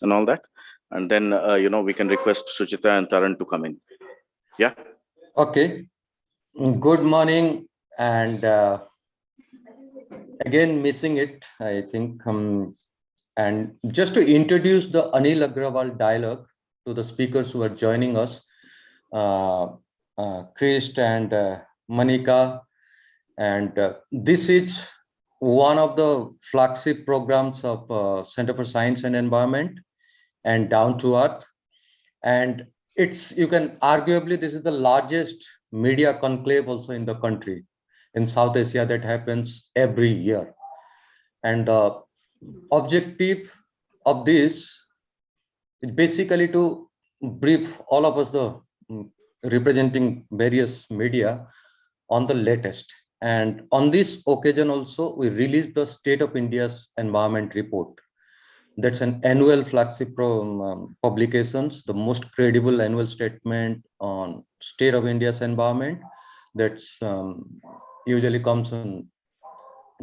and all that. And then, we can request Suchita and Taran to come in. Yeah. Okay. Good morning. And again, missing it, I think. And just to introduce the Anil Agrawal dialogue to the speakers who are joining us, Krist and Manika. And this is one of the flagship programs of Center for Science and Environment and Down to Earth. And you can arguably, this is the largest media conclave also in the country, in South Asia, that happens every year. And the objective of this is basically to brief all of us, the representing various media, on the latest. And on this occasion also, we released the State of India's Environment Report. That's an annual flagship publications, the most credible annual statement on state of India's environment. That's usually comes in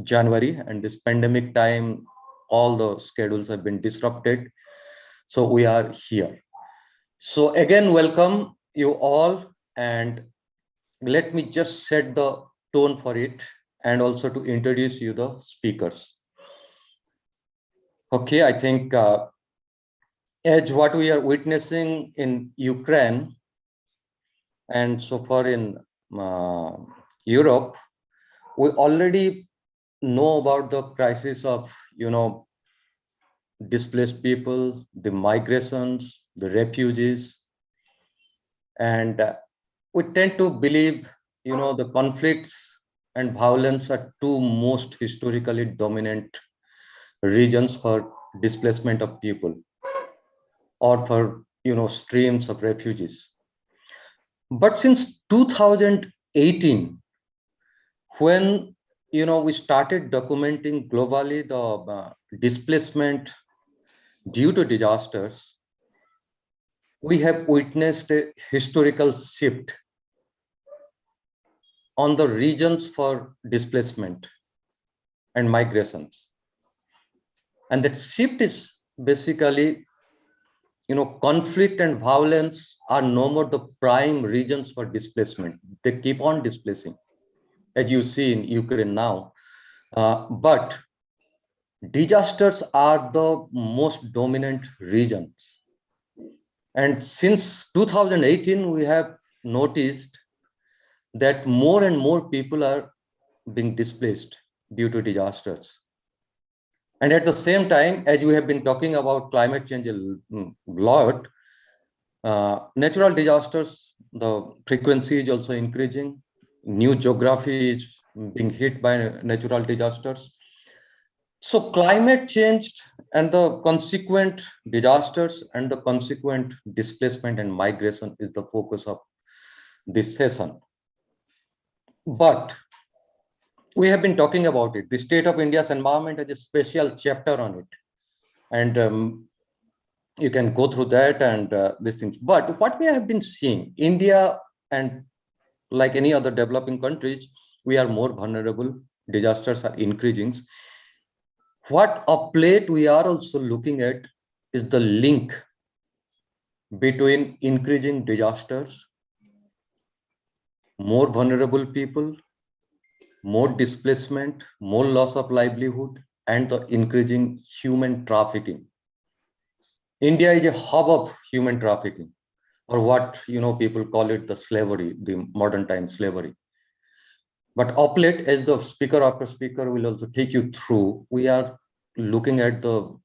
January, and this pandemic time, all the schedules have been disrupted. So we are here. So again, welcome you all, and let me just set the tone for it and also to introduce you the speakers. Okay, I think as what we are witnessing in Ukraine and so far in Europe, we already know about the crisis of, displaced people, the migrations, the refugees, and we tend to believe, the conflicts and violence are two most historically dominant regions for displacement of people or for, streams of refugees. But since 2018, when, we started documenting globally the displacement due to disasters, we have witnessed a historical shift on the regions for displacement and migrations. And that shift is basically, conflict and violence are no more the prime regions for displacement. They keep on displacing, as you see in Ukraine now. But disasters are the most dominant regions. And since 2018, we have noticed that more and more people are being displaced due to disasters. And at the same time, as we have been talking about climate change a lot, natural disasters, the frequency is also increasing. New geography is being hit by natural disasters. So climate change and the consequent disasters and the consequent displacement and migration is the focus of this session. But we have been talking about it. The State of India's Environment has a special chapter on it. And you can go through that and these things. But what we have been seeing, India and like any other developing countries, we are more vulnerable. Disasters are increasing. What of late we are also looking at is the link between increasing disasters, more vulnerable people, more displacement, more loss of livelihood, and the increasing human trafficking. India is a hub of human trafficking, or what people call it the slavery, the modern time slavery. But of late, as the speaker after speaker will also take you through, we are looking at the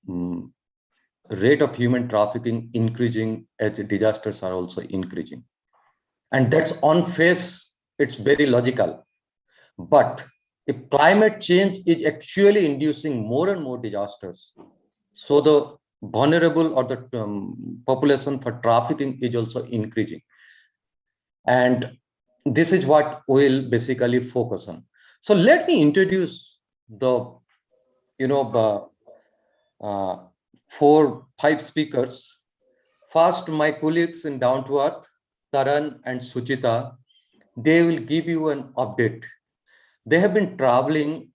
rate of human trafficking increasing as disasters are also increasing. And that's on face, it's very logical. But if climate change is actually inducing more and more disasters, so the vulnerable or the population for trafficking is also increasing. And this is what we'll basically focus on. So let me introduce the, 4-5 speakers. First, my colleagues in Down to Earth, Taran and Suchita, they will give you an update. They have been traveling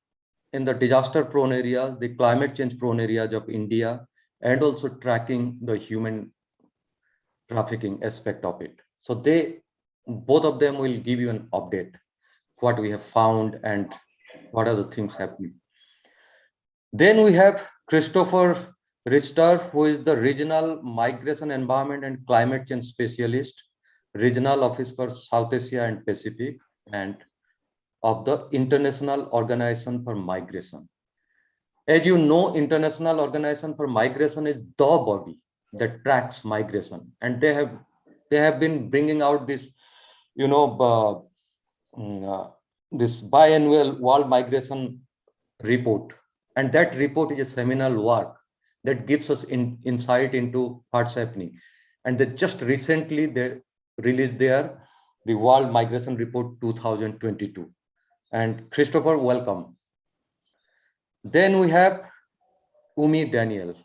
in the disaster prone areas, the climate change prone areas of India, and also tracking the human trafficking aspect of it. So both of them will give you an update, what we have found and what are the things happening. Then we have Christopher Richter, who is the Regional Migration, Environment and Climate Change Specialist, Regional Office for South Asia and Pacific, and of the International Organization for Migration. As you know, International Organization for Migration is the body that tracks migration, and they have been bringing out this, this biannual World Migration report, and that report is a seminal work that gives us insight into what's happening. And they just recently they released the World Migration Report 2022. And Christopher, welcome. Then we have Umi Daniel.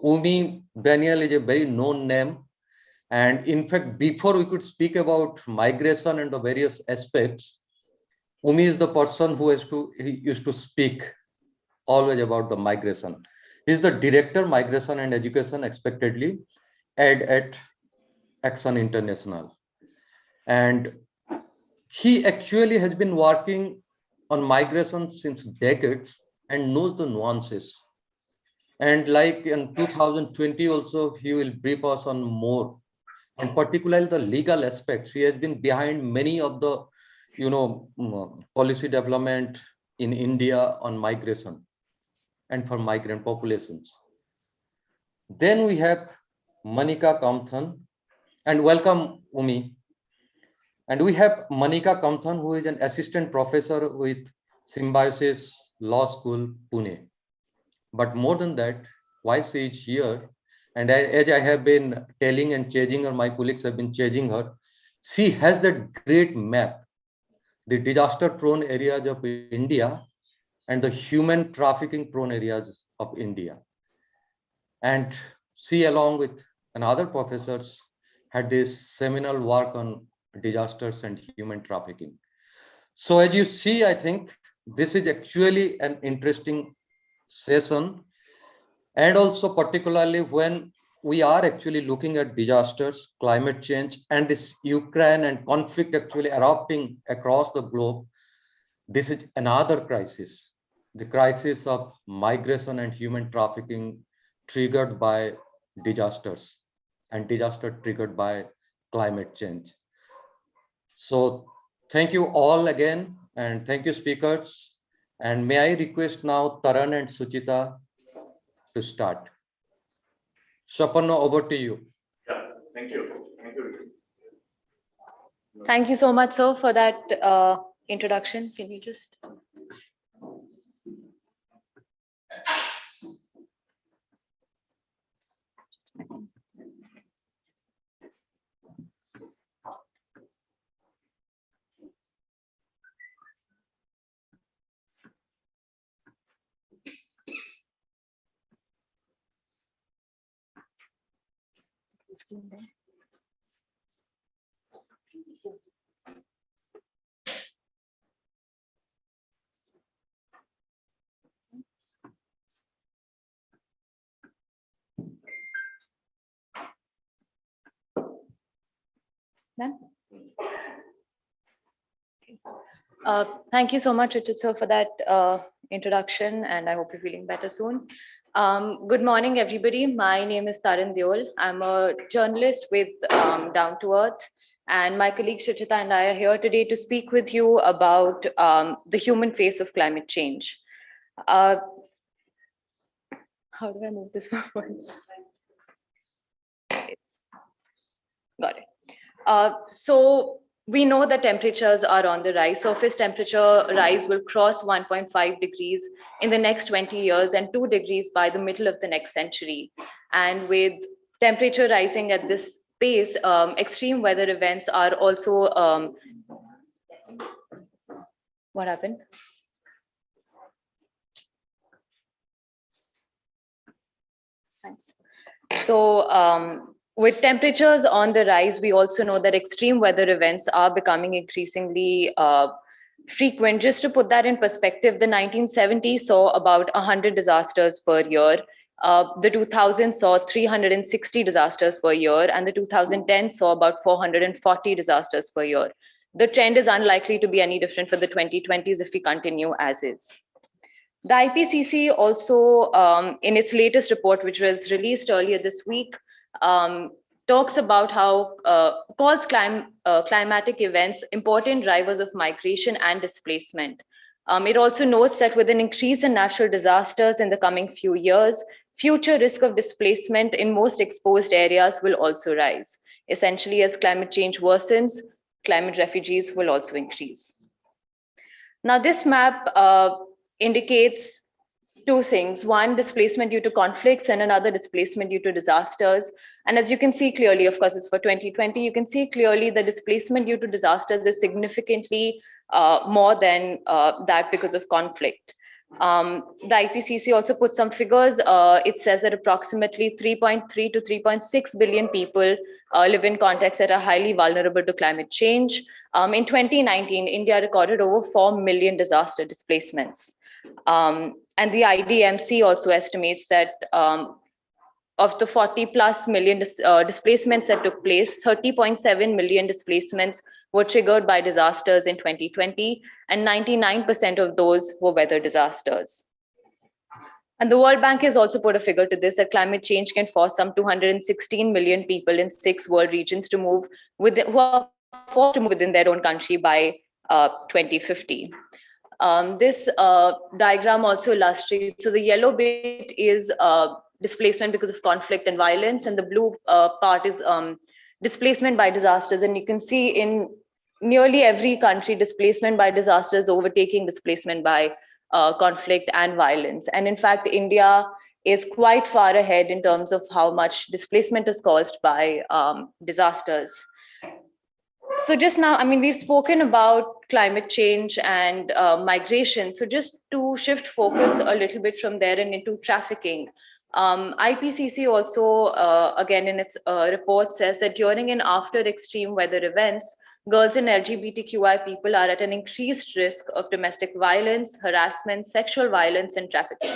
Umi Daniel is a very known name. And in fact, before we could speak about migration and the various aspects, Umi is the person who used to speak always about the migration. He's the Director, Migration and Education, expectedly, at Action International. And he actually has been working on migration since decades and knows the nuances. And like in 2020 also, he will brief us on more, and particularly the legal aspects. He has been behind many of the, policy development in India on migration and for migrant populations. Then we have Manika Kamthan, and welcome, Umi. And we have Manika Kamthan, who is an assistant professor with Symbiosis Law School, Pune. But more than that, why she is here, and as I have been telling and chasing her, my colleagues have been chasing her, she has that great map, the disaster-prone areas of India and the human trafficking prone areas of India. And she, along with another professors, had this seminal work on disasters and human trafficking. So as you see, I think this is actually an interesting session. And also particularly when we are actually looking at disasters, climate change, and this Ukraine and conflict actually erupting across the globe, this is another crisis, the crisis of migration and human trafficking triggered by disasters and disaster triggered by climate change. So thank you all again, and thank you speakers. And may I request now Taran and Suchita to start. Shapanna, over to you. Yeah, thank you. Thank you. Thank you so much, sir, for that introduction. Can you just... Thank you so much, Richard, sir, for that introduction, and I hope you're feeling better soon. Good morning, everybody. My name is Taran Deol. I'm a journalist with Down to Earth, and my colleague Suchita and I are here today to speak with you about the human face of climate change. How do I move this forward? Got it. So we know that temperatures are on the rise. Surface temperature rise will cross 1.5 degrees in the next 20 years and 2 degrees by the middle of the next century. And with temperature rising at this pace, extreme weather events are also... what happened? Thanks. So with temperatures on the rise, we also know that extreme weather events are becoming increasingly frequent. Just to put that in perspective, the 1970s saw about 100 disasters per year. The 2000 saw 360 disasters per year, and the 2010 saw about 440 disasters per year. The trend is unlikely to be any different for the 2020s if we continue as is. The IPCC also, in its latest report, which was released earlier this week, talks about how calls climatic events important drivers of migration and displacement. It also notes that with an increase in natural disasters in the coming few years, future risk of displacement in most exposed areas will also rise. Essentially, as climate change worsens, climate refugees will also increase. Now, this map indicates two things: one, displacement due to conflicts, and another, displacement due to disasters. And as you can see clearly, of course, it's for 2020, you can see clearly the displacement due to disasters is significantly more than that because of conflict. The IPCC also put some figures. It says that approximately 3.3 to 3.6 billion people live in contexts that are highly vulnerable to climate change. In 2019, India recorded over 4 million disaster displacements. And the IDMC also estimates that of the 40 plus million displacements that took place, 30.7 million displacements were triggered by disasters in 2020, and 99% of those were weather disasters. And the World Bank has also put a figure to this, that climate change can force some 216 million people in 6 world regions to move who are forced to move within their own country by 2050. This diagram also illustrates, so the yellow bit is displacement because of conflict and violence, and the blue part is displacement by disasters. And you can see in nearly every country, displacement by disasters overtaking displacement by conflict and violence. And in fact, India is quite far ahead in terms of how much displacement is caused by disasters. So just now, I mean, we've spoken about climate change and migration. So just to shift focus a little bit from there and into trafficking, IPCC also, again, in its report says that during and after extreme weather events, girls and LGBTQI people are at an increased risk of domestic violence, harassment, sexual violence, and trafficking.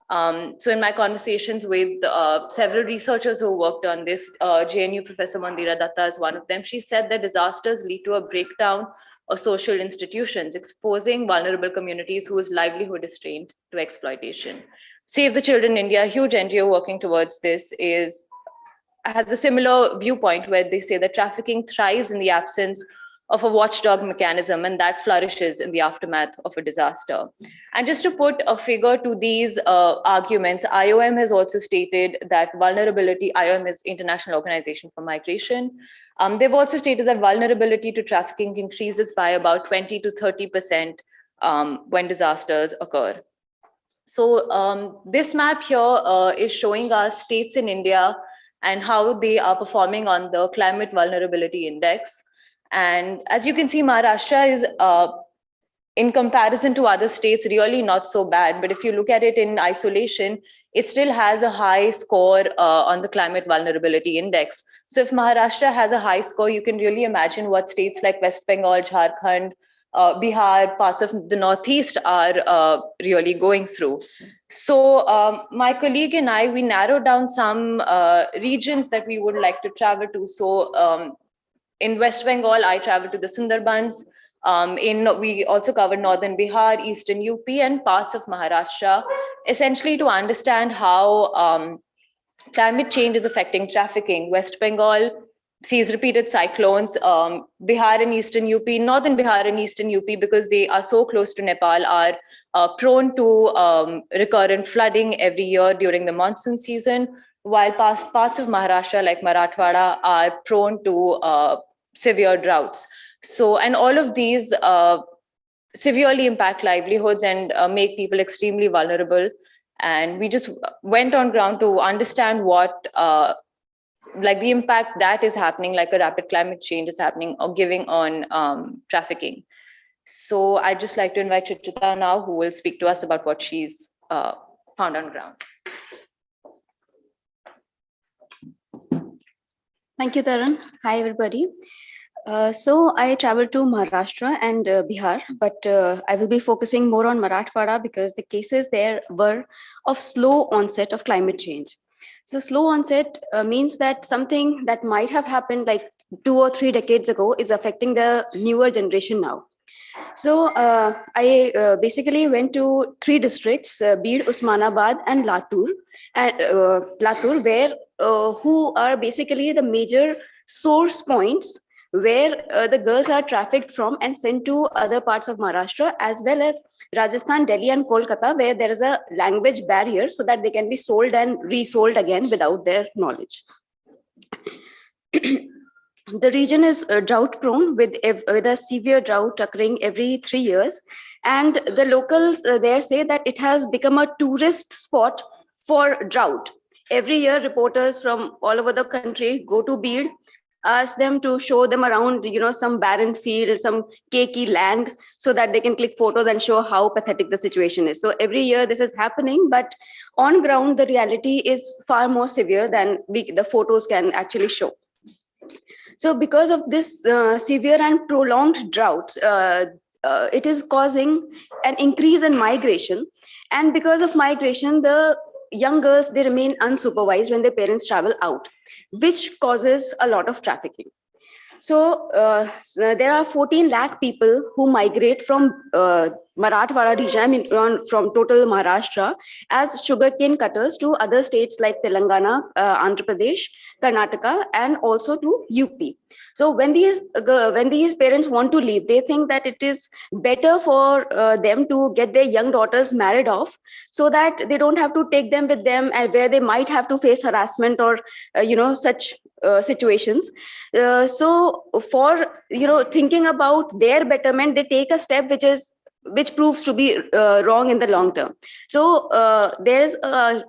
So in my conversations with several researchers who worked on this, JNU Professor Mandira Datta is one of them. She said that disasters lead to a breakdown of social institutions, exposing vulnerable communities whose livelihood is strained to exploitation. Save the Children India, a huge NGO working towards this, has a similar viewpoint where they say that trafficking thrives in the absence of a watchdog mechanism, and that flourishes in the aftermath of a disaster. And just to put a figure to these arguments, IOM has also stated that vulnerability, IOM is International Organization for Migration, they've also stated that vulnerability to trafficking increases by about 20 to 30% when disasters occur. So this map here is showing us states in India and how they are performing on the Climate Vulnerability Index. And as you can see, Maharashtra is, in comparison to other states, really not so bad. But if you look at it in isolation, it still has a high score on the Climate Vulnerability Index. So if Maharashtra has a high score, you can really imagine what states like West Bengal, Jharkhand, Bihar, parts of the Northeast are really going through. So my colleague and I, we narrowed down some regions that we would like to travel to. So in West Bengal, I traveled to the Sundarbans. We also covered northern Bihar, eastern UP, and parts of Maharashtra, essentially to understand how climate change is affecting trafficking. West Bengal sees repeated cyclones. Bihar and eastern UP, northern Bihar and eastern UP, because they are so close to Nepal, are prone to recurrent flooding every year during the monsoon season, while parts of Maharashtra, like Marathwada, are prone to severe droughts. So, and all of these severely impact livelihoods and make people extremely vulnerable. And we just went on ground to understand what like the impact that is happening, like a rapid climate change is happening or giving on trafficking. So I'd just like to invite Suchita now, who will speak to us about what she's found on ground. Thank you, Tarun. Hi, everybody. So I traveled to Maharashtra and Bihar, but I will be focusing more on Marathwada because the cases there were of slow onset of climate change. So slow onset means that something that might have happened like 2 or 3 decades ago is affecting the newer generation now. So I basically went to 3 districts: Beed, Usmanabad, and Latur, where who are basically the major source points where the girls are trafficked from and sent to other parts of Maharashtra, as well as Rajasthan, Delhi, and Kolkata, where there is a language barrier so that they can be sold and resold again without their knowledge. The region is drought prone with a severe drought occurring every 3 years. And the locals there say that it has become a tourist spot for drought. Every year, reporters from all over the country go to Beed, ask them to show them around, some barren field, some cakey land, so that they can click photos and show how pathetic the situation is. So every year this is happening, but on ground, the reality is far more severe than the photos can actually show. So because of this severe and prolonged droughts, it is causing an increase in migration. And because of migration, the young girls, they remain unsupervised when their parents travel out, which causes a lot of trafficking. So there are 14 lakh people who migrate from Marathwada region, from total Maharashtra, as sugarcane cutters to other states like Telangana, Andhra Pradesh, Karnataka, and also to UP. So when these parents want to leave, they think that it is better for them to get their young daughters married off, so that they don't have to take them with them, and where they might have to face harassment or such situations. So for thinking about their betterment, they take a step which proves to be wrong in the long term. So there's a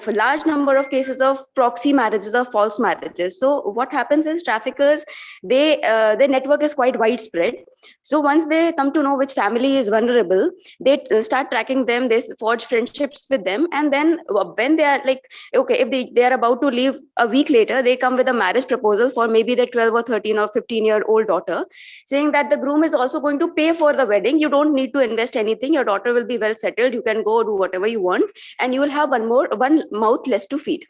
large number of cases of proxy marriages or false marriages. So what happens is, traffickers, their network is quite widespread. So once they come to know which family is vulnerable, they start tracking them, they forge friendships with them, and then when they are like, okay, if they are about to leave a week later, they come with a marriage proposal for maybe their 12 or 13 or 15-year-old daughter, saying that the groom is also going to pay for the wedding. You don't need to invest anything. Your daughter will be well settled. You can go do whatever you want, and you will have one mouth less to feed.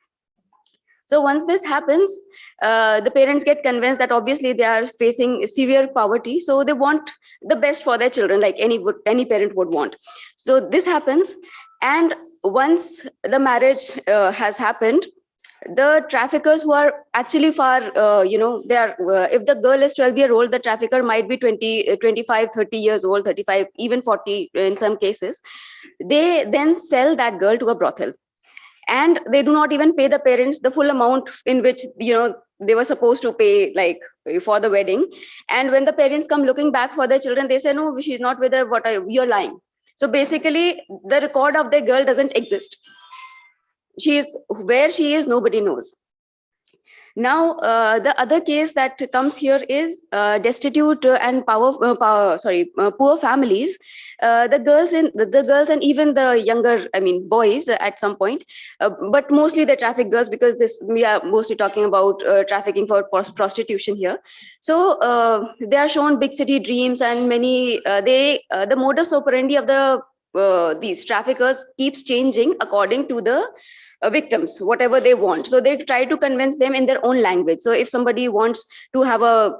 So once this happens, the parents get convinced that obviously they are facing severe poverty, so they want the best for their children, like any parent would want. So this happens, and once the marriage has happened, the traffickers, who are actually far, they are, if the girl is 12-year-old, the trafficker might be 20, 25, 30 years old, 35, even 40 in some cases. They then sell that girl to a brothel, and they do not even pay the parents the full amount in which they were supposed to pay, like, for the wedding. And when the parents come looking back for their children, they say, no, she's not with her. You're lying. So basically, the record of the girl doesn't exist. Where she is, nobody knows. Now, the other case that comes here is destitute and poor families. The girls and even the younger, boys at some point, but mostly the traffic girls, because we are mostly talking about trafficking for prostitution here. So they are shown big city dreams, and the modus operandi of these traffickers keeps changing according to the victims, whatever they want. So they try to convince them in their own language. So if somebody wants to have a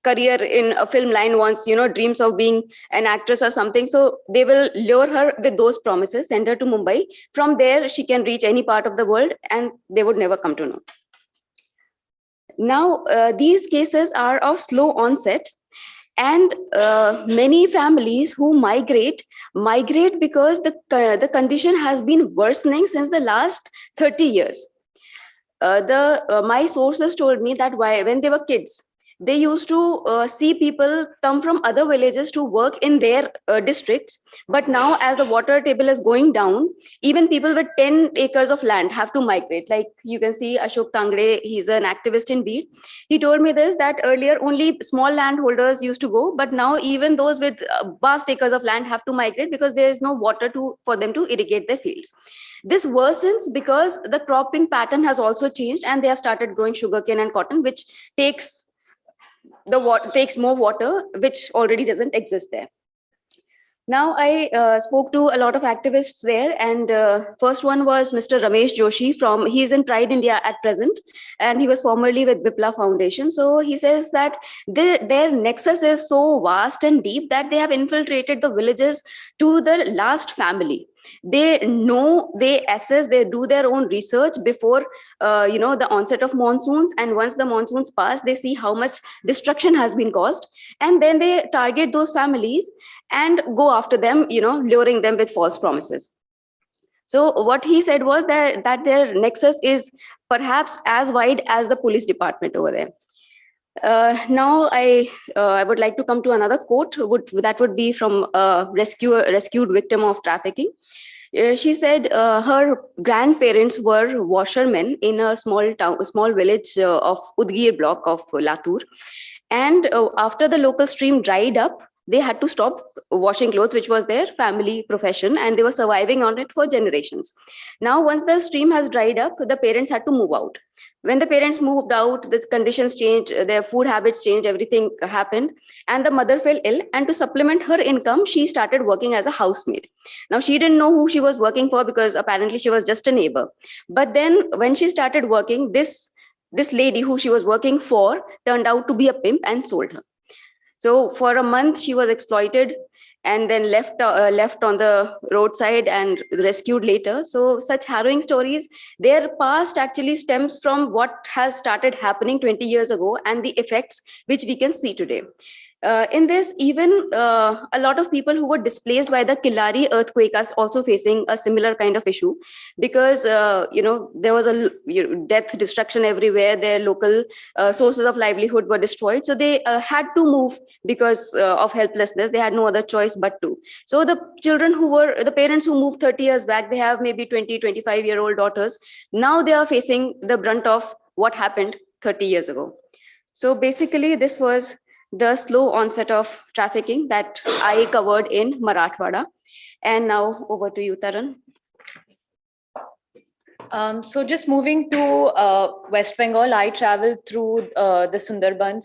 career in a film line, wants dreams of being an actress or something, so they will lure her with those promises, send her to Mumbai. From there she can reach any part of the world, and they would never come to know. Now these cases are of slow onset, and many families who migrate because the condition has been worsening since the last 30 years. My sources told me that when they were kids, they used to see people come from other villages to work in their districts. But now, as the water table is going down, even people with 10 acres of land have to migrate. Like you can see Ashok Tangre, he's an activist in Beed. He told me this, that earlier only small landholders used to go, but now even those with vast acres of land have to migrate because there is no water for them to irrigate their fields. This worsens because the cropping pattern has also changed, and they have started growing sugarcane and cotton, which takes the water takes more water, which already doesn't exist there. Now, I spoke to a lot of activists there, and first one was Mr. Ramesh Joshi he's in Pride India at present, and he was formerly with Vipla Foundation. So he says that their nexus is so vast and deep that they have infiltrated the villages to the last family. They know, they assess, they do their own research before the onset of monsoons, and once the monsoons pass, they see how much destruction has been caused, and then they target those families and go after them, luring them with false promises. So what he said was that their nexus is perhaps as wide as the police department over there. Now I would like to come to another quote that would be from a rescued victim of trafficking. She said her grandparents were washermen in a small village of Udgir block of Latur. And after the local stream dried up, they had to stop washing clothes, which was their family profession, and they were surviving on it for generations. Now, once the stream has dried up, the parents had to move out. When the parents moved out, the conditions changed, their food habits changed, everything happened, and the mother fell ill. And to supplement her income, she started working as a housemaid. Now, she didn't know who she was working for because apparently she was just a neighbor. But then when she started working, this lady who she was working for turned out to be a pimp and sold her. So for a month, she was exploited and then left on the roadside and rescued later. So such harrowing stories, their past actually stems from what has started happening 20 years ago and the effects which we can see today. In this, even a lot of people who were displaced by the Killari earthquake are also facing a similar kind of issue, because there was a death, destruction everywhere. Their local sources of livelihood were destroyed, so they had to move because of helplessness. They had no other choice but to. So the parents who moved 30 years back, they have maybe 20, 25-year-old daughters. Now they are facing the brunt of what happened 30 years ago. So basically, this was the slow onset of trafficking that I covered in Marathwada. And now over to you, Taran. So just moving to West Bengal, I traveled through the Sundarbans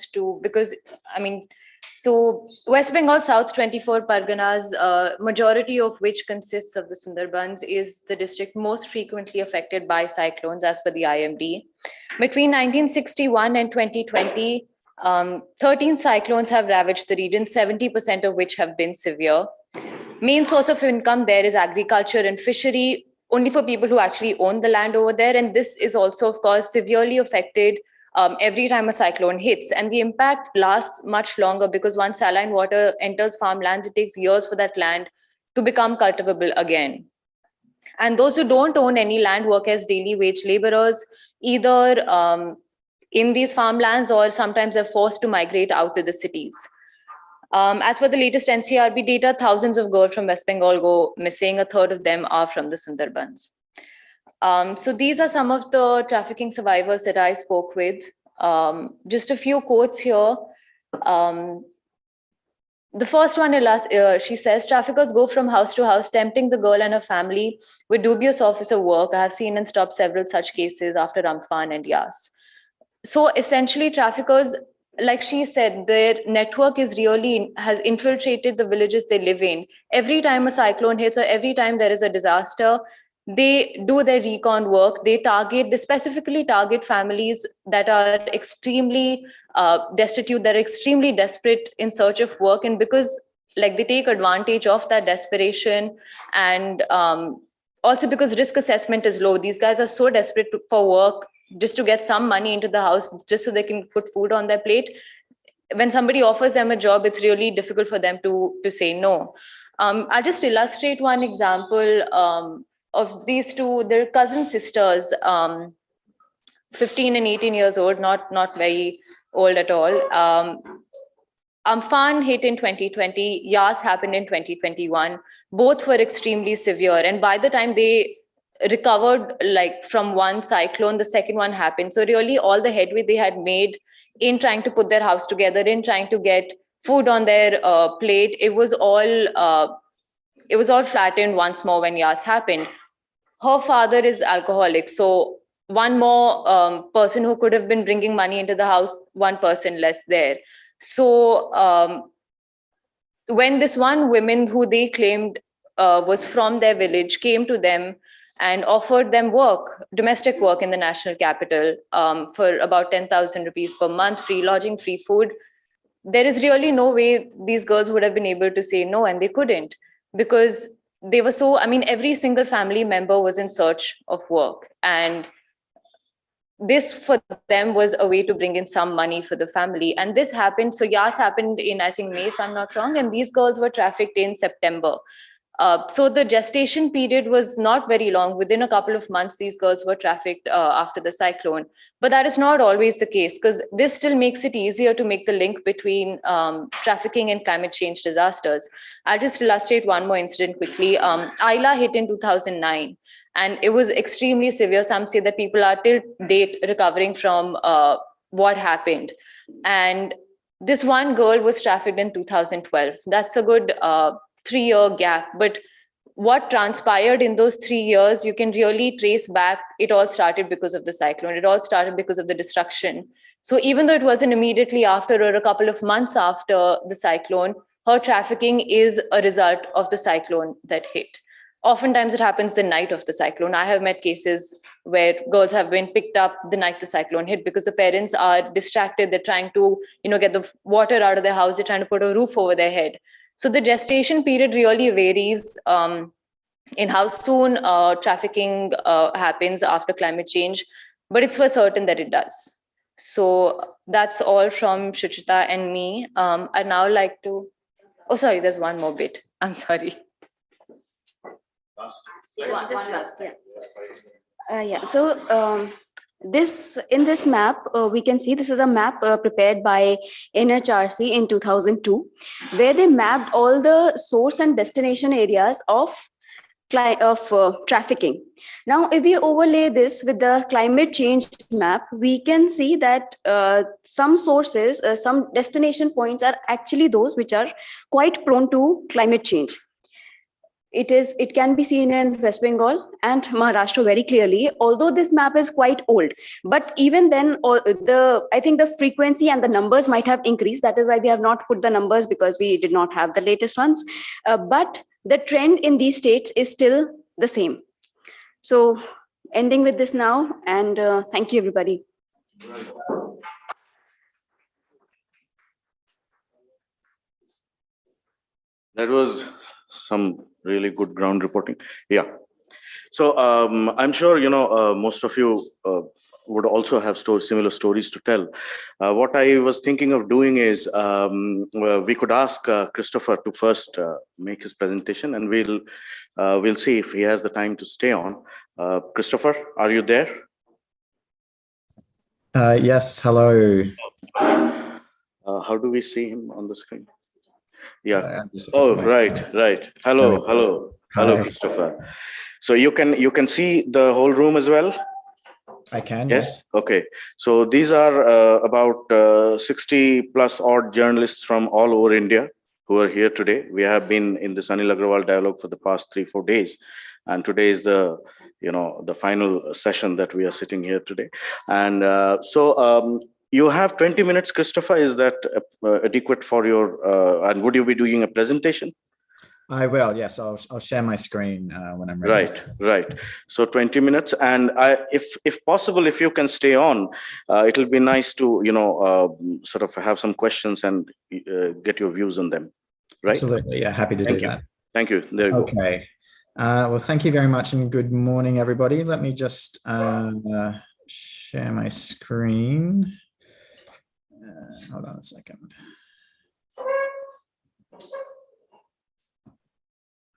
so West Bengal, South 24 Parganas, majority of which consists of the Sundarbans, is the district most frequently affected by cyclones as per the IMD. Between 1961 and 2020, 13 cyclones have ravaged the region, 70% of which have been severe. Main source of income there is agriculture and fishery, only for people who actually own the land over there. And this is also, of course, severely affected every time a cyclone hits. And the impact lasts much longer because once saline water enters farmlands, it takes years for that land to become cultivable again. And those who don't own any land work as daily wage laborers, either in these farmlands, or sometimes they're forced to migrate out to the cities. As per the latest NCRB data, thousands of girls from West Bengal go missing. A third of them are from the Sundarbans. So these are some of the trafficking survivors that I spoke with. Just a few quotes here. The first one, she says, traffickers go from house to house, tempting the girl and her family with dubious officer work. I have seen and stopped several such cases after Amphan and Yas. So essentially, traffickers, like she said, their network is has infiltrated the villages they live in. Every time a cyclone hits or every time there is a disaster, they do their recon work. They specifically target families that are extremely destitute, that are extremely desperate in search of work. And because they take advantage of that desperation, and also because risk assessment is low, these guys are so desperate for work, just to get some money into the house, just so they can put food on their plate. When somebody offers them a job, it's really difficult for them to say no. I'll just illustrate one example of these two. They're cousin sisters, 15 and 18 years old, not very old at all. Amphan hit in 2020, Yas happened in 2021. Both were extremely severe. And by the time they recovered from one cyclone, the second one happened. So really all the headway they had made in trying to put their house together, in trying to get food on their plate, it was all flattened once more when Yas happened. Her father is alcoholic, so one more person who could have been bringing money into the house, one person less there. So when this one woman who they claimed was from their village came to them and offered them work, domestic work in the national capital for about 10,000 rupees per month, free lodging, free food, there is really no way these girls would have been able to say no, and they couldn't, because they were so, I mean, every single family member was in search of work, and this for them was a way to bring in some money for the family. And this happened, so Yas happened in, I think, May, if I'm not wrong, and these girls were trafficked in September. So the gestation period was not very long. Within a couple of months, these girls were trafficked after the cyclone. But that is not always the case, because this still makes it easier to make the link between trafficking and climate change disasters. I'll just illustrate one more incident quickly. Ayla hit in 2009, and it was extremely severe. Some say that people are till date recovering from what happened. And this one girl was trafficked in 2012. That's a good 3-year gap. But what transpired in those 3 years, you can really trace back. It all started because of the cyclone. It all started because of the destruction. So even though it wasn't immediately after or a couple of months after the cyclone, her trafficking is a result of the cyclone that hit. Oftentimes it happens the night of the cyclone. I have met cases where girls have been picked up the night the cyclone hit because the parents are distracted. They're trying to, get the water out of their house. They're trying to put a roof over their head. So the gestation period really varies in how soon trafficking happens after climate change, but it's for certain that it does. So that's all from Shuchita and me. I'd now like to, oh, sorry, there's one more bit. I'm sorry. Just last, yeah. So in this map, we can see this is a map prepared by NHRC in 2002, where they mapped all the source and destination areas of trafficking. Now, if we overlay this with the climate change map, we can see that some sources, some destination points are actually those which are quite prone to climate change. It can be seen in West Bengal and Maharashtra very clearly, although this map is quite old. But even then, I think the frequency and the numbers might have increased. That is why we have not put the numbers, because we did not have the latest ones. But the trend in these states is still the same. So ending with this now, and thank you, everybody. That was some really good ground reporting. Yeah. So I'm sure, most of you would also have similar stories to tell. What I was thinking of doing is we could ask Christopher to first make his presentation, and we'll see if he has the time to stay on. Christopher, are you there? Yes, hello. How do we see him on the screen? Yeah. Oh, right. Hello, Christopher. So you can see the whole room as well? I can, yes. Okay. So these are about 60 plus odd journalists from all over India who are here today. We have been in the Anil Agrawal dialogue for the past 3-4 days. And today is the final session that we are sitting here today. And you have 20 minutes, Christopher. Is that adequate for your, and would you be doing a presentation? I will, yes. I'll share my screen when I'm ready. Right. So 20 minutes. And if possible, if you can stay on, it'll be nice to, sort of have some questions and get your views on them. Right? Absolutely. Yeah, happy to do that. Thank you. There you go. Okay. Well, thank you very much and good morning, everybody. Let me just share my screen. Hold on a second.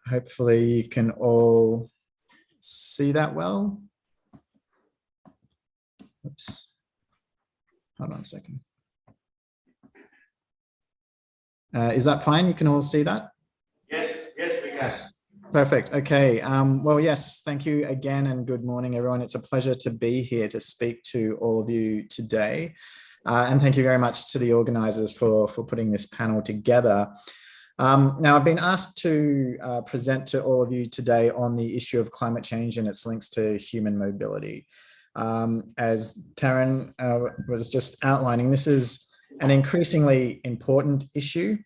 Hopefully you can all see that well. Oops. Hold on a second. Is that fine? You can all see that? Yes, we can. Yes. Perfect. Okay. Well, yes, thank you again and good morning, everyone. It's a pleasure to be here to speak to all of you today. And thank you very much to the organizers for putting this panel together. Now, I've been asked to present to all of you today on the issue of climate change and its links to human mobility. As Taryn was just outlining, this is an increasingly important issue,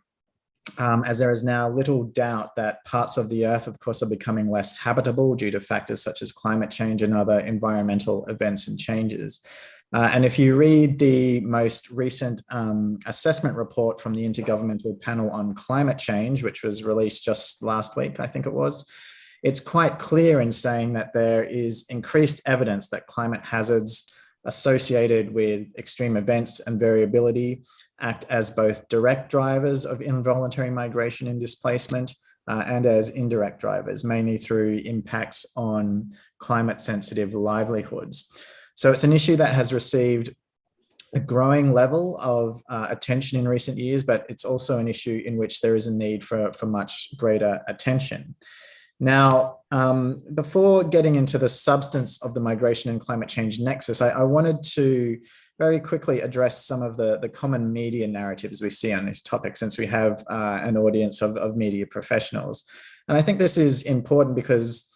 as there is now little doubt that parts of the Earth, of course, are becoming less habitable due to factors such as climate change and other environmental events and changes. And if you read the most recent assessment report from the Intergovernmental Panel on Climate Change, which was released just last week, I think it was, it's quite clear in saying that there is increased evidence that climate hazards associated with extreme events and variability act as both direct drivers of involuntary migration and displacement and as indirect drivers, mainly through impacts on climate-sensitive livelihoods. So it's an issue that has received a growing level of attention in recent years, but it's also an issue in which there is a need for much greater attention. Now, before getting into the substance of the migration and climate change nexus, I wanted to very quickly address some of the common media narratives we see on this topic, since we have an audience of media professionals. And I think this is important because,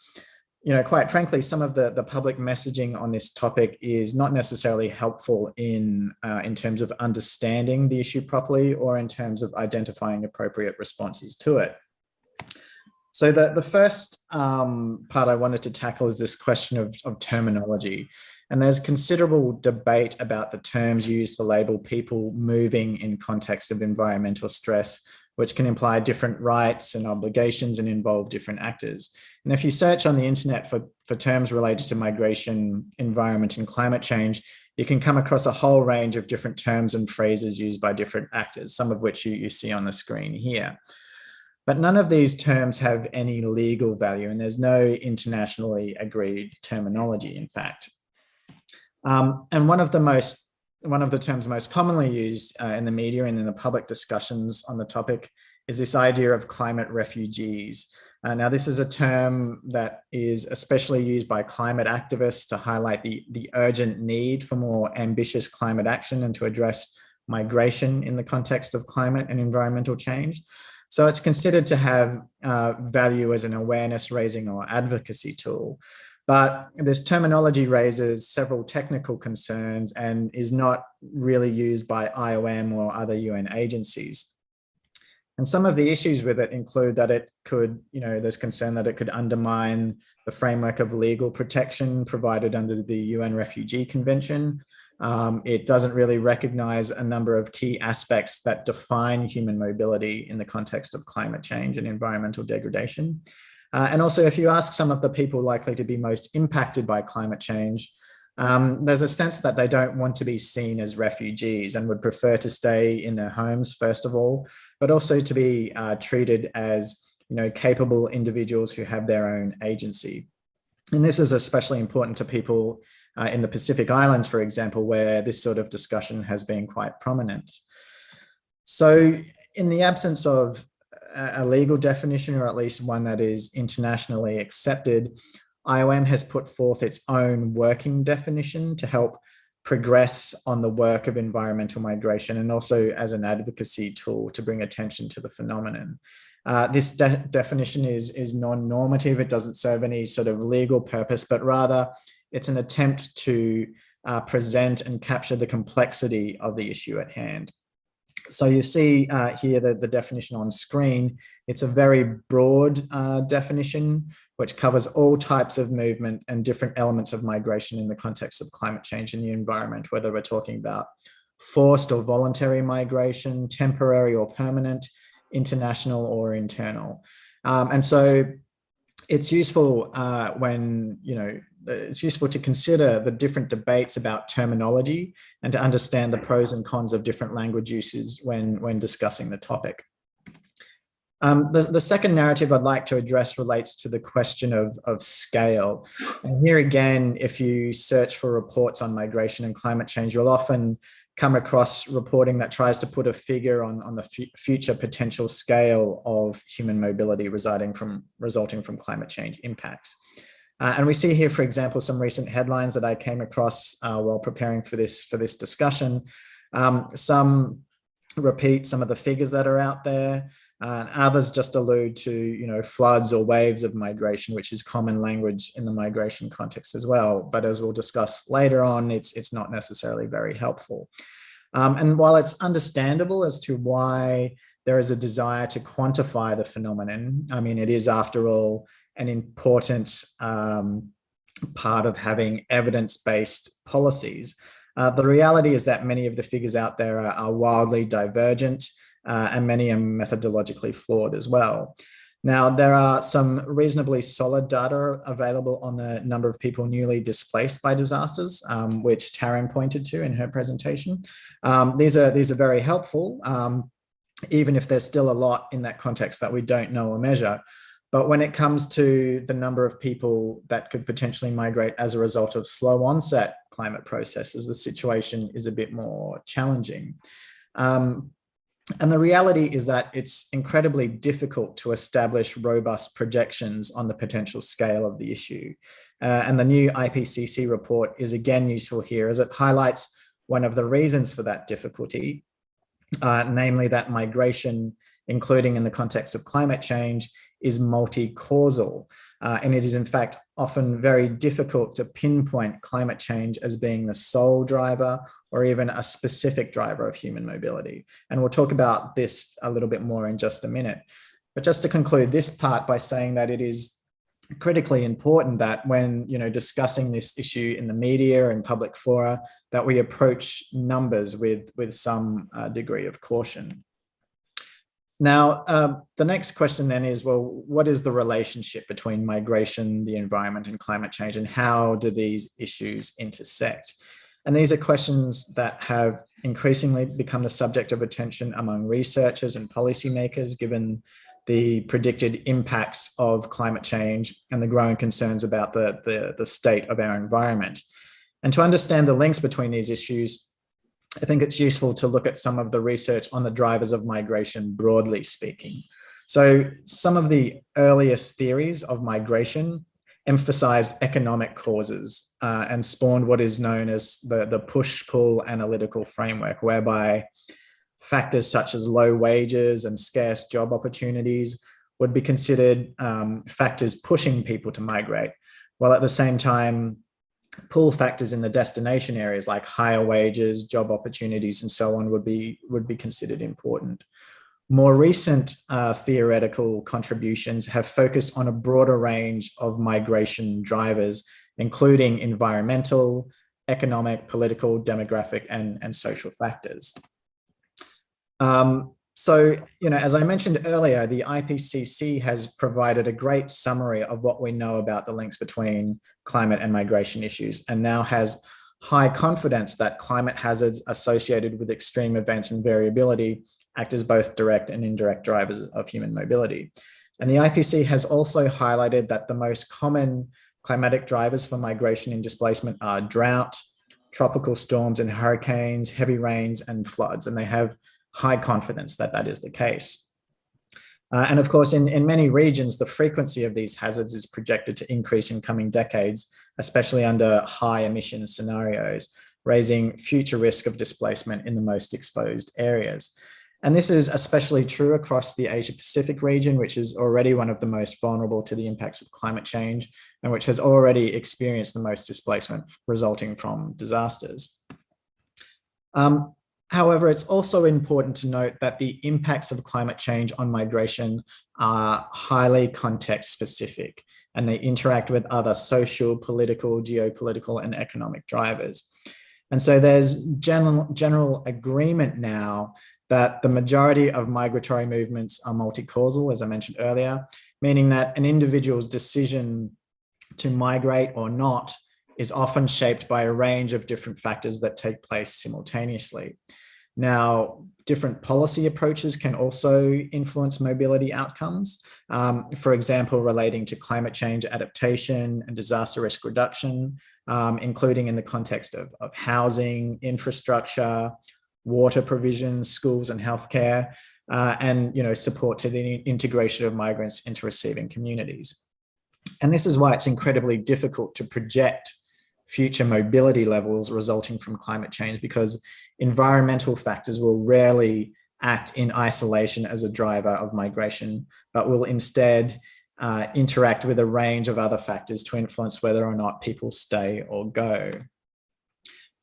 quite frankly, some of the public messaging on this topic is not necessarily helpful in terms of understanding the issue properly or in terms of identifying appropriate responses to it. So the first part I wanted to tackle is this question of terminology. And there's considerable debate about the terms used to label people moving in context of environmental stress, which can imply different rights and obligations and involve different actors. And if you search on the internet for terms related to migration, environment, and climate change, you can come across a whole range of different terms and phrases used by different actors, some of which you see on the screen here. But none of these terms have any legal value, and there's no internationally agreed terminology, in fact. And one of the terms most commonly used in the media and in the public discussions on the topic is this idea of climate refugees. Now, this is a term that is especially used by climate activists to highlight the urgent need for more ambitious climate action and to address migration in the context of climate and environmental change. So it's considered to have value as an awareness raising or advocacy tool. But this terminology raises several technical concerns and is not really used by IOM or other UN agencies. And some of the issues with it include that it could, there's concern that it could undermine the framework of legal protection provided under the UN Refugee Convention. It doesn't really recognize a number of key aspects that define human mobility in the context of climate change and environmental degradation. And also, if you ask some of the people likely to be most impacted by climate change, there's a sense that they don't want to be seen as refugees and would prefer to stay in their homes, first of all, but also to be treated as capable individuals who have their own agency. And this is especially important to people in the Pacific Islands, for example, where this sort of discussion has been quite prominent. So in the absence of a legal definition, or at least one that is internationally accepted, IOM has put forth its own working definition to help progress on the work of environmental migration and also as an advocacy tool to bring attention to the phenomenon. This definition is non-normative. It doesn't serve any sort of legal purpose, but rather it's an attempt to present and capture the complexity of the issue at hand. So you see here the definition on screen. It's a very broad definition, which covers all types of movement and different elements of migration in the context of climate change in the environment, whether we're talking about forced or voluntary migration, temporary or permanent, international or internal. And so it's useful it's useful to consider the different debates about terminology and to understand the pros and cons of different language uses when discussing the topic. The second narrative I'd like to address relates to the question of scale. And here again, if you search for reports on migration and climate change, you'll often come across reporting that tries to put a figure on the future potential scale of human mobility resulting from climate change impacts. And we see here, for example, some recent headlines that I came across while preparing for this discussion. Some repeat some of the figures that are out there, and others just allude to floods or waves of migration, which is common language in the migration context as well. But as we'll discuss later on, it's not necessarily very helpful. And while it's understandable as to why there is a desire to quantify the phenomenon, I mean, it is, after all, an important part of having evidence-based policies. The reality is that many of the figures out there are wildly divergent, and many are methodologically flawed as well. Now, there are some reasonably solid data available on the number of people newly displaced by disasters, which Taryn pointed to in her presentation. These are very helpful, even if there's still a lot in that context that we don't know or measure. But when it comes to the number of people that could potentially migrate as a result of slow onset climate processes, the situation is a bit more challenging. And the reality is that it's incredibly difficult to establish robust projections on the potential scale of the issue. And the new IPCC report is again useful here, as it highlights one of the reasons for that difficulty, namely that migration, including in the context of climate change, is multi-causal. And it is in fact often very difficult to pinpoint climate change as being the sole driver or even a specific driver of human mobility. And we'll talk about this a little bit more in just a minute. But just to conclude this part by saying that it is critically important that when discussing this issue in the media and public fora, that we approach numbers with some degree of caution. Now, the next question then is, well, what is the relationship between migration, the environment, and climate change, and how do these issues intersect? And these are questions that have increasingly become the subject of attention among researchers and policymakers, given the predicted impacts of climate change and the growing concerns about the state of our environment. And to understand the links between these issues, I think it's useful to look at some of the research on the drivers of migration, broadly speaking. So some of the earliest theories of migration emphasized economic causes and spawned what is known as the push-pull analytical framework, whereby factors such as low wages and scarce job opportunities would be considered factors pushing people to migrate, while at the same time, pull factors in the destination areas like higher wages, job opportunities, and so on would be considered important. More recent theoretical contributions have focused on a broader range of migration drivers, including environmental, economic, political, demographic, and social factors. So, as I mentioned earlier, the IPCC has provided a great summary of what we know about the links between climate and migration issues, and now has high confidence that climate hazards associated with extreme events and variability act as both direct and indirect drivers of human mobility. And the IPCC has also highlighted that the most common climatic drivers for migration and displacement are drought, tropical storms and hurricanes, heavy rains, and floods, and they have high confidence that that is the case. And of course, in many regions, the frequency of these hazards is projected to increase in coming decades, especially under high emission scenarios, raising future risk of displacement in the most exposed areas. And this is especially true across the Asia-Pacific region, which is already one of the most vulnerable to the impacts of climate change, and which has already experienced the most displacement resulting from disasters. However, it's also important to note that the impacts of climate change on migration are highly context specific, and they interact with other social, political, geopolitical, and economic drivers. And so there's general agreement now that the majority of migratory movements are multi-causal, as I mentioned earlier, meaning that an individual's decision to migrate or not is often shaped by a range of different factors that take place simultaneously. Now, different policy approaches can also influence mobility outcomes, for example, relating to climate change adaptation and disaster risk reduction, including in the context of housing, infrastructure, water provision, schools and healthcare, and support to the integration of migrants into receiving communities. And this is why it's incredibly difficult to project future mobility levels resulting from climate change, because environmental factors will rarely act in isolation as a driver of migration, but will instead interact with a range of other factors to influence whether or not people stay or go.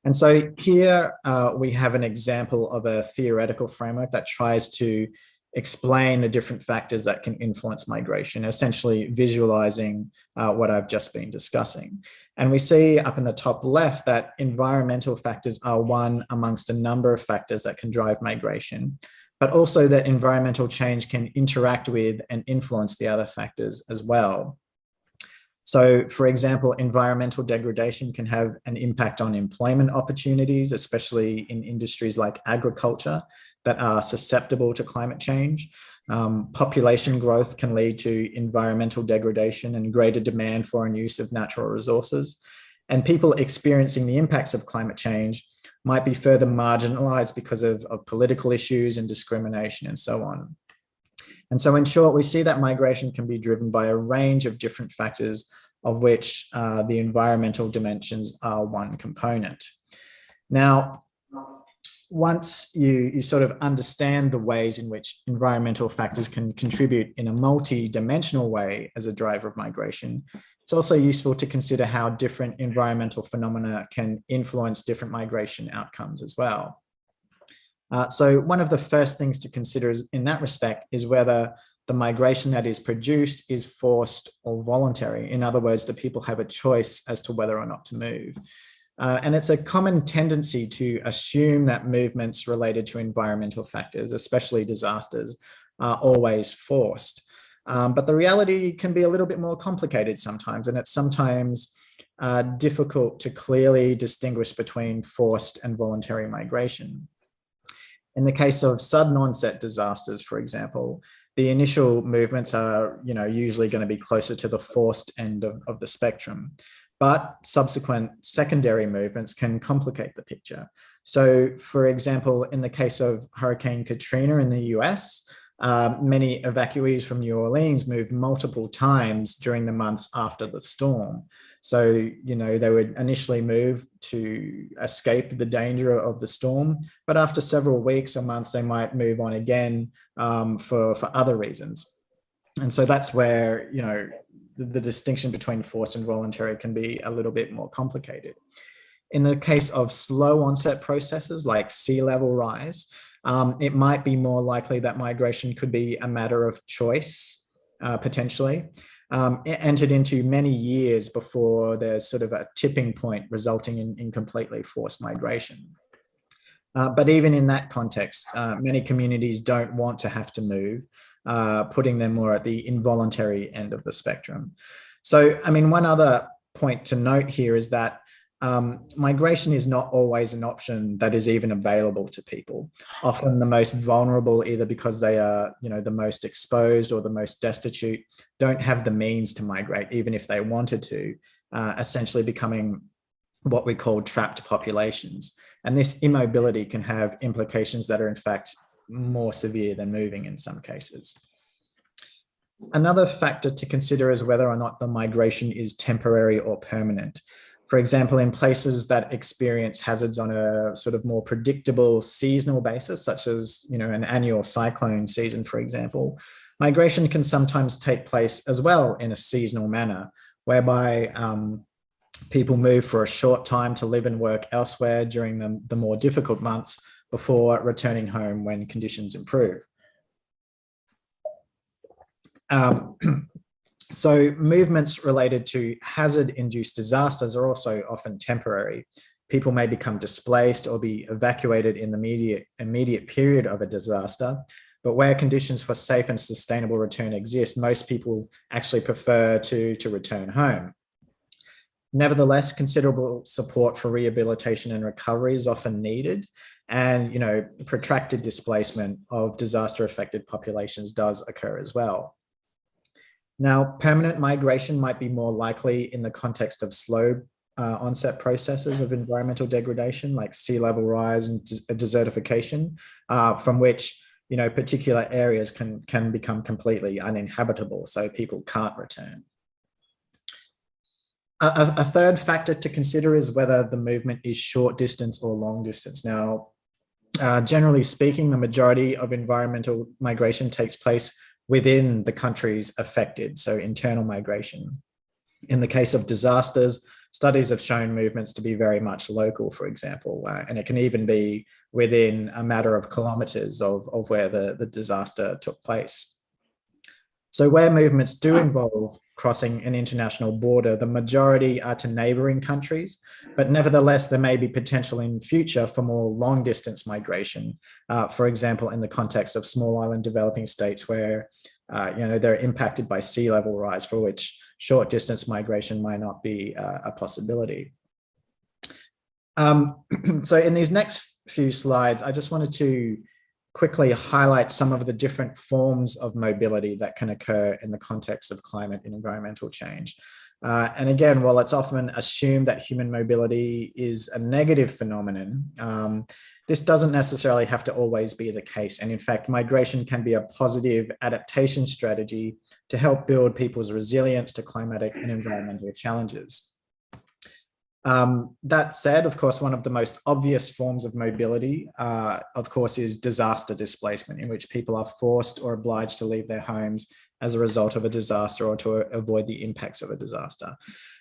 And so here we have an example of a theoretical framework that tries to explain the different factors that can influence migration, essentially visualizing what I've just been discussing. And we see up in the top left that environmental factors are one amongst a number of factors that can drive migration, but also that environmental change can interact with and influence the other factors as well. So, for example, environmental degradation can have an impact on employment opportunities, especially in industries like agriculture that are susceptible to climate change. Population growth can lead to environmental degradation and greater demand for and use of natural resources. And people experiencing the impacts of climate change might be further marginalized because of political issues and discrimination and so on. And so in short, we see that migration can be driven by a range of different factors, of which the environmental dimensions are one component. Now, once you sort of understand the ways in which environmental factors can contribute in a multi-dimensional way as a driver of migration, it's also useful to consider how different environmental phenomena can influence different migration outcomes as well. So one of the first things to consider in that respect is whether the migration that is produced is forced or voluntary. In other words, do people have a choice as to whether or not to move? And it's a common tendency to assume that movements related to environmental factors, especially disasters, are always forced. But the reality can be a little bit more complicated sometimes, and it's sometimes difficult to clearly distinguish between forced and voluntary migration. In the case of sudden onset disasters, for example, the initial movements are usually going to be closer to the forced end of the spectrum. But subsequent secondary movements can complicate the picture. So, for example, in the case of Hurricane Katrina in the US, many evacuees from New Orleans moved multiple times during the months after the storm. So, they would initially move to escape the danger of the storm, but after several weeks or months, they might move on again for other reasons. And so that's where, the distinction between forced and voluntary can be a little bit more complicated. In the case of slow onset processes like sea level rise, it might be more likely that migration could be a matter of choice, potentially, entered into many years before there's sort of a tipping point resulting in completely forced migration. But even in that context, many communities don't want to have to move, putting them more at the involuntary end of the spectrum. So, one other point to note here is that migration is not always an option that is even available to people. Often the most vulnerable, either because they are, the most exposed or the most destitute, don't have the means to migrate, even if they wanted to, essentially becoming what we call trapped populations. And this immobility can have implications that are in fact more severe than moving in some cases. Another factor to consider is whether or not the migration is temporary or permanent. For example, in places that experience hazards on a sort of more predictable seasonal basis, such as an annual cyclone season, for example, migration can sometimes take place as well in a seasonal manner, whereby people move for a short time to live and work elsewhere during the more difficult months before returning home when conditions improve. So movements related to hazard-induced disasters are also often temporary. People may become displaced or be evacuated in the immediate period of a disaster, but where conditions for safe and sustainable return exist, most people actually prefer to return home. Nevertheless, considerable support for rehabilitation and recovery is often needed, and protracted displacement of disaster-affected populations does occur as well. Now, permanent migration might be more likely in the context of slow onset processes of environmental degradation, like sea level rise and desertification, from which particular areas can become completely uninhabitable, so people can't return. A third factor to consider is whether the movement is short distance or long distance. Now, generally speaking, the majority of environmental migration takes place within the countries affected, so internal migration. In the case of disasters, studies have shown movements to be very much local, for example, and it can even be within a matter of kilometers of where the disaster took place. So where movements do involve crossing an international border, the majority are to neighboring countries, but nevertheless, there may be potential in future for more long distance migration. For example, in the context of small island developing states where they're impacted by sea level rise, for which short distance migration might not be a possibility. So in these next few slides, I just wanted to quickly highlight some of the different forms of mobility that can occur in the context of climate and environmental change. And again, while it's often assumed that human mobility is a negative phenomenon, this doesn't necessarily have to always be the case. And in fact, migration can be a positive adaptation strategy to help build people's resilience to climatic and environmental challenges. That said, of course, one of the most obvious forms of mobility, of course, is disaster displacement, in which people are forced or obliged to leave their homes as a result of a disaster or to avoid the impacts of a disaster.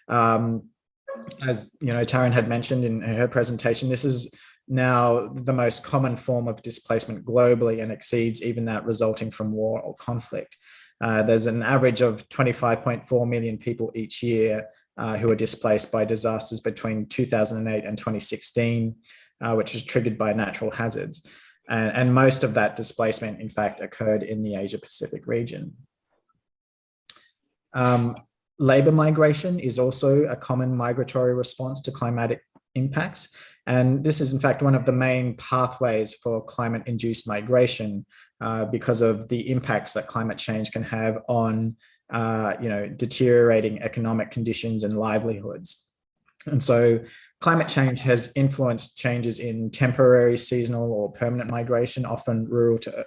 As Taryn had mentioned in her presentation, this is now the most common form of displacement globally and exceeds even that resulting from war or conflict. There's an average of 25.4 million people each year who are displaced by disasters between 2008 and 2016, which is triggered by natural hazards. And most of that displacement, in fact, occurred in the Asia-Pacific region. Labour migration is also a common migratory response to climatic impacts. And this is, in fact, one of the main pathways for climate-induced migration because of the impacts that climate change can have on deteriorating economic conditions and livelihoods. And so climate change has influenced changes in temporary, seasonal or permanent migration, often rural to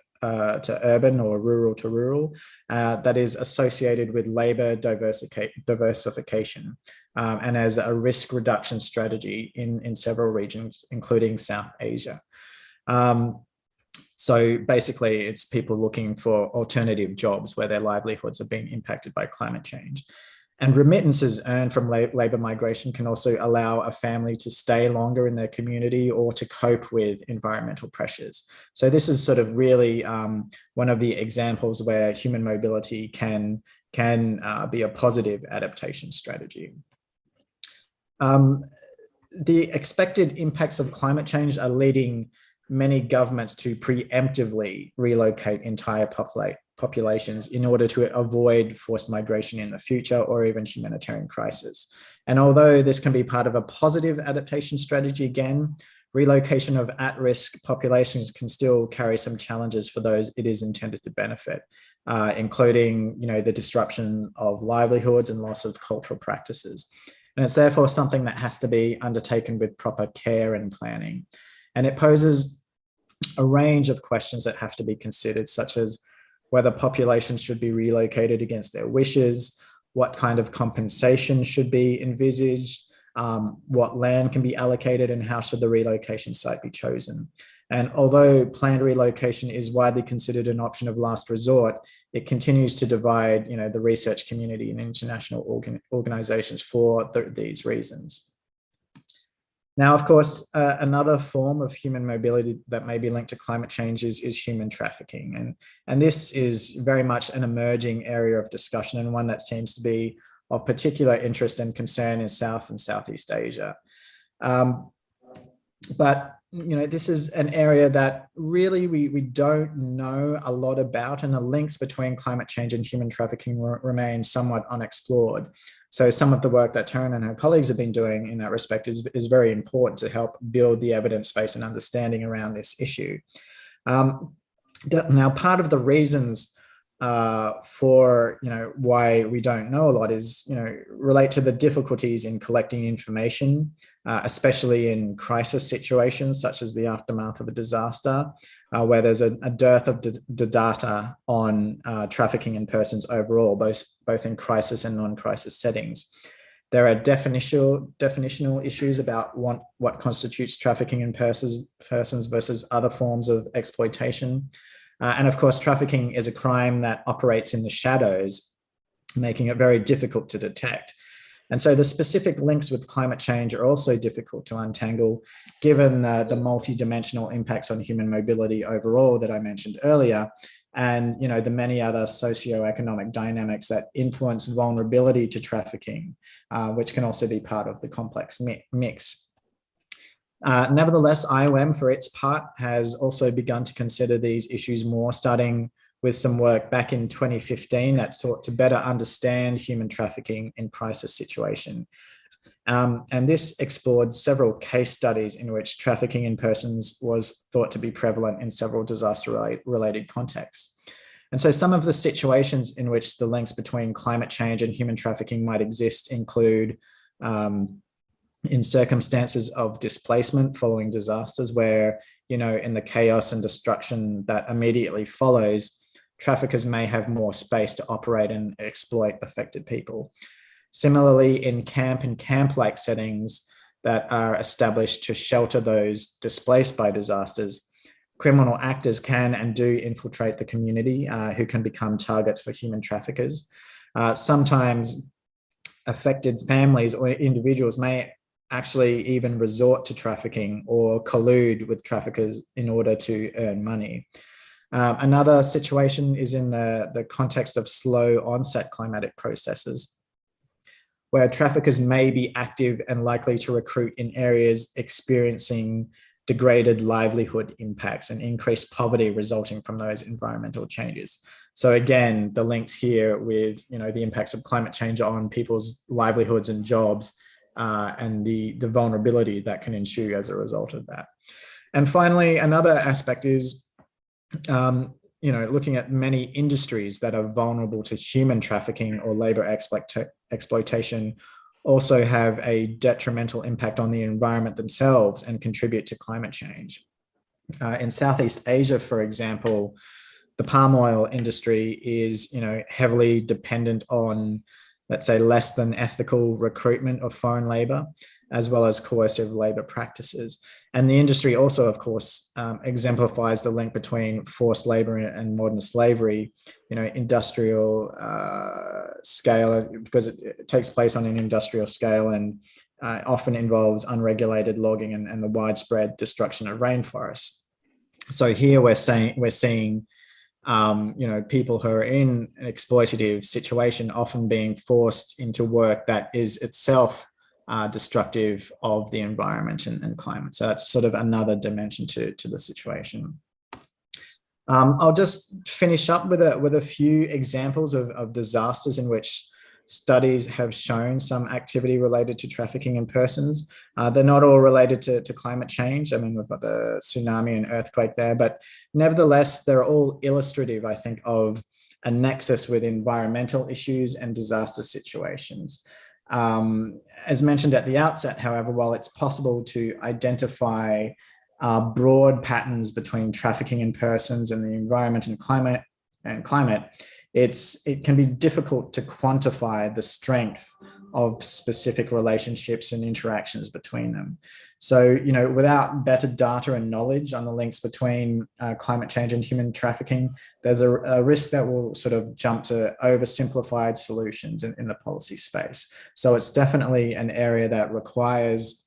urban or rural to rural, that is associated with labour diversification and as a risk reduction strategy in several regions, including South Asia. So basically, it's people looking for alternative jobs where their livelihoods are being impacted by climate change. And remittances earned from labour migration can also allow a family to stay longer in their community or to cope with environmental pressures. So this is sort of really one of the examples where human mobility can be a positive adaptation strategy. The expected impacts of climate change are leading many governments to preemptively relocate entire populations in order to avoid forced migration in the future or even humanitarian crisis. And although this can be part of a positive adaptation strategy, again, relocation of at-risk populations can still carry some challenges for those it is intended to benefit, including the disruption of livelihoods and loss of cultural practices. And it's therefore something that has to be undertaken with proper care and planning. And it poses a range of questions that have to be considered, such as whether populations should be relocated against their wishes, what kind of compensation should be envisaged, what land can be allocated, and how should the relocation site be chosen. And although planned relocation is widely considered an option of last resort, it continues to divide the research community and international organizations for these reasons. Now, of course, another form of human mobility that may be linked to climate change is human trafficking. And this is very much an emerging area of discussion and one that seems to be of particular interest and concern in South and Southeast Asia. But this is an area that really we don't know a lot about, and the links between climate change and human trafficking remain somewhat unexplored. So some of the work that Taryn and her colleagues have been doing in that respect is very important to help build the evidence base and understanding around this issue. Now, part of the reasons for why we don't know a lot is relate to the difficulties in collecting information, especially in crisis situations such as the aftermath of a disaster, where there's a dearth of data on trafficking in persons overall, both in crisis and non-crisis settings. There are definitional issues about what constitutes trafficking in persons versus other forms of exploitation. And of course, trafficking is a crime that operates in the shadows, making it very difficult to detect. And so the specific links with climate change are also difficult to untangle, given the multi-dimensional impacts on human mobility overall that I mentioned earlier, and the many other socio-economic dynamics that influence vulnerability to trafficking, which can also be part of the complex mix. Nevertheless, IOM, for its part, has also begun to consider these issues more, starting with some work back in 2015 that sought to better understand human trafficking in crisis situations. And this explored several case studies in which trafficking in persons was thought to be prevalent in several disaster-related contexts. And so some of the situations in which the links between climate change and human trafficking might exist include in circumstances of displacement following disasters where, in the chaos and destruction that immediately follows, traffickers may have more space to operate and exploit affected people. Similarly, in camp and camp-like settings that are established to shelter those displaced by disasters, criminal actors can and do infiltrate the community, who can become targets for human traffickers. Sometimes affected families or individuals may actually even resort to trafficking or collude with traffickers in order to earn money. Another situation is in the context of slow onset climatic processes, where traffickers may be active and likely to recruit in areas experiencing degraded livelihood impacts and increased poverty resulting from those environmental changes. So again, the links here with the impacts of climate change on people's livelihoods and jobs, and the vulnerability that can ensue as a result of that. And finally, another aspect is looking at many industries that are vulnerable to human trafficking or labor exploitation also have a detrimental impact on the environment themselves and contribute to climate change. In Southeast Asia, for example, the palm oil industry is heavily dependent on, let's say, less than ethical recruitment of foreign labor, as well as coercive labor practices. And the industry also, of course, exemplifies the link between forced labor and modern slavery, industrial scale, because it takes place on an industrial scale and often involves unregulated logging and the widespread destruction of rainforests. So here we're seeing people who are in an exploitative situation often being forced into work that is itself destructive of the environment and climate. So that's sort of another dimension to the situation. I'll just finish up with a few examples of disasters in which studies have shown some activity related to trafficking in persons. They're not all related to climate change. I mean, we've got the tsunami and earthquake there, but nevertheless, they're all illustrative, I think, of a nexus with environmental issues and disaster situations. As mentioned at the outset, however, while it's possible to identify broad patterns between trafficking in persons and the environment and climate, it can be difficult to quantify the strength of specific relationships and interactions between them. So, without better data and knowledge on the links between climate change and human trafficking, there's a risk that we'll sort of jump to oversimplified solutions in the policy space. So it's definitely an area that requires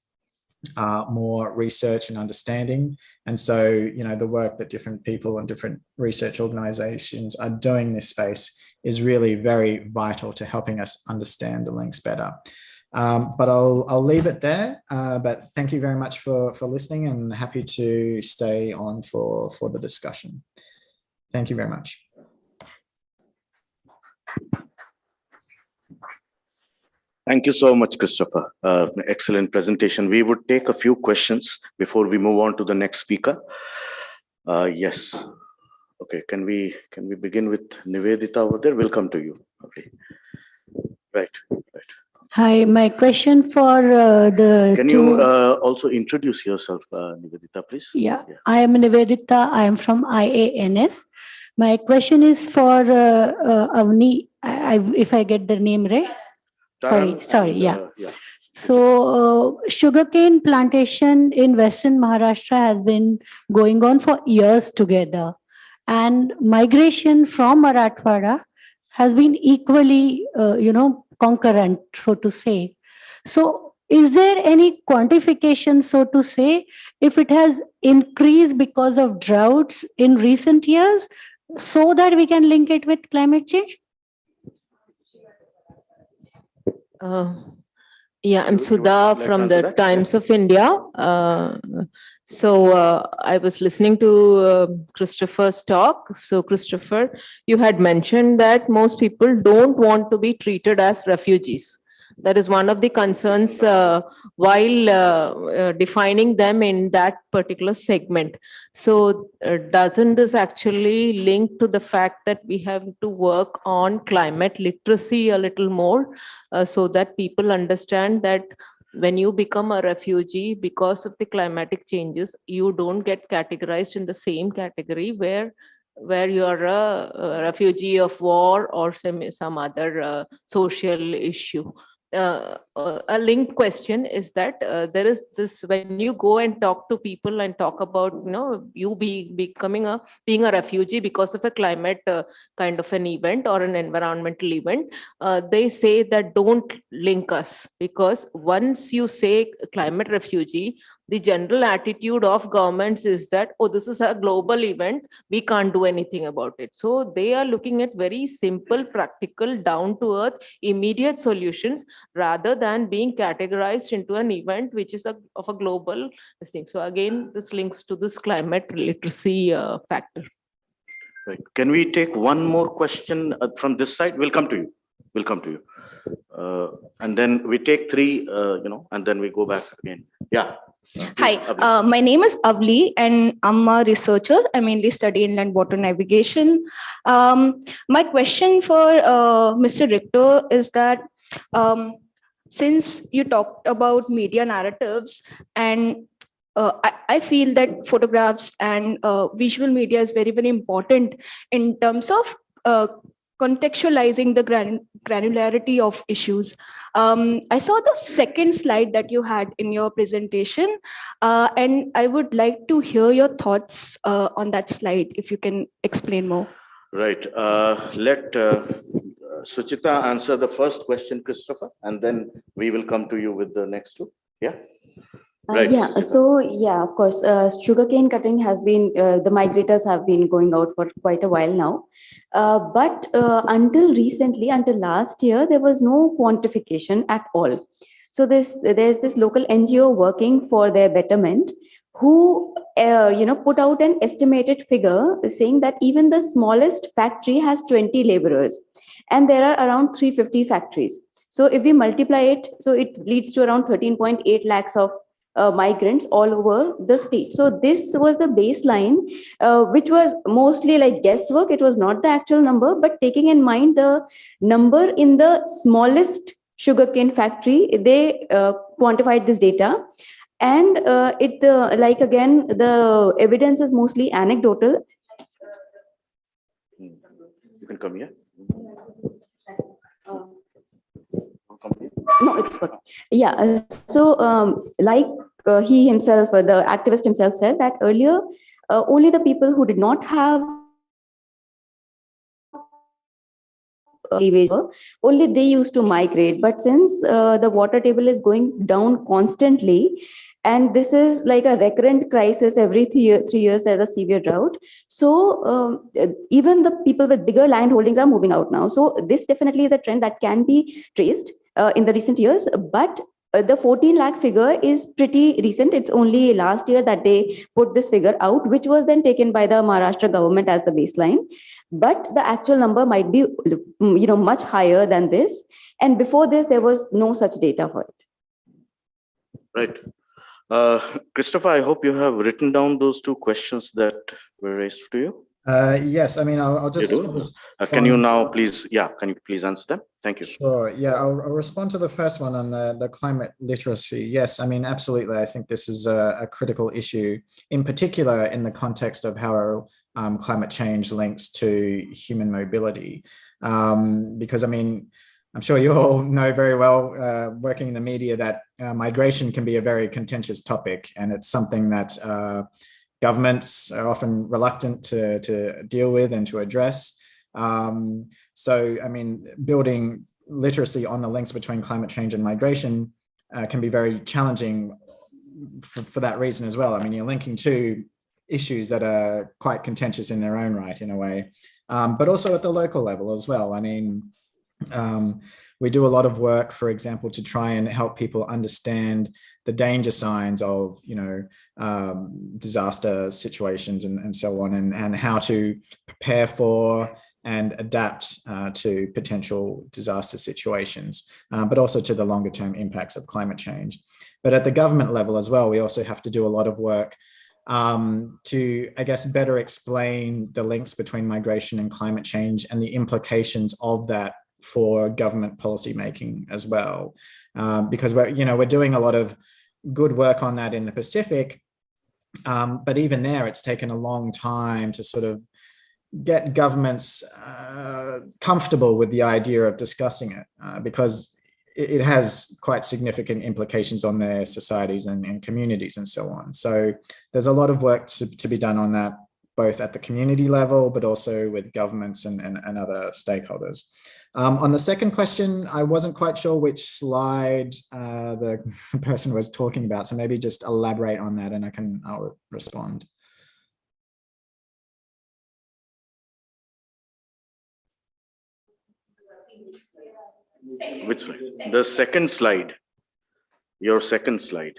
more research and understanding. And so, the work that different people and different research organizations are doing in this space is really very vital to helping us understand the links better. But I'll leave it there. But thank you very much for listening, and happy to stay on for the discussion. Thank you very much. Thank you so much, Christopher. Excellent presentation. We would take a few questions before we move on to the next speaker. Yes. Okay. Can we begin with Nivedita over there? We'll come to you. Okay. Right. Hi, my question for the Can you also introduce yourself, Nivedita, please? Yeah, I am Nivedita. I am from IANS. My question is for Avni, if I get the name right. Sorry, yeah. So sugarcane plantation in Western Maharashtra has been going on for years together, and migration from Marathwada has been equally, concurrent, so to say. So is there any quantification, so to say, if it has increased because of droughts in recent years, so that we can link it with climate change? Yeah, I'm You would Sudha like to from answer the that? Times of India. I was listening to Christopher's talk. So, Christopher, you had mentioned that most people don't want to be treated as refugees. That is one of the concerns while defining them in that particular segment. So, doesn't this actually link to the fact that we have to work on climate literacy a little more so that people understand that when you become a refugee because of the climatic changes, you don't get categorized in the same category where you are a refugee of war or some other social issue. A linked question is that there is this, when you go and talk to people and talk about you being a refugee because of a climate kind of an event or an environmental event, they say that don't link us, because once you say climate refugee, the general attitude of governments is that, oh, this is a global event, we can't do anything about it. So they are looking at very simple, practical, down to earth, immediate solutions rather than being categorized into an event which is of a global thing. So again, this links to this climate literacy factor. Right. Can we take one more question from this side? We'll come to you. We'll come to you. And then we take three, and then we go back again. Yeah. Hi, Avli. my name is Avli and I'm a researcher. I mainly study inland water navigation. My question for Mr. Richter is that since you talked about media narratives, and I feel that photographs and visual media is very, very important in terms of contextualizing the granularity of issues. I saw the second slide that you had in your presentation, and I would like to hear your thoughts on that slide, if you can explain more. Right. Let Suchita answer the first question, Christopher, and then we will come to you with the next two. Yeah. Right. Yeah, Suchita. so yeah, of course, sugarcane cutting has been, the migrators have been going out for quite a while now. But until recently, until last year, there was no quantification at all. So there's this local NGO working for their betterment who, put out an estimated figure saying that even the smallest factory has 20 laborers and there are around 350 factories. So if we multiply it, so it leads to around 13.8 lakhs of migrants all over the state. So this was the baseline, which was mostly like guesswork. It was not the actual number, but taking in mind the number in the smallest sugarcane factory, they quantified this data. And again, the evidence is mostly anecdotal. You can come here. No, it's okay. Yeah. He himself, the activist himself said that earlier, only the people who did not have only they used to migrate. But since the water table is going down constantly, and this is like a recurrent crisis every 3 years, there's a severe drought. So even the people with bigger land holdings are moving out now. So this definitely is a trend that can be traced in the recent years. But the 14 lakh figure is pretty recent. It's only last year that they put this figure out, which was then taken by the Maharashtra government as the baseline. But the actual number might be, much higher than this. And before this, there was no such data for it. Right. Christopher, I hope you have written down those two questions that were raised to you. Yes, I mean, I'll just. You do? Can you now please, can you please answer them? Thank you. Sure. Yeah, I'll respond to the first one on the climate literacy. Yes, I mean, absolutely. I think this is a critical issue, in particular in the context of how climate change links to human mobility. Because, I mean, I'm sure you all know very well, working in the media, that migration can be a very contentious topic, and it's something that governments are often reluctant to deal with and to address. So, I mean, building literacy on the links between climate change and migration can be very challenging for that reason as well. I mean, you're linking two issues that are quite contentious in their own right, in a way, but also at the local level as well. I mean, we do a lot of work, for example, to try and help people understand the danger signs of, disaster situations and so on, and how to prepare for and adapt to potential disaster situations, but also to the longer term impacts of climate change. But at the government level as well, we also have to do a lot of work to, I guess, better explain the links between migration and climate change and the implications of that for government policy making as well. Because we're doing a lot of good work on that in the Pacific, but even there, it's taken a long time to sort of get governments comfortable with the idea of discussing it, because it has quite significant implications on their societies and communities and so on. So there's a lot of work to be done on that, both at the community level, but also with governments and other stakeholders. On the second question, I wasn't quite sure which slide the person was talking about, so maybe just elaborate on that and I'll respond. Which slide? The second slide. Your second slide.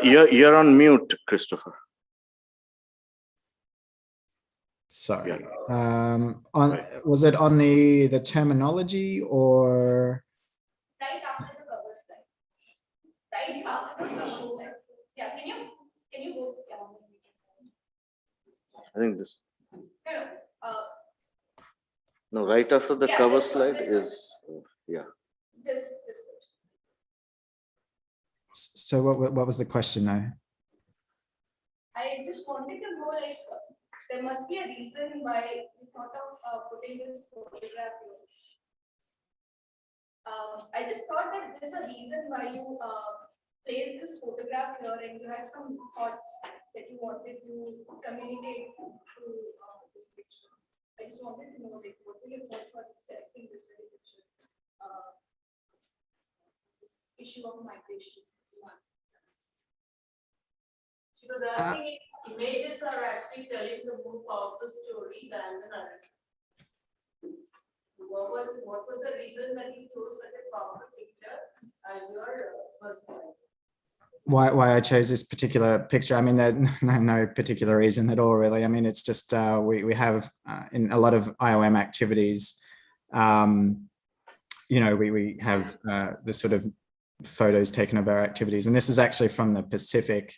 You're on mute, Christopher. Sorry. Was it on the terminology or? Right after the cover slide. Right after the cover slide. Yeah, can you go? I think this. No, No, right after the cover slide this is, yeah. This. So what was the question now? I just wanted to know, like, there must be a reason why you thought of putting this photograph here. I just thought that there's a reason why you placed this photograph here, and you had some thoughts that you wanted to communicate through this picture. I just wanted to know, like, what were your thoughts on selecting this very picture? This issue of migration. Because I think images are actually telling the more powerful story than the narrative. What was the reason that you chose such a powerful picture as your first slide? Why I chose this particular picture? I mean, there's no particular reason at all, really. I mean, it's just we have in a lot of IOM activities, we have the sort of photos taken of our activities, and this is actually from the Pacific.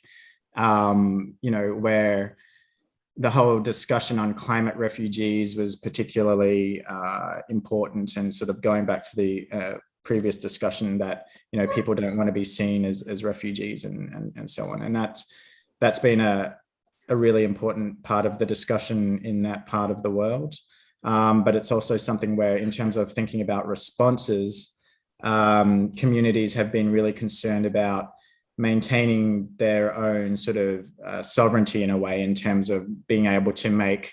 Where the whole discussion on climate refugees was particularly important, and sort of going back to the previous discussion that, people don't want to be seen as refugees and so on. And that's been a really important part of the discussion in that part of the world. But it's also something where, in terms of thinking about responses, communities have been really concerned about maintaining their own sort of sovereignty in a way, in terms of being able to make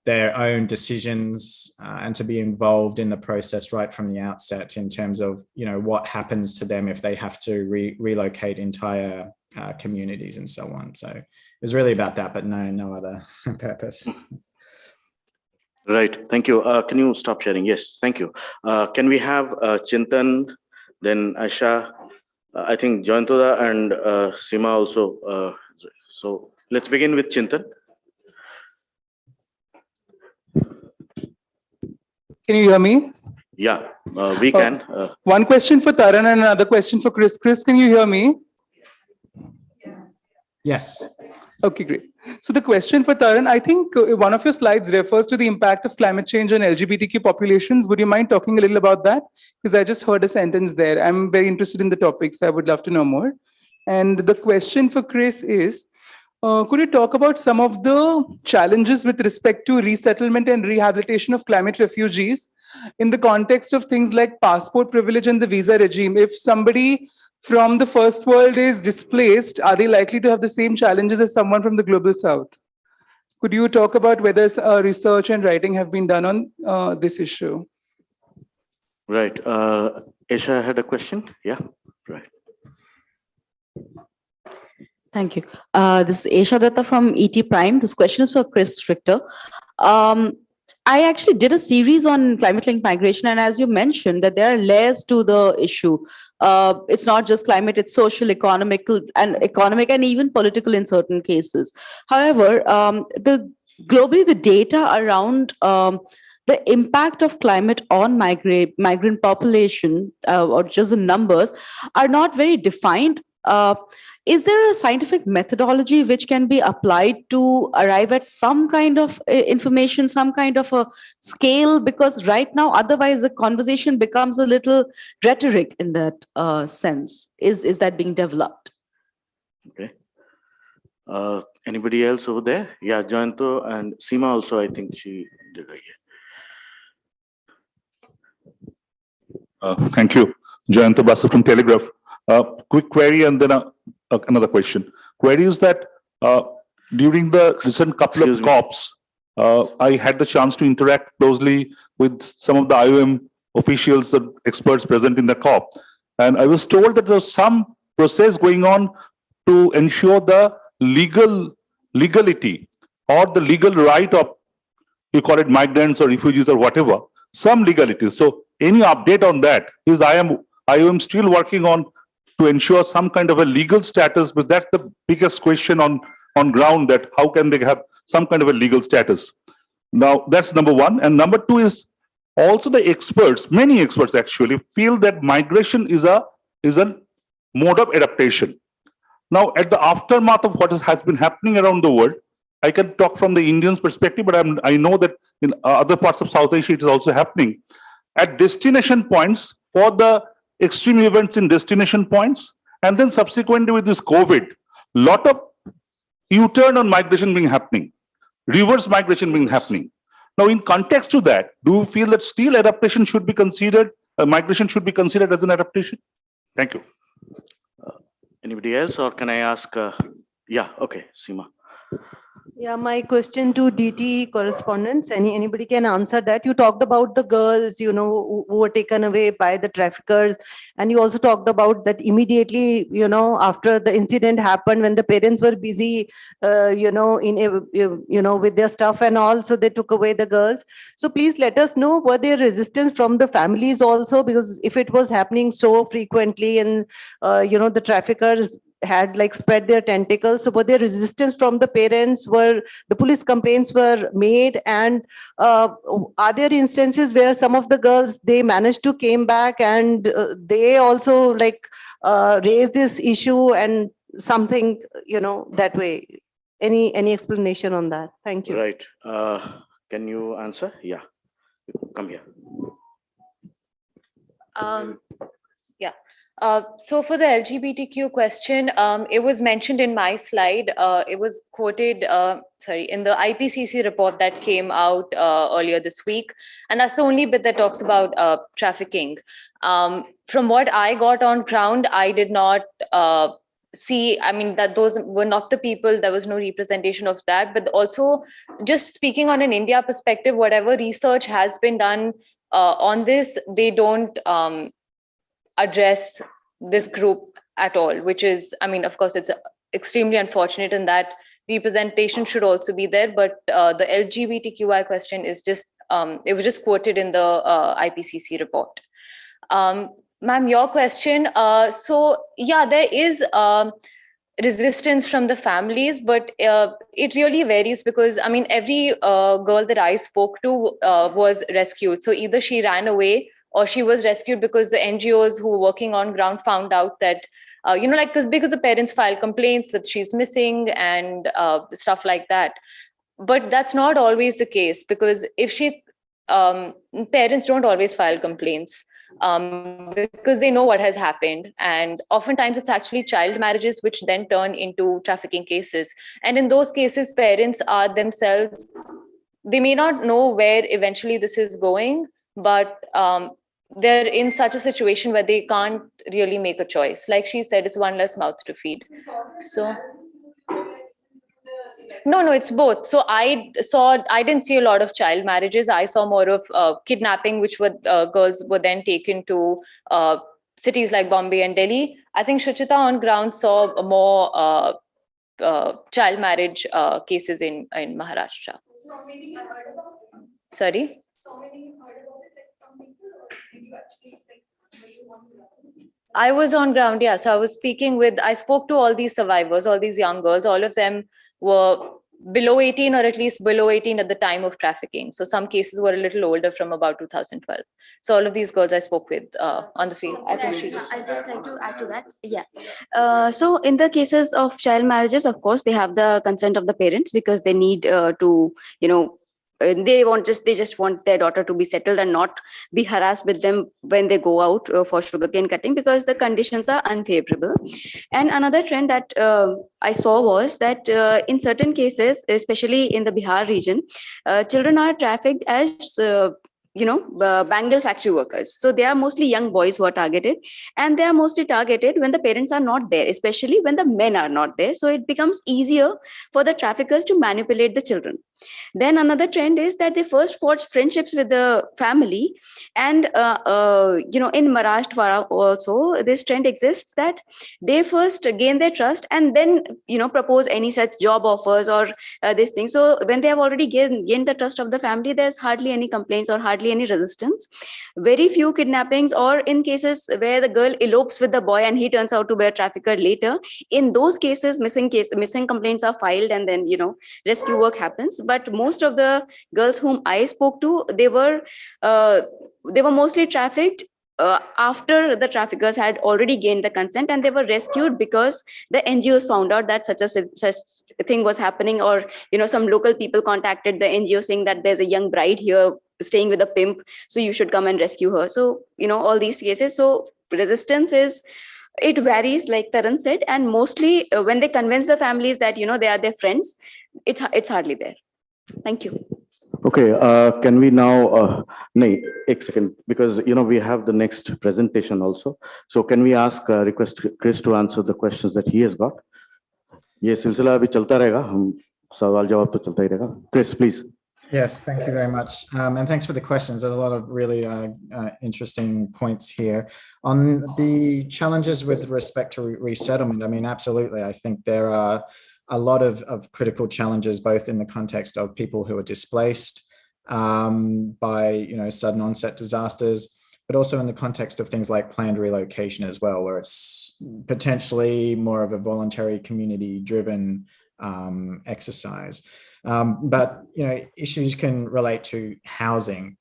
their own decisions and to be involved in the process right from the outset, in terms of, what happens to them if they have to relocate entire communities and so on. So it was really about that, but no other purpose. Right. Thank you. Can you stop sharing? Yes. Thank you. Can we have Chintan, then Asha, I think Joyantoda and Sima also. So let's begin with Chintan. Can you hear me? Yeah, we can. One question for Taran and another question for Chris. Chris, can you hear me? Yes. Okay, great. So the question for Taran, I think one of your slides refers to the impact of climate change on LGBTQ populations. Would you mind talking a little about that? Because I just heard a sentence there. I'm very interested in the topics. I would love to know more. And the question for Chris is, could you talk about some of the challenges with respect to resettlement and rehabilitation of climate refugees in the context of things like passport privilege and the visa regime? If somebody from the first world is displaced, are they likely to have the same challenges as someone from the global south? Could you talk about whether research and writing have been done on this issue? Right. Aisha had a question. Yeah. Right. Thank you. This is Aisha Datta from ET Prime. This question is for Chris Richter. I actually did a series on climate-linked migration, and as you mentioned, that there are layers to the issue. It's not just climate; it's social, economic, and even political in certain cases. However, globally, the data around the impact of climate on migrant population, or just the numbers, are not very defined. Is there a scientific methodology which can be applied to arrive at some kind of information, some kind of a scale? Because right now, otherwise, the conversation becomes a little rhetoric in that sense. Is that being developed? Okay. Anybody else over there? Yeah, Jayanto and Seema also, I think she did it. Thank you. Jayanto Basu from Telegraph. Quick query and then another question. Query is that during the recent couple of COPs, I had the chance to interact closely with some of the IOM officials, the experts present in the COP. And I was told that there was some process going on to ensure the legality or the legal right of, you call it migrants or refugees or whatever, some legality. So any update on that is IOM still working on to ensure some kind of a legal status, but that's the biggest question on ground, that how can they have some kind of a legal status. Now, that's number one. And number two is also the experts, many experts actually, feel that migration is a mode of adaptation. Now, at the aftermath of what has been happening around the world, I can talk from the Indians' perspective, but I know that in other parts of South Asia, it is also happening. At destination points, for the extreme events in destination points, and then subsequently with this COVID, lot of U-turn on migration being happening, reverse migration being happening. Now, in context to that, do you feel that still adaptation should be considered, migration should be considered as an adaptation? Thank you. Anybody else, or can I ask? Yeah, okay, Seema. Yeah, my question to DT correspondents, anybody can answer that. You talked about the girls, who were taken away by the traffickers. And you also talked about that immediately, after the incident happened, when the parents were busy, with their stuff and all, so they took away the girls. So please let us know, were there resistance from the families also? Because if it was happening so frequently and, the traffickers had spread their tentacles, so were there resistance from the parents? Were the police complaints were made? And are there instances where some of the girls, they managed to came back and they also raised this issue and something that way? Any explanation on that? Thank you. Right. Can you answer? Yeah, come here. Yeah. So for the LGBTQ question, it was mentioned in my slide. It was quoted, in the IPCC report that came out earlier this week. And that's the only bit that talks about trafficking. From what I got on ground, I did not see, that those were not the people, there was no representation of that. But also, just speaking on an India perspective, whatever research has been done on this, they don't address this group at all, which is, of course, it's extremely unfortunate, and that representation should also be there. But the LGBTQI question is just, it was just quoted in the IPCC report. Ma'am, your question. So yeah, there is resistance from the families, but it really varies because, every girl that I spoke to was rescued. So either she ran away or she was rescued because the NGOs who were working on ground found out that, because the parents filed complaints that she's missing and stuff like that. But that's not always the case, because if parents don't always file complaints because they know what has happened. And oftentimes it's actually child marriages which then turn into trafficking cases. And in those cases, parents are themselves, they may not know where eventually this is going, but they're in such a situation where they can't really make a choice. Like she said, it's one less mouth to feed. So No, it's both. So I didn't see a lot of child marriages. I saw more of kidnapping, which were girls were then taken to cities like Bombay and Delhi. I think Shuchita on ground saw more child marriage cases in Maharashtra. Sorry? I was on ground, yeah. So I spoke to all these survivors, all these young girls. All of them were below 18 or at least below 18 at the time of trafficking. So some cases were a little older from about 2012. So all of these girls I spoke with on the field. I'd just like to add to that. Yeah. So in the cases of child marriages, of course, they have the consent of the parents because they need to, they just want their daughter to be settled and not be harassed with them when they go out for sugarcane cutting because the conditions are unfavorable. And another trend that I saw was that in certain cases, especially in the Bihar region, children are trafficked as bangle factory workers. So they are mostly young boys who are targeted, and they are mostly targeted when the parents are not there, especially when the men are not there. So it becomes easier for the traffickers to manipulate the children. Then another trend is that they first forge friendships with the family, and in Maharashtra also this trend exists that they first gain their trust and then propose any such job offers or this thing. So when they have already gained the trust of the family, there's hardly any complaints or hardly any resistance. Very few kidnappings, or in cases where the girl elopes with the boy and he turns out to be a trafficker later, in those cases missing complaints are filed, and then rescue work happens. But most of the girls whom I spoke to, they were mostly trafficked after the traffickers had already gained the consent, and they were rescued because the NGOs found out that such a thing was happening, or some local people contacted the NGO saying that there's a young bride here staying with a pimp, so you should come and rescue her. So all these cases. So resistance it varies, like Taran said, and mostly when they convince the families that they are their friends, it's hardly there. Thank you. Okay, can we now, Nay, एक second, because we have the next presentation also. So can we request Chris to answer the questions that he has got? ये सिलसिला अभी चलता रहेगा, हम सवाल जवाब तो चलता ही रहेगा. Chris, please. Yes, thank you very much. And thanks for the questions. There's a lot of really interesting points here. On the challenges with respect to resettlement, I mean, absolutely. I think there are a lot of critical challenges, both in the context of people who are displaced by sudden onset disasters, but also in the context of things like planned relocation as well, where it's potentially more of a voluntary community-driven exercise. But issues can relate to housing,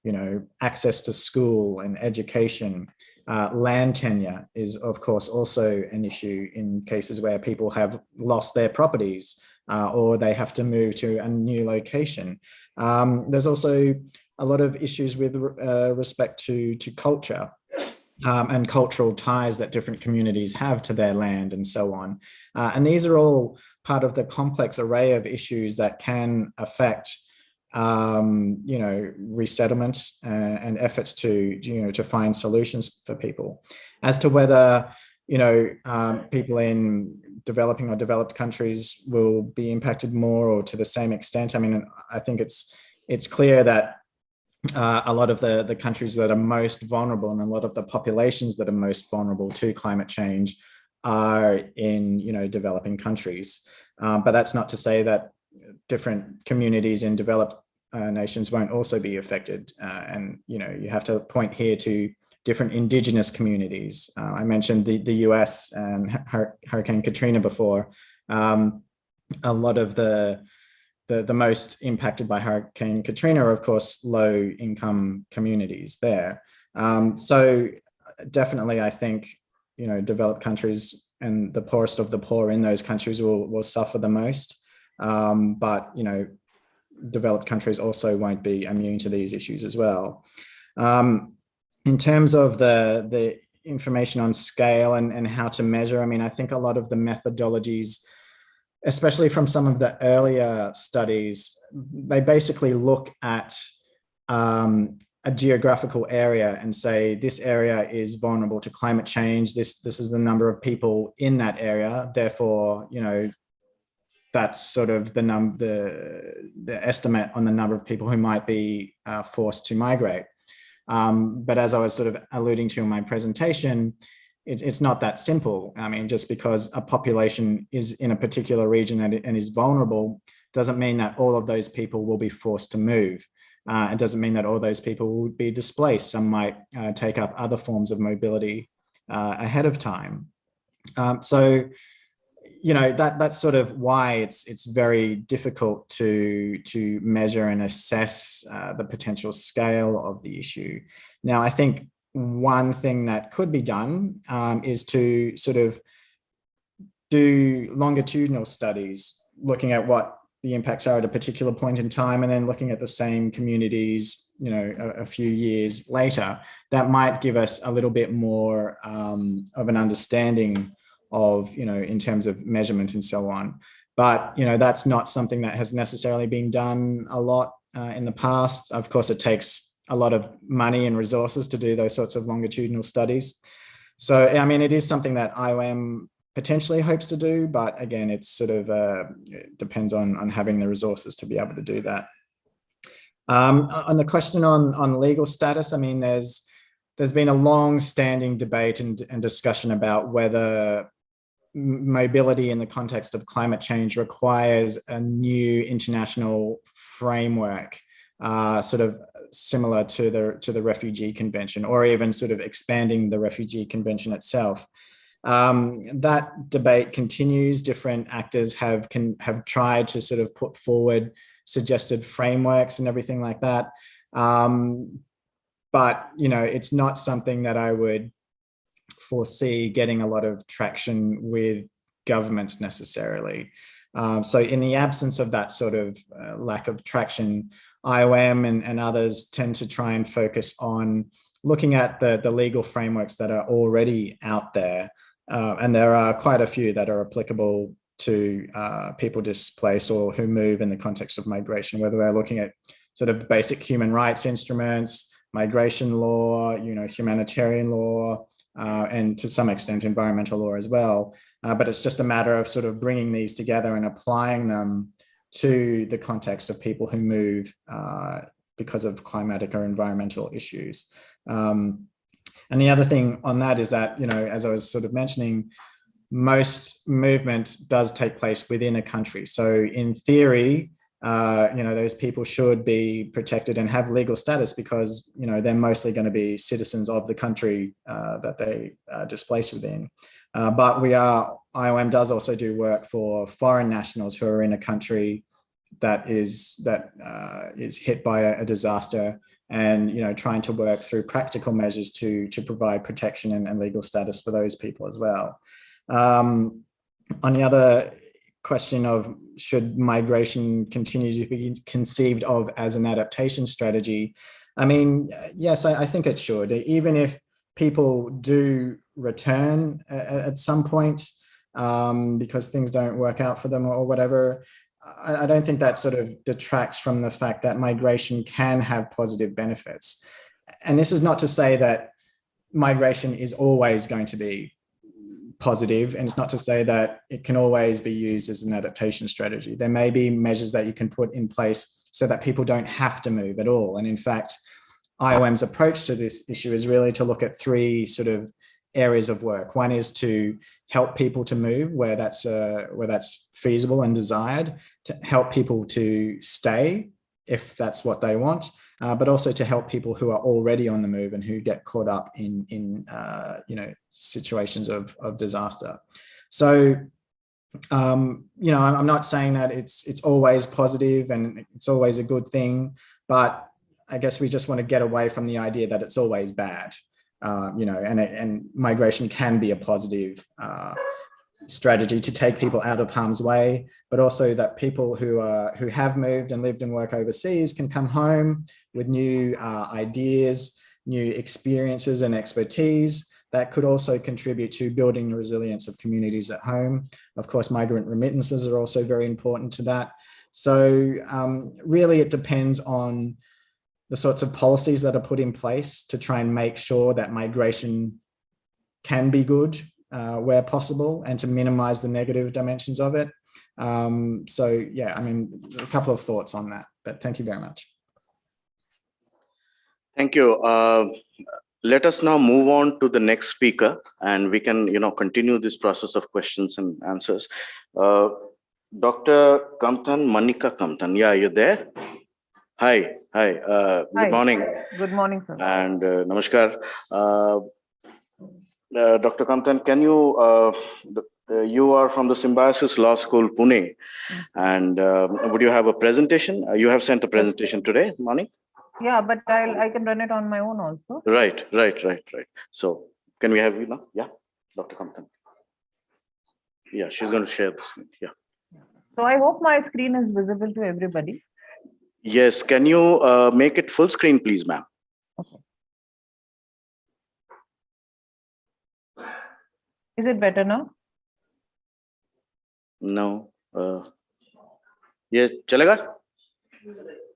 access to school and education. Land tenure is, of course, also an issue in cases where people have lost their properties or they have to move to a new location. There's also a lot of issues with respect to culture and cultural ties that different communities have to their land and so on. And these are all part of the complex array of issues that can affect resettlement and efforts to find solutions for people. As to whether people in developing or developed countries will be impacted more or to the same extent, I mean, I think it's clear that a lot of the countries that are most vulnerable and a lot of the populations that are most vulnerable to climate change are in developing countries. But that's not to say that different communities in developed nations won't also be affected. And you have to point here to different indigenous communities. I mentioned the US and Hurricane Katrina before. A lot of the most impacted by Hurricane Katrina are, of course, low income communities there. So definitely, I think, developed countries and the poorest of the poor in those countries will suffer the most. But, developed countries also won't be immune to these issues as well. In terms of the information on scale and how to measure, I mean, I think a lot of the methodologies, especially from some of the earlier studies, they basically look at a geographical area and say, this area is vulnerable to climate change. This is the number of people in that area. Therefore, that's sort of the estimate on the number of people who might be forced to migrate. But as I was sort of alluding to in my presentation, it's not that simple. I mean, just because a population is in a particular region and is vulnerable doesn't mean that all of those people will be forced to move. It doesn't mean that all those people will be displaced. Some might take up other forms of mobility ahead of time. So, you know, that's sort of why it's very difficult to measure and assess the potential scale of the issue. Now, I think one thing that could be done is to sort of do longitudinal studies, looking at what the impacts are at a particular point in time, and then looking at the same communities, you know, a few years later. That might give us a little bit more of an understanding of, you know, in terms of measurement and so on. But, you know, that's not something that has necessarily been done a lot in the past. Of course, it takes a lot of money and resources to do those sorts of longitudinal studies. So, I mean, it is something that IOM potentially hopes to do, but again, it's sort of it depends on having the resources to be able to do that. On the question on legal status, I mean, there's been a long-standing debate and discussion about whether mobility in the context of climate change requires a new international framework, sort of similar to the Refugee Convention, or even sort of expanding the Refugee Convention itself. That debate continues. Different actors have tried to sort of put forward suggested frameworks and everything like that. But, you know, it's not something that I would foresee getting a lot of traction with governments necessarily. So in the absence of that sort of lack of traction, IOM and others tend to try and focus on looking at the legal frameworks that are already out there. And there are quite a few that are applicable to people displaced or who move in the context of migration, whether we're looking at sort of basic human rights instruments, migration law, you know, humanitarian law, and to some extent environmental law as well. But it's just a matter of sort of bringing these together and applying them to the context of people who move because of climatic or environmental issues. And the other thing on that is that, you know, as I was sort of mentioning, most movement does take place within a country. So in theory, you know, those people should be protected and have legal status because, you know, they're mostly going to be citizens of the country that they displaced within. But IOM does also do work for foreign nationals who are in a country that is hit by a disaster, and, you know, trying to work through practical measures to provide protection and legal status for those people as well. On the other question of should migration continue to be conceived of as an adaptation strategy, I mean, yes, I think it should. Even if people do return at some point because things don't work out for them or whatever, I don't think that sort of detracts from the fact that migration can have positive benefits. And this is not to say that migration is always going to be positive, and it's not to say that it can always be used as an adaptation strategy. There may be measures that you can put in place so that people don't have to move at all. And in fact, IOM's approach to this issue is really to look at three sort of areas of work. One is to help people to move where that's feasible and desired, to help people to stay if that's what they want, but also to help people who are already on the move and who get caught up in you know, situations of disaster. So, you know, I'm not saying that it's always positive and it's always a good thing, but I guess we just want to get away from the idea that it's always bad. You know, and migration can be a positive strategy to take people out of harm's way, but also that people who have moved and lived and work overseas can come home with new ideas, new experiences and expertise that could also contribute to building the resilience of communities at home. Of course, migrant remittances are also very important to that. So really it depends on the sorts of policies that are put in place to try and make sure that migration can be good where possible and to minimize the negative dimensions of it. So yeah, I mean, a couple of thoughts on that, but thank you very much. Thank you. Let us now move on to the next speaker, and we can, continue this process of questions and answers. Dr. Kamtan, Manika Kamtan. Yeah, you there? Hi. Good morning. Good morning, sir. And namaskar. Dr. Kamtan, can you, you are from the Symbiosis Law School, Pune, and would you have a presentation? You have sent a presentation today morning? Yeah, but I can run it on my own also. Right. So can we have you now? Yeah, Dr. Kamtan. Yeah, she's going to share the screen. Yeah. So I hope my screen is visible to everybody. Yes, can you make it full screen, please, ma'am? Okay. Is it better now? No. Yeah, chalega?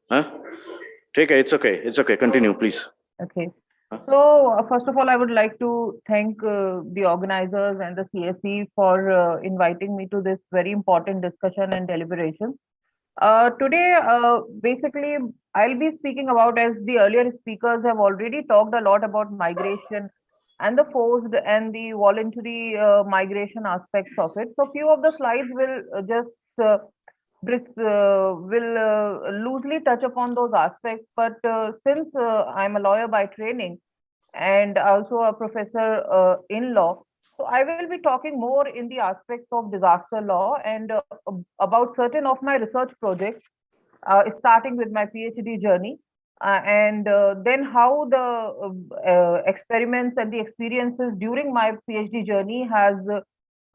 Huh? Take it. It's okay. Continue, please. Okay. So first of all, I would like to thank the organizers and the CSE for inviting me to this very important discussion and deliberation. Today, basically, I'll be speaking about, as the earlier speakers have already talked a lot about migration and the forced and the voluntary migration aspects of it. So few of the slides will loosely touch upon those aspects. But since I'm a lawyer by training and also a professor in law, so I will be talking more in the aspects of disaster law and about certain of my research projects, starting with my PhD journey, and then how the experiments and the experiences during my PhD journey has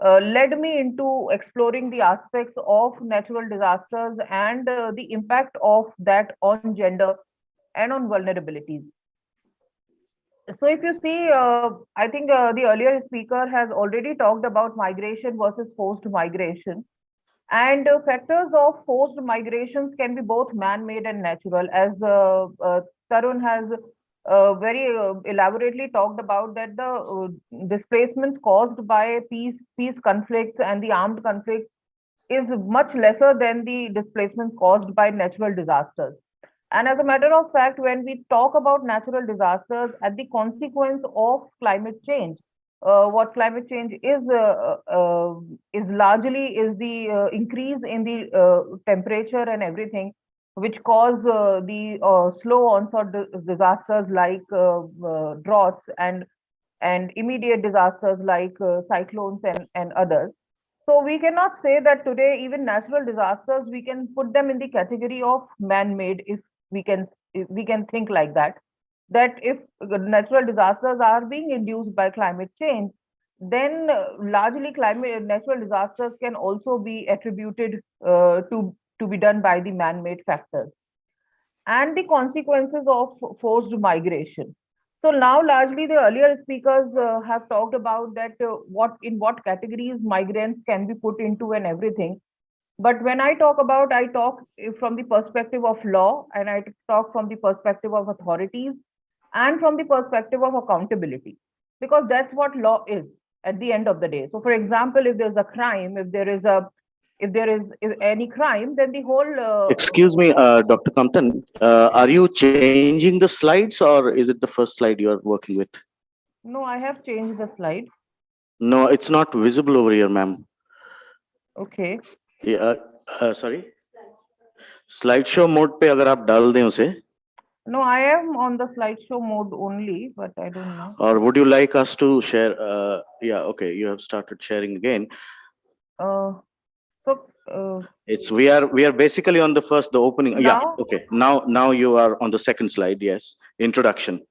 led me into exploring the aspects of natural disasters and the impact of that on gender and on vulnerabilities. So if you see, I think the earlier speaker has already talked about migration versus forced migration. And factors of forced migrations can be both man-made and natural, as Tarun has very elaborately talked about that the displacements caused by peace conflicts and the armed conflicts is much lesser than the displacements caused by natural disasters. And as a matter of fact, when we talk about natural disasters at the consequence of climate change, what climate change is largely is the increase in the temperature and everything, which cause the slow onset disasters like droughts and immediate disasters like cyclones and others. So we cannot say that today even natural disasters, we can put them in the category of man-made, if we can think like that. That if natural disasters are being induced by climate change, then largely natural disasters can also be attributed to be done by the man-made factors. And the consequences of forced migration. So now largely the earlier speakers have talked about that in what categories migrants can be put into and everything. But when I talk from the perspective of law, and I talk from the perspective of authorities and from the perspective of accountability, because that's what law is at the end of the day. So for example, if there's a crime, if there is any crime, then the whole... Excuse me, Dr. Compton, are you changing the slides or is it the first slide you are working with? No, I have changed the slide. No, it's not visible over here, ma'am. Okay. Yeah, sorry. Slideshow mode पे अगर आप डाल दें उसे. No, I am on the slideshow mode only, but I don't know. Or would you like us to share? Yeah, okay. You have started sharing again. We are basically on the opening. Now? Yeah, okay. Now you are on the second slide. Yes, introduction.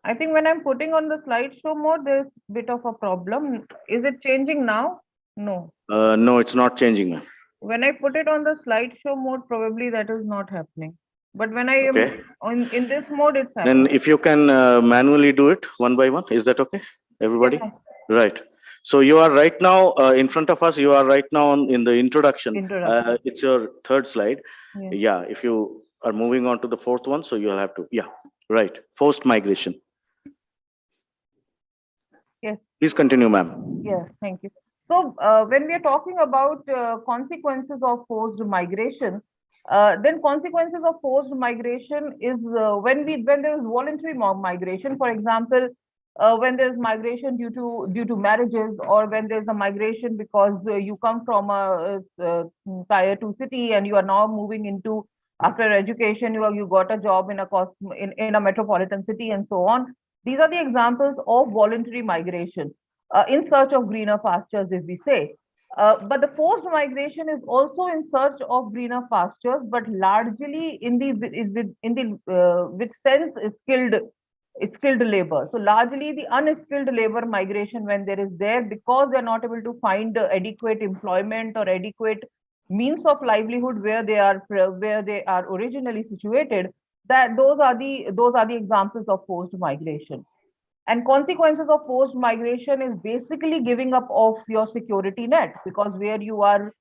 I think when I'm putting on the slideshow mode, there's a bit of a problem. Is it changing now? No. No, it's not changing, ma'am. When I put it on the slideshow mode, probably that is not happening. But when I am in this mode, it's happening. Then if you can manually do it one by one, is that okay? Everybody? Yeah. Right. So you are right now in front of us. You are right now in the introduction. It's your third slide. Yes. Yeah. If you are moving on to the fourth one, so you'll have to. Yeah. Right. Forced migration. Yes. Please continue, ma'am. Yes. Thank you. So when we are talking about consequences of forced migration, then consequences of forced migration is when there is voluntary migration, for example, when there is migration due to marriages, or when there is a migration because you come from a tier 2 city and you are now moving into, after education you got a job in in a metropolitan city and so on. These are the examples of voluntary migration in search of greener pastures, if we say. But the forced migration is also in search of greener pastures, but largely with sense skilled labor. So largely the unskilled labor migration, when there is there, because they're not able to find adequate employment or adequate means of livelihood where they are originally situated, that those are the examples of forced migration. And consequences of forced migration is basically giving up of your security net, because where you are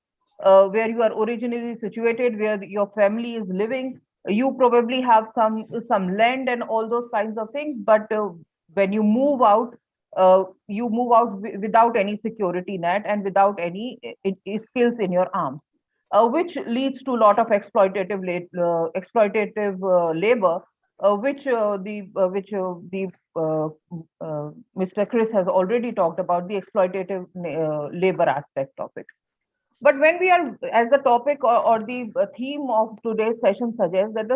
originally situated, where your family is living, you probably have some land and all those kinds of things, but when you move out without any security net and without any skills in your arms, which leads to a lot of exploitative labor, which Mr. Chris has already talked about, the exploitative labor aspect of it. But when we are, as the topic or the theme of today's session suggests, that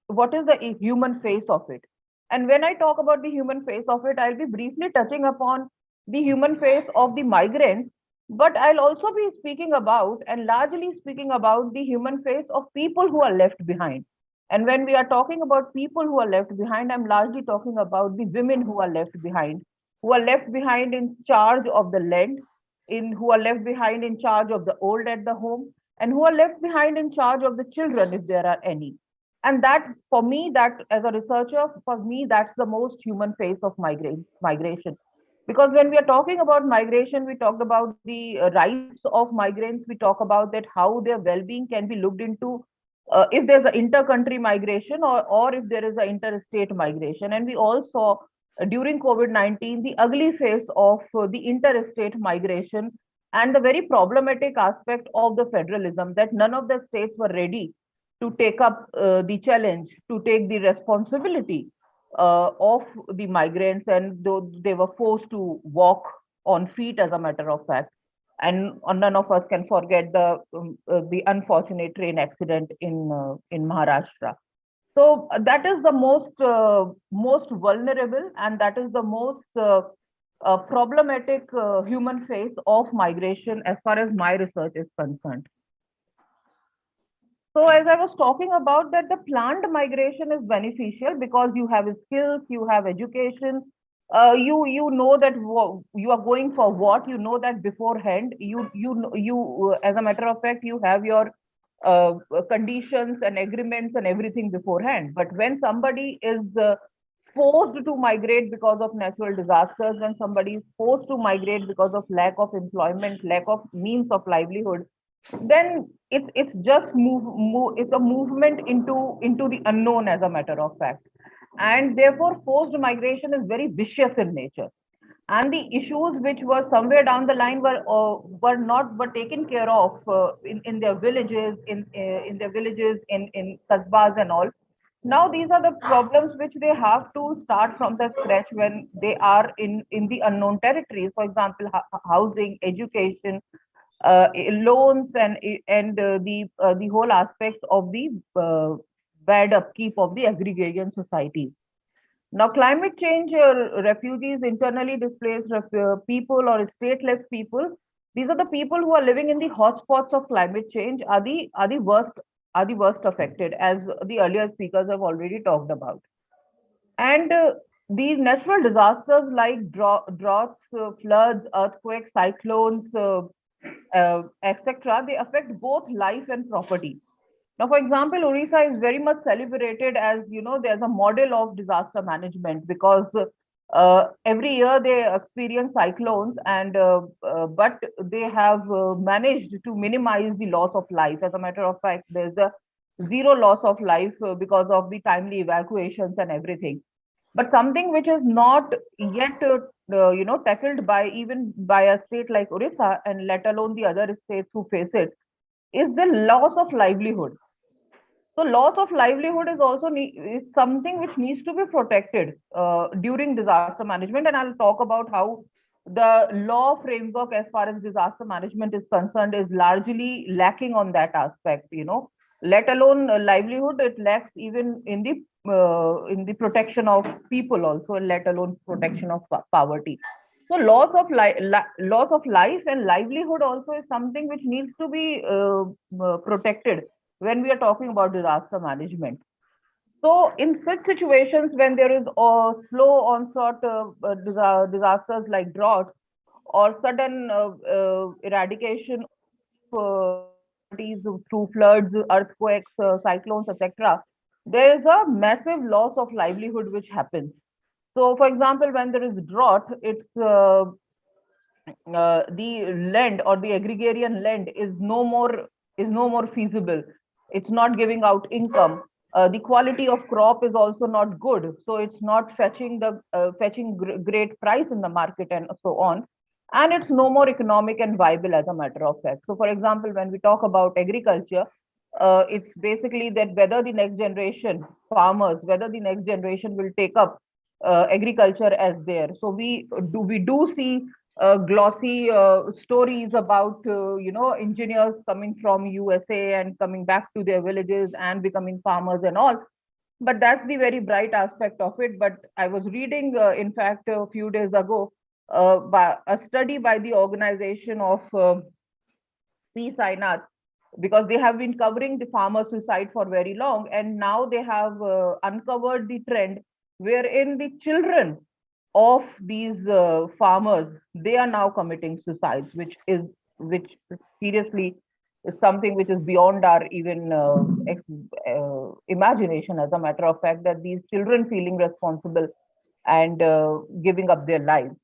what is the human face of it? And when I talk about the human face of it, I'll be briefly touching upon the human face of the migrants, but I'll also be speaking about, and largely speaking about, the human face of people who are left behind. And when we are talking about people who are left behind, I'm largely talking about the women who are left behind in charge of the land, who are left behind in charge of the old at the home, and who are left behind in charge of the children, if there are any. And that, for me, that as a researcher, for me, that's the most human face of migration. Because when we are talking about migration, we talked about the rights of migrants. We talk about that how their well-being can be looked into if there's an inter-country migration, or if there is an interstate migration. And we all saw during COVID-19 the ugly face of the interstate migration, and the very problematic aspect of the federalism, that none of the states were ready to take up the challenge, to take the responsibility of the migrants, and though they were forced to walk on feet, as a matter of fact. And none of us can forget the unfortunate train accident in Maharashtra. So that is the most vulnerable, and that is the most problematic human face of migration as far as my research is concerned. So as I was talking about, that the planned migration is beneficial because you have skills, you have education, you know that you are going for what, you know that beforehand, you as a matter of fact, you have your conditions and agreements and everything beforehand. But when somebody is forced to migrate because of natural disasters, when somebody is forced to migrate because of lack of employment, lack of means of livelihood, then it's just it's a movement into the unknown, as a matter of fact. And therefore forced migration is very vicious in nature, and the issues which were somewhere down the line were taken care of in their villages, in kasbahs and all. Now these are the problems which they have to start from the scratch when they are in the unknown territories. For example, housing, education, loans, and the whole aspects of the bad upkeep of the agrarian societies. Now, climate change, refugees, internally displaced people, or stateless people, these are the people who are living in the hotspots of climate change, are the worst affected, as the earlier speakers have already talked about. And these natural disasters like droughts, floods, earthquakes, cyclones, etc., they affect both life and property. Now, for example, Orissa is very much celebrated as, there's a model of disaster management, because every year they experience cyclones, and but they have managed to minimize the loss of life. As a matter of fact, there's a zero loss of life because of the timely evacuations and everything. But something which is not yet tackled by even by a state like Orissa, and let alone the other states who face it, is the loss of livelihood. So loss of livelihood is also is something which needs to be protected during disaster management. And I'll talk about how the law framework as far as disaster management is concerned is largely lacking on that aspect, let alone livelihood, it lacks even in the protection of people also, let alone protection of poverty. So loss of life and livelihood also is something which needs to be protected when we are talking about disaster management. So in such situations, when there is a slow onset disasters like drought or sudden eradication through floods, earthquakes, cyclones, etc., there is a massive loss of livelihood which happens. So, for example, when there is drought, it's the land or the agrarian land is no more feasible. It's not giving out income. The quality of crop is also not good, so it's not fetching great price in the market and so on. And it's no more economic and viable, as a matter of fact. So, for example, when we talk about agriculture, it's basically that whether the next generation farmers, whether the next generation will take up agriculture as there. So we do see glossy stories about engineers coming from USA and coming back to their villages and becoming farmers and all. But that's the very bright aspect of it. But I was reading, in fact, a few days ago, by a study by the organization of Peace Sainath, because they have been covering the farmer suicide for very long, and now they have uncovered the trend wherein the children of these farmers, they are now committing suicides, which seriously is something which is beyond our even imagination, as a matter of fact, that these children feeling responsible and giving up their lives.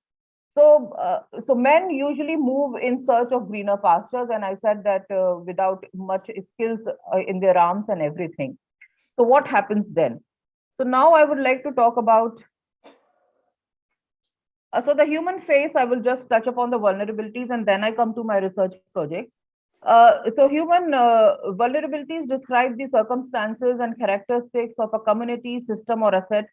So men usually move in search of greener pastures, and I said that without much skills in their arms and everything. So what happens then? So now I would like to talk about. So the human face, I will just touch upon the vulnerabilities, and then I come to my research projects. So human vulnerabilities describe the circumstances and characteristics of a community, system, or asset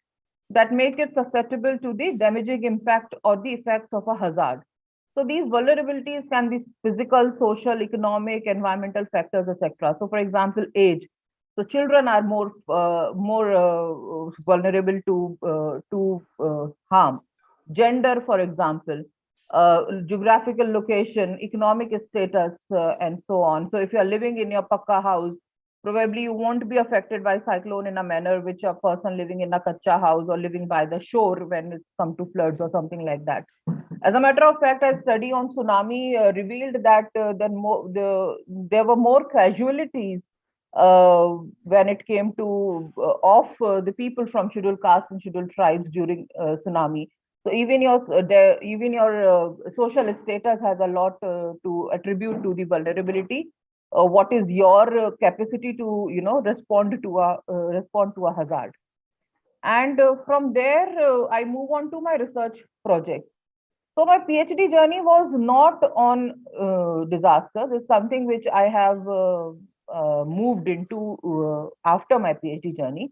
that make it susceptible to the damaging impact or the effects of a hazard. So these vulnerabilities can be physical, social, economic, environmental factors, etc. So, for example, age. So children are more vulnerable to harm. Gender, for example, geographical location, economic status, and so on. So if you are living in your pakka house, probably you won't be affected by cyclone in a manner which a person living in a kacha house or living by the shore when it's come to floods or something like that. As a matter of fact, a study on tsunami revealed that there were more casualties when it came to the people from scheduled castes and scheduled tribes during tsunami. So even your social status has a lot to attribute to the vulnerability. What is your capacity to respond to a hazard? And from there, I move on to my research project. So my PhD journey was not on disasters. It's something which I have moved into after my PhD journey.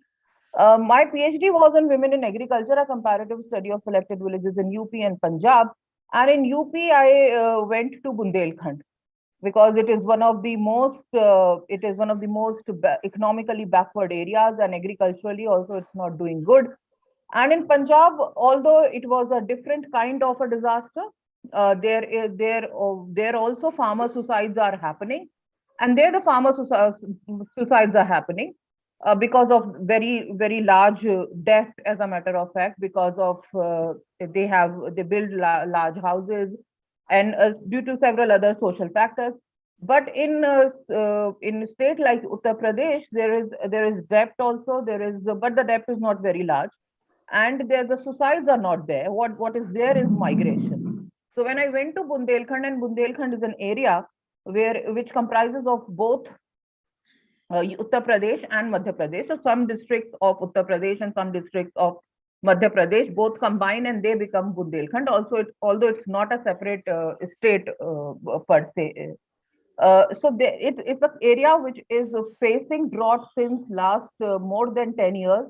My PhD was on women in agriculture, a comparative study of selected villages in UP and Punjab. And in UP, I went to Bundelkhand because it is one of the most economically backward areas, and agriculturally also it's not doing good. And in Punjab, although it was a different kind of a disaster, there also farmer suicides are happening, and there the farmer suicides are happening because of very large debt, as a matter of fact, because of they build large houses, and due to several other social factors. But in a state like Uttar Pradesh, there is debt also. But the debt is not very large, and the suicides are not there. What is there is migration. So when I went to Bundelkhand, and Bundelkhand is an area which comprises of both Uttar Pradesh and Madhya Pradesh. So some districts of Uttar Pradesh and some districts of Madhya Pradesh, both combine and they become Bundelkhand. Also, although it's not a separate state per se. It's an area which is facing drought since last more than 10 years.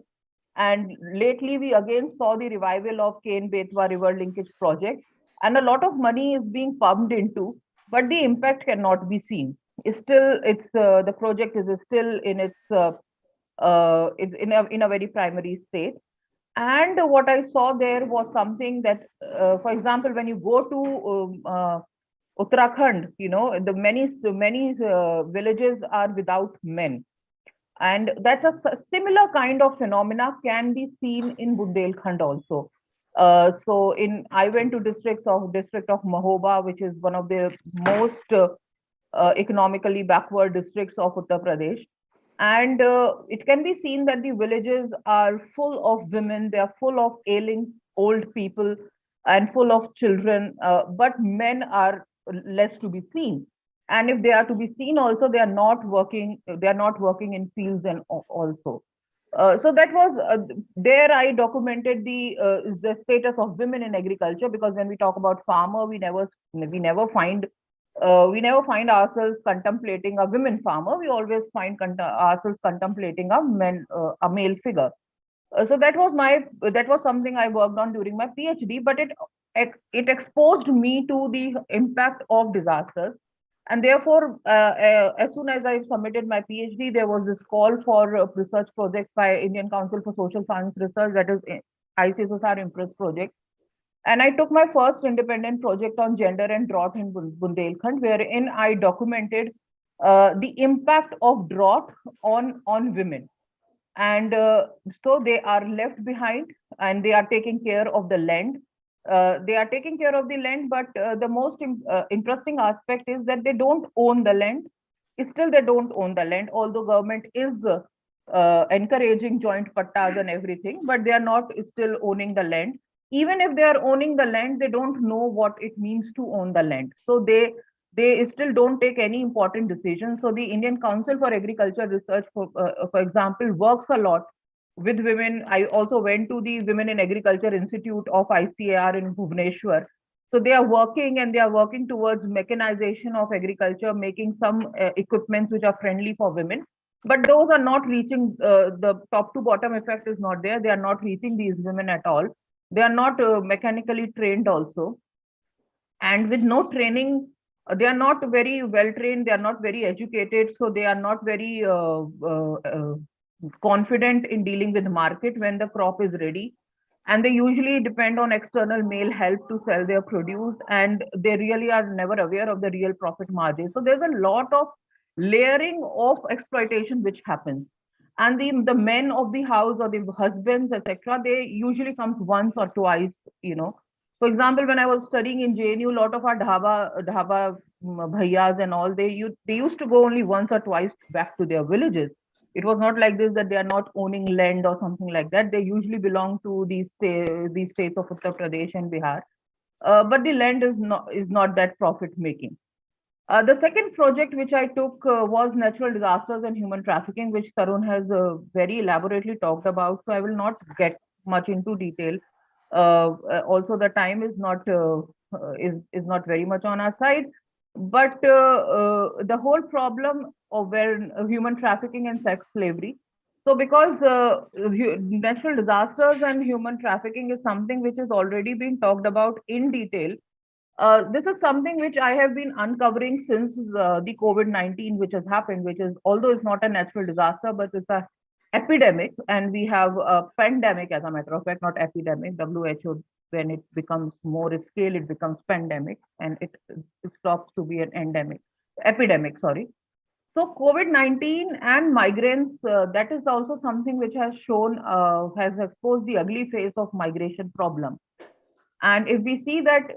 And lately, we again saw the revival of Ken-Betwa river linkage project. And a lot of money is being pumped into, but the impact cannot be seen. The project is still in it's in a very primary state. And what I saw there was something that, for example, when you go to Uttarakhand, the many villages are without men, and that's a similar kind of phenomena can be seen in Bundelkhand also. I went to district of Mahoba, which is one of the most economically backward districts of Uttar Pradesh. And it can be seen that the villages are full of women, they are full of ailing old people and full of children, but men are less to be seen. And if they are to be seen also, they are not working in fields and also. So that was there I documented the status of women in agriculture, because when we talk about farmer, we never find ourselves contemplating a women farmer. We always find ourselves contemplating a male figure. So that was something I worked on during my PhD, but it exposed me to the impact of disasters. And therefore, as soon as I submitted my PhD, there was this call for research projects by Indian Council for Social Science Research, that is ICSSR Impress project. And I took my first independent project on gender and drought in Bundelkhand, wherein I documented the impact of drought on women. And so they are left behind, and they are taking care of the land. They are taking care of the land, but the most interesting aspect is that they don't own the land. Still, they don't own the land, although government is encouraging joint pattas and everything, but they are not still owning the land. Even if they are owning the land, they don't know what it means to own the land. So they still don't take any important decisions. So the Indian Council for Agriculture Research, for example, works a lot with women. I also went to the Women in Agriculture Institute of ICAR in Bhubaneswar. So they are working towards mechanization of agriculture, making some equipments which are friendly for women. But those are not reaching, the top to bottom effect is not there. They are not reaching these women at all. They are not mechanically trained also. And with no training, they are not very well trained, they are not very educated, so they are not very confident in dealing with the market when the crop is ready. And they usually depend on external male help to sell their produce, and they really are never aware of the real profit margin. So there's a lot of layering of exploitation which happens. And the men of the house or the husbands, etc., they usually comes once or twice. For example, when I was studying in JNU, a lot of our dhaba bhaiyas and all, they used to go only once or twice back to their villages. It was not like this that they are not owning land or something like that. They usually belong to these states of Uttar Pradesh and Bihar, but the land is not that profit making. The second project which I took was natural disasters and human trafficking, which Tarun has very elaborately talked about. So I will not get much into detail. Also, the time is not very much on our side. But the whole problem of human trafficking and sex slavery. So because natural disasters and human trafficking is something which has already been talked about in detail. This is something which I have been uncovering since the COVID-19, which has happened, which is, although it's not a natural disaster, but it's a epidemic, and we have a pandemic, as a matter of fact, not epidemic. WHO, when it becomes more scale, it becomes pandemic, and it stops to be an epidemic, sorry. So COVID-19 and migrants, that is also something which has has exposed the ugly face of migration problem. And if we see that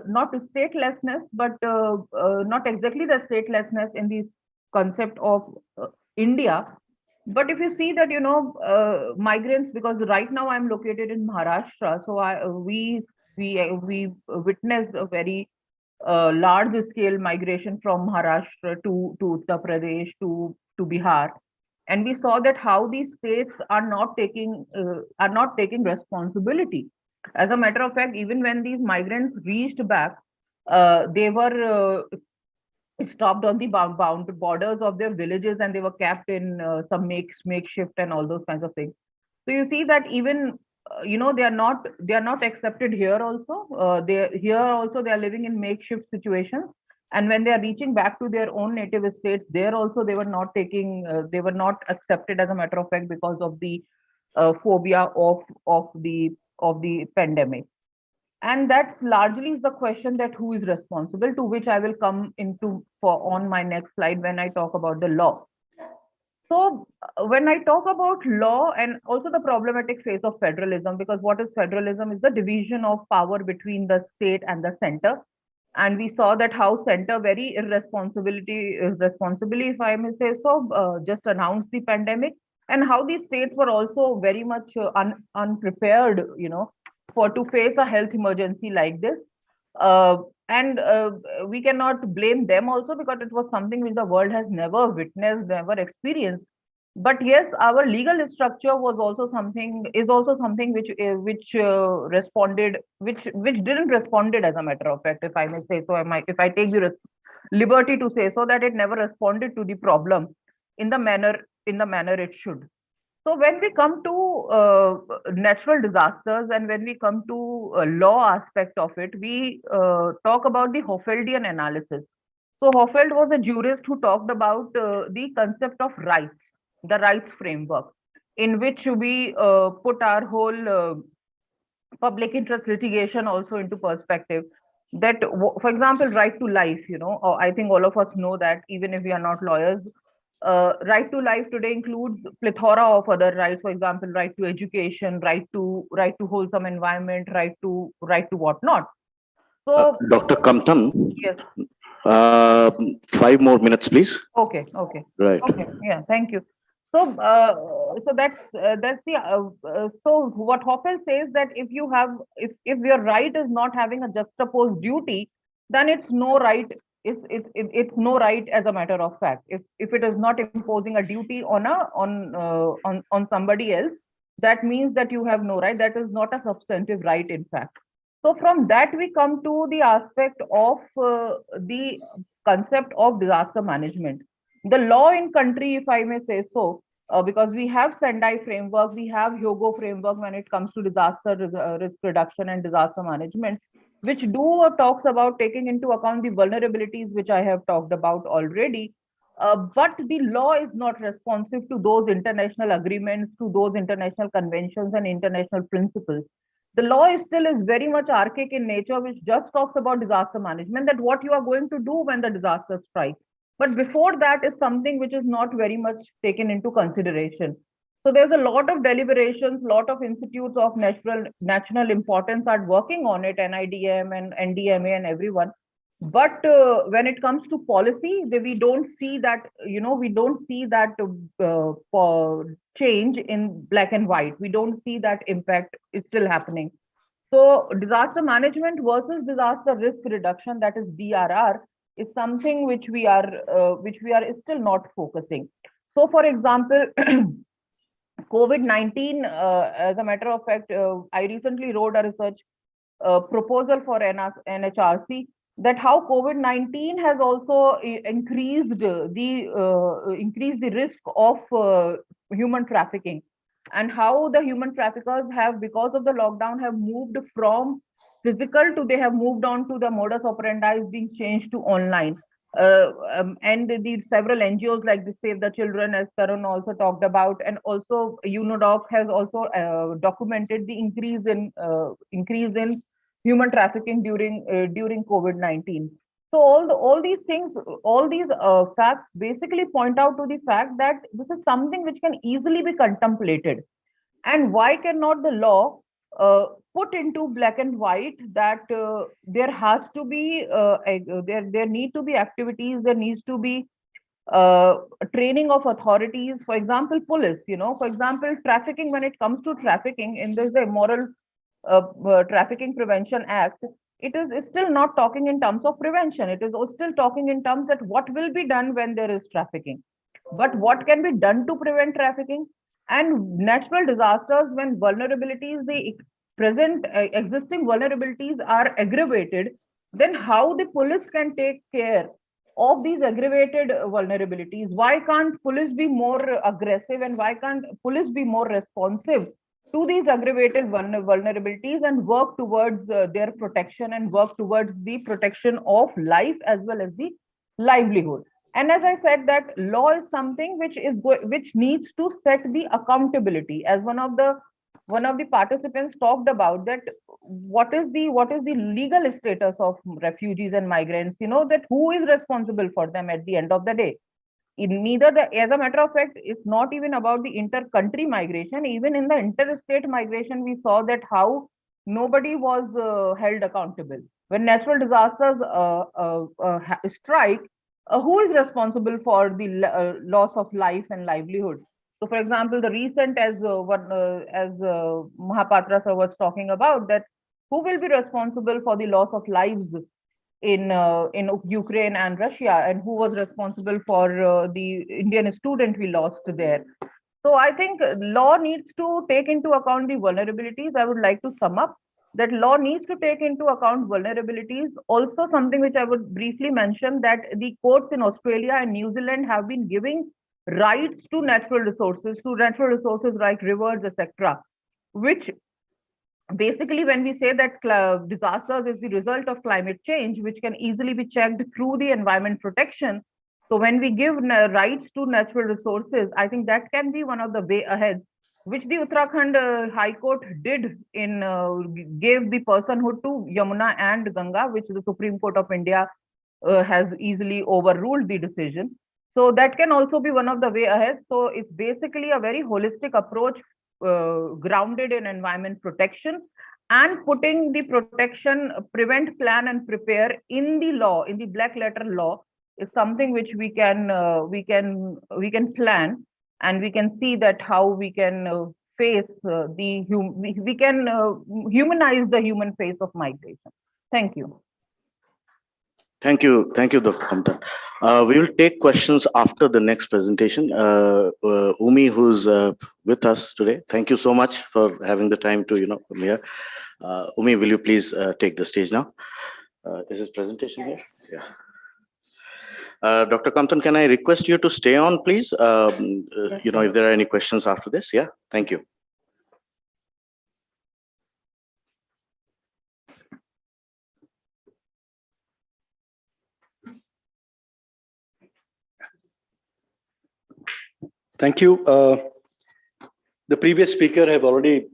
not statelessness, but not exactly the statelessness in the concept of India, but if you see that, migrants, because right now I'm located in Maharashtra, so we witnessed a very large scale migration from Maharashtra to Uttar Pradesh to Bihar. And we saw that how these states are not taking responsibility. As a matter of fact, even when these migrants reached back, they were stopped on the bound borders of their villages, and they were kept in some makeshift and all those kinds of things. So you see that even they are not accepted here also. They are living in makeshift situations, and when they are reaching back to their own native states, there also they were not accepted, as a matter of fact, because of the phobia of the pandemic. And that's largely is the question that who is responsible, to which I will come into on my next slide when I talk about the law. So when I talk about law and also the problematic phase of federalism, because what is federalism is the division of power between the state and the center. And we saw that how center very irresponsibly, if I may say so, just announced the pandemic, and how these states were also very much unprepared, for to face a health emergency like this. And we cannot blame them also, because it was something which the world has never witnessed, never experienced. But yes, our legal structure is also something which responded, which didn't responded, as a matter of fact, if I may say so. If I take the liberty to say so, that it never responded to the problem in the manner it should. So when we come to natural disasters, and when we come to law aspect of it, we talk about the Hoffeldian analysis. So Hoffeld was a jurist who talked about the concept of rights, the rights framework, in which we put our whole public interest litigation also into perspective. That, for example, right to life, or I think all of us know that, even if we are not lawyers, right to life today includes plethora of other rights. For example, right to education, right to wholesome environment, right to whatnot. So Dr. Kamtam, yes. 5 more minutes, please. Okay. Right. Okay. Yeah. Thank you. So, that's the so what Hoffel says, that if your right is not having a juxtaposed duty, then it's no right. It's no right, as a matter of fact. If it is not imposing a duty on somebody else, that means that you have no right. That is not a substantive right, in fact. So from that we come to the aspect of the concept of disaster management. The law in country, if I may say so, because we have Sendai framework, we have Hyogo framework when it comes to disaster risk reduction and disaster management, which talks about taking into account the vulnerabilities which I have talked about already. But the law is not responsive to those international agreements, to those international conventions and international principles. The law is very much archaic in nature, which just talks about disaster management, that what you are going to do when the disaster strikes. But before that is something which is not very much taken into consideration. So there's a lot of deliberations, lot of institutes of national importance are working on it, NIDM and NDMA and everyone. But when it comes to policy, we don't see that, change in black and white. We don't see that impact is still happening. So disaster management versus disaster risk reduction, that is DRR, is something which we are still not focusing. So, for example, COVID-19, as a matter of fact, I recently wrote a research proposal for NHRC, that how COVID-19 has also increased the risk of human trafficking, and how the human traffickers have, because of the lockdown, have moved from physical to, they have moved on to the modus operandi is being changed to online. And the several NGOs like the Save the Children, as Tarun also talked about, and also UNODOC has also documented the increase in human trafficking during COVID-19. So all these things, all these facts basically point out to the fact that this is something which can easily be contemplated. And why cannot the law put into black and white that there has to be there need to be activities, there needs to be training of authorities, for example, police, for example, trafficking. When it comes to trafficking, and there's the Immoral Trafficking Prevention Act, it is still not talking in terms of prevention. It is still talking in terms that what will be done when there is trafficking. but what can be done to prevent trafficking? And natural disasters, when vulnerabilities, the present existing vulnerabilities are aggravated, then how the police can take care of these aggravated vulnerabilities? Why can't police be more aggressive, and why can't police be more responsive to these aggravated vulnerabilities and work towards their protection and work towards the protection of life as well as the livelihood? And as I said, that law is something which needs to set the accountability. As one of the participants talked about, that what is the legal status of refugees and migrants, that who is responsible for them at the end of the day? As a matter of fact, it's not even about the inter-country migration. Even in the interstate migration, we saw that how nobody was held accountable. When natural disasters strike, who is responsible for the loss of life and livelihood? So, for example, the recent, as Mahapatra sir was talking about, that who will be responsible for the loss of lives in Ukraine and Russia, and who was responsible for the Indian student we lost there? So I think law needs to take into account the vulnerabilities. I would like to sum up that law needs to take into account vulnerabilities. Also, something which I would briefly mention, that the courts in Australia and New Zealand have been giving rights to natural resources like rivers, etc., which basically, when we say that disasters is the result of climate change, which can easily be checked through the environment protection. So when we give rights to natural resources, I think that can be one of the way ahead, which the Uttarakhand High Court did in gave the personhood to Yamuna and Ganga, which the Supreme Court of India has easily overruled the decision. So that can also be one of the way ahead. So it's basically a very holistic approach grounded in environment protection, and putting the protection, prevent, plan, and prepare in the law, in the black letter law, is something which we can plan, and we can see that how we can face we can humanize the human face of migration. Thank you. Thank you, Dr. Kamtan. We will take questions after the next presentation. Umi, who's with us today, thank you so much for having the time to come here. Umi, will you please take the stage now? Is this presentation here? Yeah. Dr. Kamtan, can I request you to stay on, please? If there are any questions after this, yeah. Thank you. Thank you. The previous speaker have already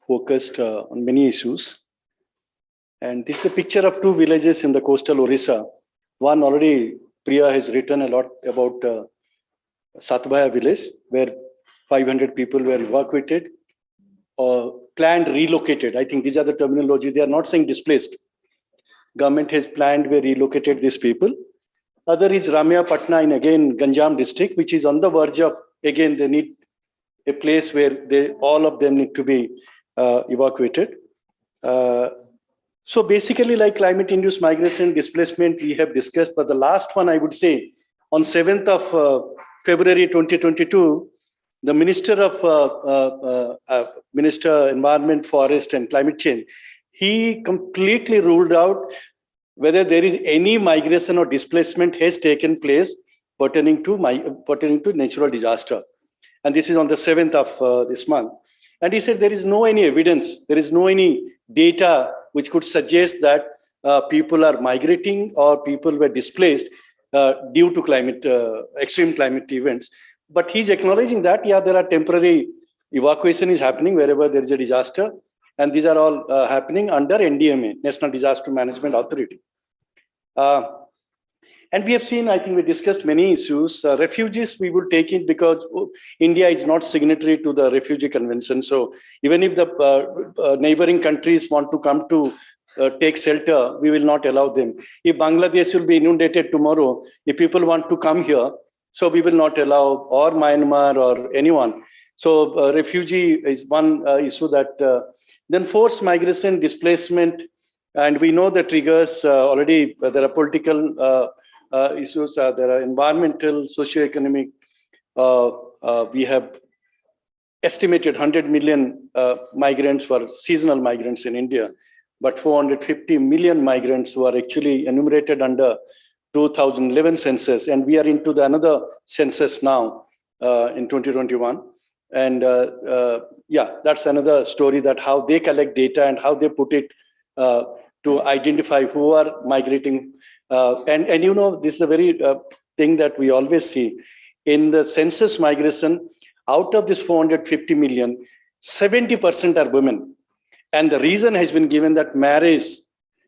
focused on many issues. And this is a picture of two villages in the coastal Orissa. One already, Priya has written a lot about Satbaya village, where 500 people were evacuated or planned relocated. I think these are the terminology. They are not saying displaced. Government has planned, we relocated these people. Other is Ramya Patna in again Ganjam district, which is on the verge of, again, they need a place where all of them need to be evacuated. So basically, like climate-induced migration, displacement, we have discussed, but the last one I would say, on 7th of February 2022, the Minister of Minister Environment, Forest and Climate Change, he completely ruled out whether there is any migration or displacement has taken place pertaining to natural disaster. And this is on the 7th of this month. And he said there is no any evidence, there is no any data which could suggest that people are migrating or people were displaced due to extreme climate events. But he's acknowledging that, yeah, there are temporary evacuation is happening wherever there is a disaster. And these are all happening under NDMA, National Disaster Management Authority. And we have seen, I think we discussed many issues. Refugees, we will take it because India is not signatory to the Refugee Convention. So even if the neighboring countries want to come to take shelter, we will not allow them. If Bangladesh will be inundated tomorrow, if people want to come here, so we will not allow, or Myanmar or anyone. So refugee is one issue that, then forced migration, displacement, and we know the triggers already. There are political issues. There are environmental, socio-economic. We have estimated 100 million migrants for seasonal migrants in India, but 450 million migrants who are actually enumerated under 2011 census, and we are into another census now in 2021. And yeah, that's another story, that how they collect data and how they put it to identify who are migrating. And you know, this is a very thing that we always see in the census migration. Out of this 450 million, 70% are women. And the reason has been given that marriage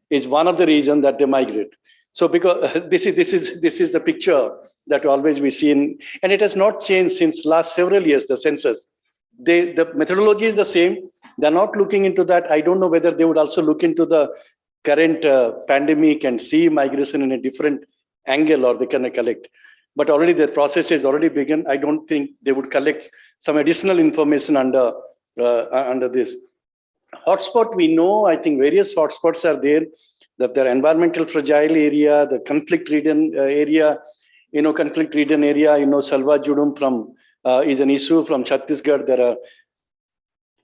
is one of the reasons that they migrate. So because this is the picture that always we see in, and it has not changed since last several years, the census. The methodology is the same. They're not looking into that. I don't know whether they would also look into the current pandemic and see migration in a different angle, or they can collect. But already the process has already begun. I don't think they would collect some additional information under this. Hotspot, we know, I think various hotspots are there, that they're environmental fragile area, the conflict-ridden area, conflict-ridden area, Salwa Judum from is an issue from Chhattisgarh. There are,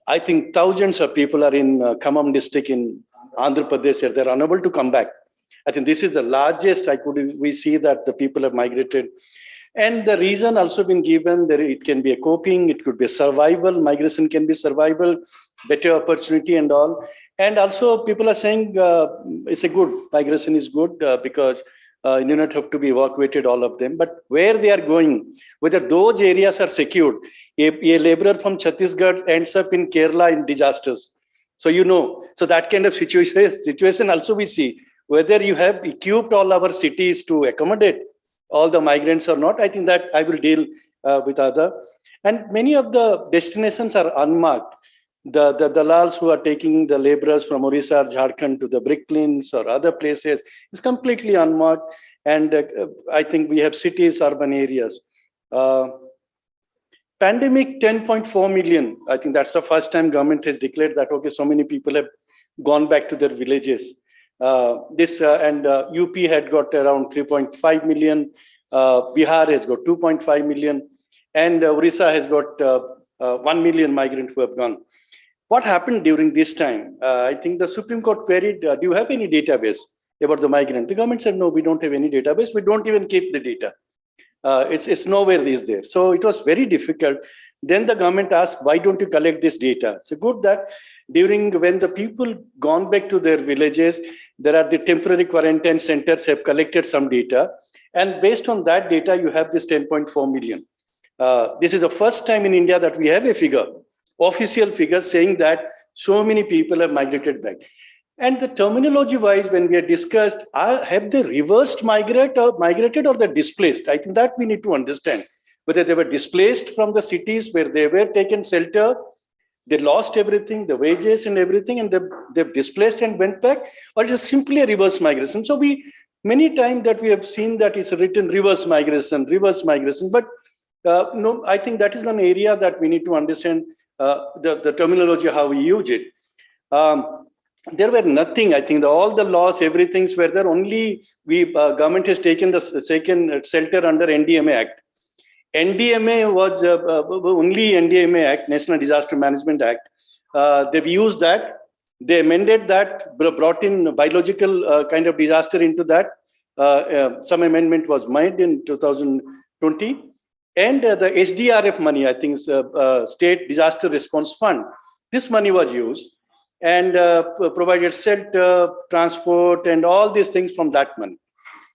I think, thousands of people are in Khammam district in Andhra Pradesh. They're unable to come back. I think this is the largest we see that the people have migrated. And the reason also been given that it can be a coping, it could be a survival, migration can be survival, better opportunity and all. And also people are saying it's a good, migration is good because you do not have to be evacuated, all of them. But where they are going, whether those areas are secured, a laborer from Chhattisgarh ends up in Kerala in disasters. So so that kind of situation also we see. Whether you have equipped all our cities to accommodate all the migrants or not, I think that I will deal with other. And many of the destinations are unmarked. The dalals who are taking the laborers from Orissa or Jharkhand to the bricklins or other places is completely unmarked. And I think we have cities, urban areas. Pandemic, 10.4 million. I think that's the first time government has declared that, okay, so many people have gone back to their villages. UP had got around 3.5 million. Bihar has got 2.5 million. And Orissa has got 1 million migrants who have gone. What happened during this time? I think the Supreme Court queried, do you have any database about the migrant? The government said, no, we don't have any database. We don't even keep the data. It's nowhere these days. So it was very difficult. Then the government asked, why don't you collect this data? So good that when the people gone back to their villages, there are the temporary quarantine centers have collected some data. And based on that data, you have this 10.4 million. This is the first time in India that we have a figure, official figure saying that so many people have migrated back. And the terminology wise, when we are discussed, have they reversed migrated or they're displaced? I think that we need to understand whether they were displaced from the cities where they were taken shelter, they lost everything, the wages and everything, and they've displaced and went back, or it is simply a reverse migration. So many times that we have seen that it's written reverse migration, but no, I think that is an area that we need to understand the terminology, how we use it. There were nothing, I think all the laws, everything's were there, only government has taken the second shelter under NDMA Act. NDMA was only NDMA Act, National Disaster Management Act. They've used that. They amended that, brought in biological kind of disaster into that. Some amendment was made in 2020. And the SDRF money, I think, State Disaster Response Fund, this money was used and provided shelter, transport, and all these things from that money.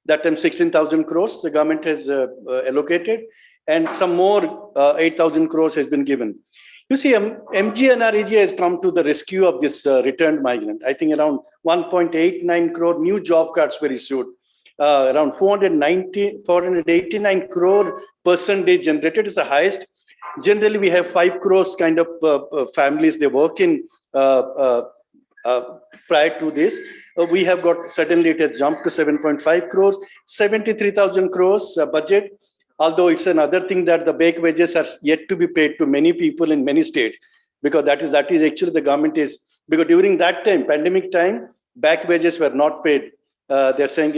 That time 16,000 crores the government has allocated, and some more 8,000 crores has been given. You see, MGNREG has come to the rescue of this returned migrant. I think around 1.89 crore new job cards were issued. Around 489 crore percentage generated is the highest. Generally, we have 5 crores kind of families they work in prior to this. We have got, suddenly it has jumped to 7.5 crores, 73,000 crores budget. Although it's another thing that the back wages are yet to be paid to many people in many states, because that is actually the government is, because during that time, pandemic time, back wages were not paid. They're saying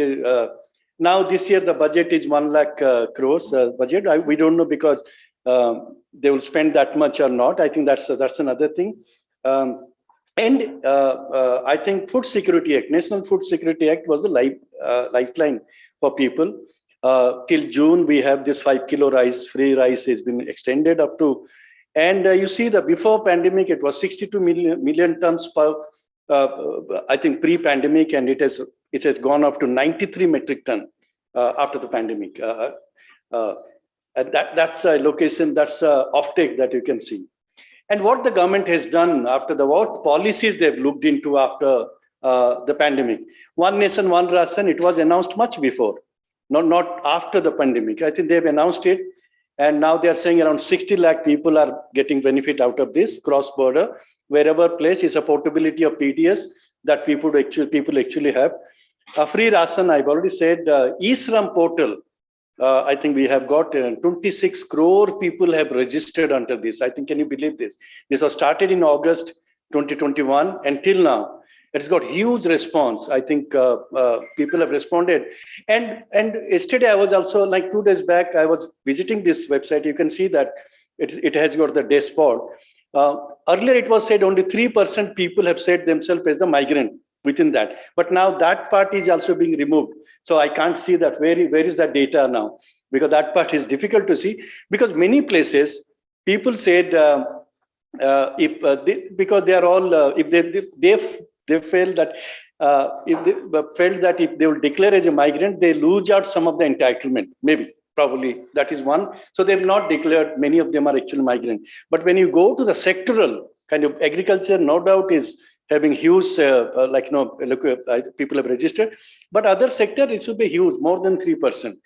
Now this year the budget is 1 lakh crores budget. We don't know because they will spend that much or not. I think that's another thing. I think Food Security Act, National Food Security Act was the lifeline for people. Till June, we have this 5 kilo rice, free rice has been extended up to, and you see that before pandemic, it was 62 million tons per, I think pre-pandemic, and it has gone up to 93 metric ton after the pandemic. And that's a location, that's a offtake that you can see. And what the government has done after what policies they've looked into after the pandemic. One nation, one ration, it was announced much before, not after the pandemic. I think they've announced it. And now they are saying around 60 lakh people are getting benefit out of this cross-border. Wherever place is a portability of PDS that people actually have. A free ration, I've already said, eSram portal. I think we have got 26 crore people have registered under this. I think, can you believe this? This was started in August 2021 until now. It's got huge response. I think people have responded. And yesterday I was also, like 2 days back, I was visiting this website. You can see that it has got the dashboard. Earlier it was said only 3% people have said themselves as the migrant within that. But now that part is also being removed. So I can't see that where is that data now? Because that part is difficult to see. Because many places, people said, because they are all, if they felt that if they will declare as a migrant, they lose out some of the entitlement, maybe, probably, that is one. So they've not declared, many of them are actually migrant. But when you go to the sectoral kind of agriculture, no doubt is having huge, people have registered. But other sector, it should be huge, more than 3%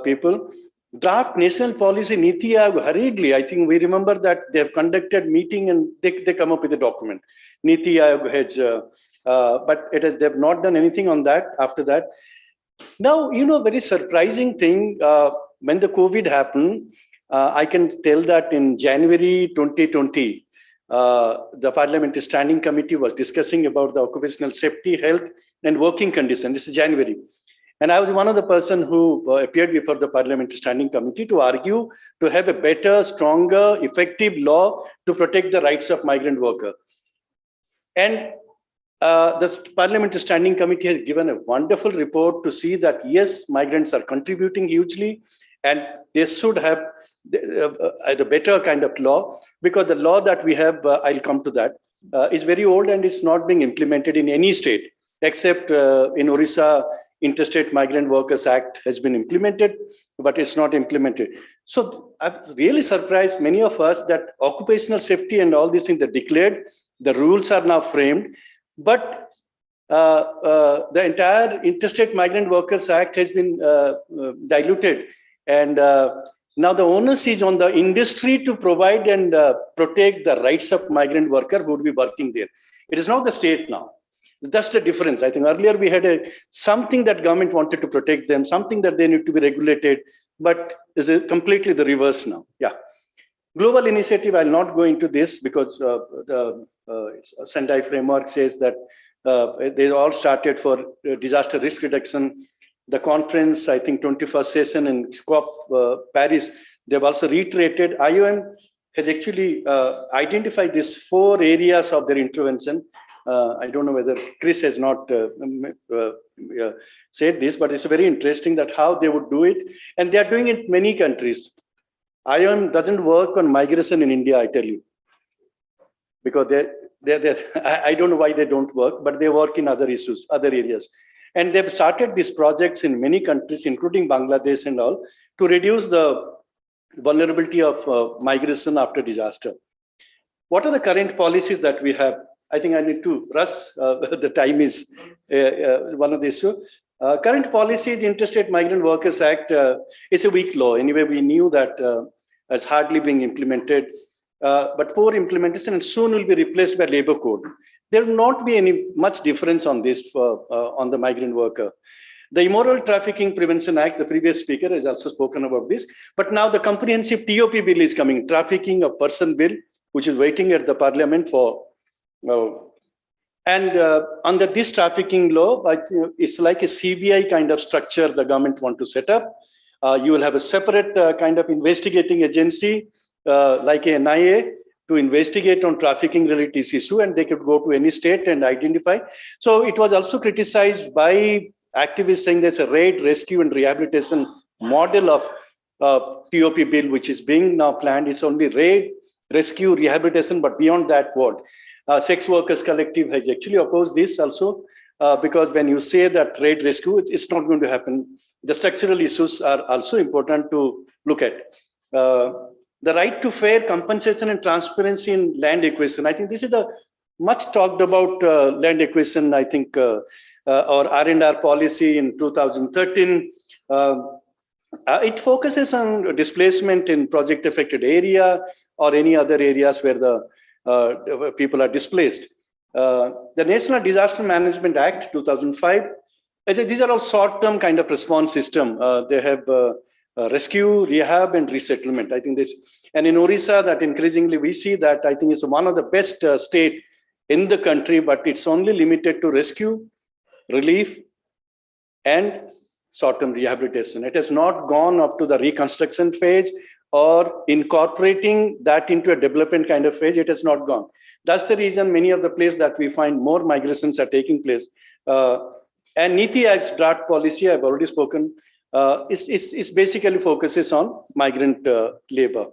people. Draft national policy, Niti Aayog, hurriedly, I think we remember that they have conducted meeting and they come up with a document. Niti Aayog has, but they've not done anything on that after that. Now, very surprising thing, when the COVID happened, I can tell that in January 2020, the Parliamentary Standing Committee was discussing about the occupational safety, health, and working conditions. This is January. And I was one of the person who appeared before the Parliamentary Standing Committee to argue to have a better, stronger, effective law to protect the rights of migrant workers. And the Parliamentary Standing Committee has given a wonderful report to see that, yes, migrants are contributing hugely, and they should have the better kind of law, because the law that we have, I'll come to that, is very old and it's not being implemented in any state, except in Orissa, Interstate Migrant Workers Act has been implemented, but it's not implemented. So I'm really surprised, many of us, that occupational safety and all these things are declared, the rules are now framed, but the entire Interstate Migrant Workers Act has been diluted. And now the onus is on the industry to provide and protect the rights of migrant workers who would be working there. It is not the state now. That's the difference. I think earlier we had something that government wanted to protect them, something that they need to be regulated, but is completely the reverse now. Yeah. Global initiative, I'll not go into this because the Sendai framework says that they all started for disaster risk reduction. The conference, I think 21st session in COP Paris, they've also reiterated. IOM has actually identified these 4 areas of their intervention. I don't know whether Chris has not said this, but it's very interesting that how they would do it. And they are doing it in many countries. IOM doesn't work on migration in India, I tell you. Because I don't know why they don't work, but they work in other issues, other areas. And they've started these projects in many countries, including Bangladesh and all, to reduce the vulnerability of migration after disaster. What are the current policies that we have? I think I need to rush. The time is one of the issues. Current policies, Interstate Migrant Workers Act, is a weak law. Anyway, we knew that it's hardly being implemented, but poor implementation, and soon will be replaced by labor code. There will not be any much difference on this on the migrant worker. The Immoral Trafficking Prevention Act, the previous speaker has also spoken about this, but now the comprehensive TOP bill is coming, Trafficking of Person Bill, which is waiting at the Parliament for. And under this trafficking law, I think it's like a CBI kind of structure the government want to set up. You will have a separate kind of investigating agency like an NIA to investigate on trafficking related issue, and they could go to any state and identify. So it was also criticized by activists saying there's a raid, rescue, and rehabilitation model of TOP bill, which is being now planned. It's only raid, rescue, rehabilitation, but beyond that, what? Sex Workers Collective has actually opposed this also, because when you say that raid, rescue, it's not going to happen. The structural issues are also important to look at. The right to fair compensation and transparency in land acquisition. I think this is the much talked about land acquisition, I think, or R&R policy in 2013. It focuses on displacement in project affected area or any other areas where the people are displaced. The National Disaster Management Act 2005, these are all short-term kind of response system. They have rescue, rehab, and resettlement. I think this, and in Orissa, that increasingly we see that I think it's one of the best state in the country, but it's only limited to rescue, relief, and short-term rehabilitation. It has not gone up to the reconstruction phase or incorporating that into a development kind of phase. It has not gone. That's the reason many of the places that we find more migrations are taking place. And Niti Aayog's draft policy, I've already spoken, is basically focuses on migrant labor.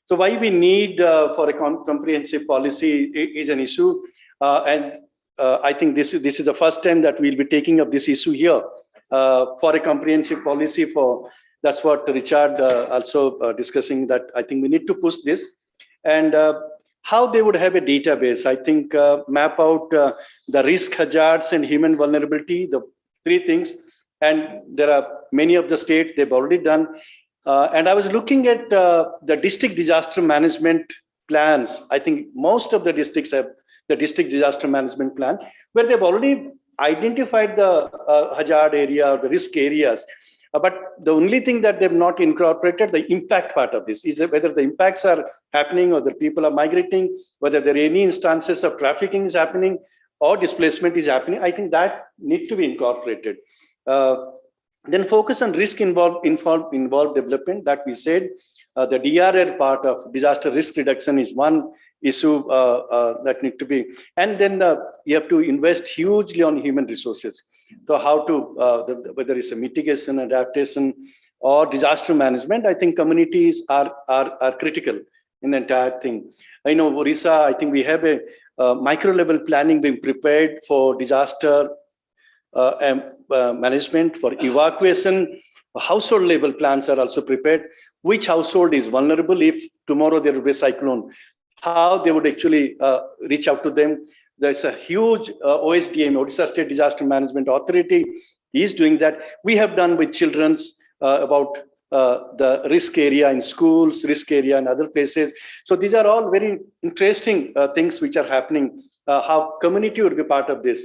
So why we need for a comprehensive policy is an issue. And I think this is the first time that we'll be taking up this issue here for a comprehensive policy for, that's what Richard also discussing, that I think we need to push this. And how they would have a database, I think map out the risk, hazards, and human vulnerability, the three things. And there are many of the states, they've already done. And I was looking at the district disaster management plans. I think most of the districts have the district disaster management plan, where they've already identified the hazard area or the risk areas. But the only thing that they've not incorporated, the impact part of this, is whether the impacts are happening or the people are migrating, whether there are any instances of trafficking is happening or displacement is happening. I think that need to be incorporated. Then focus on risk involved development that we said. The DRR part of disaster risk reduction is one issue that need to be. And then you have to invest hugely on human resources. So how to, whether it's a mitigation, adaptation, or disaster management, I think communities are critical in the entire thing. I know Orissa, I think we have a micro level planning being prepared for disaster management, for evacuation. Household level plans are also prepared. Which household is vulnerable if tomorrow there will be a cyclone? How they would actually reach out to them. There's a huge OSDM, Odisha State Disaster Management Authority, is doing that. We have done with children's about the risk area in schools, risk area in other places. So these are all very interesting things which are happening. How community would be part of this.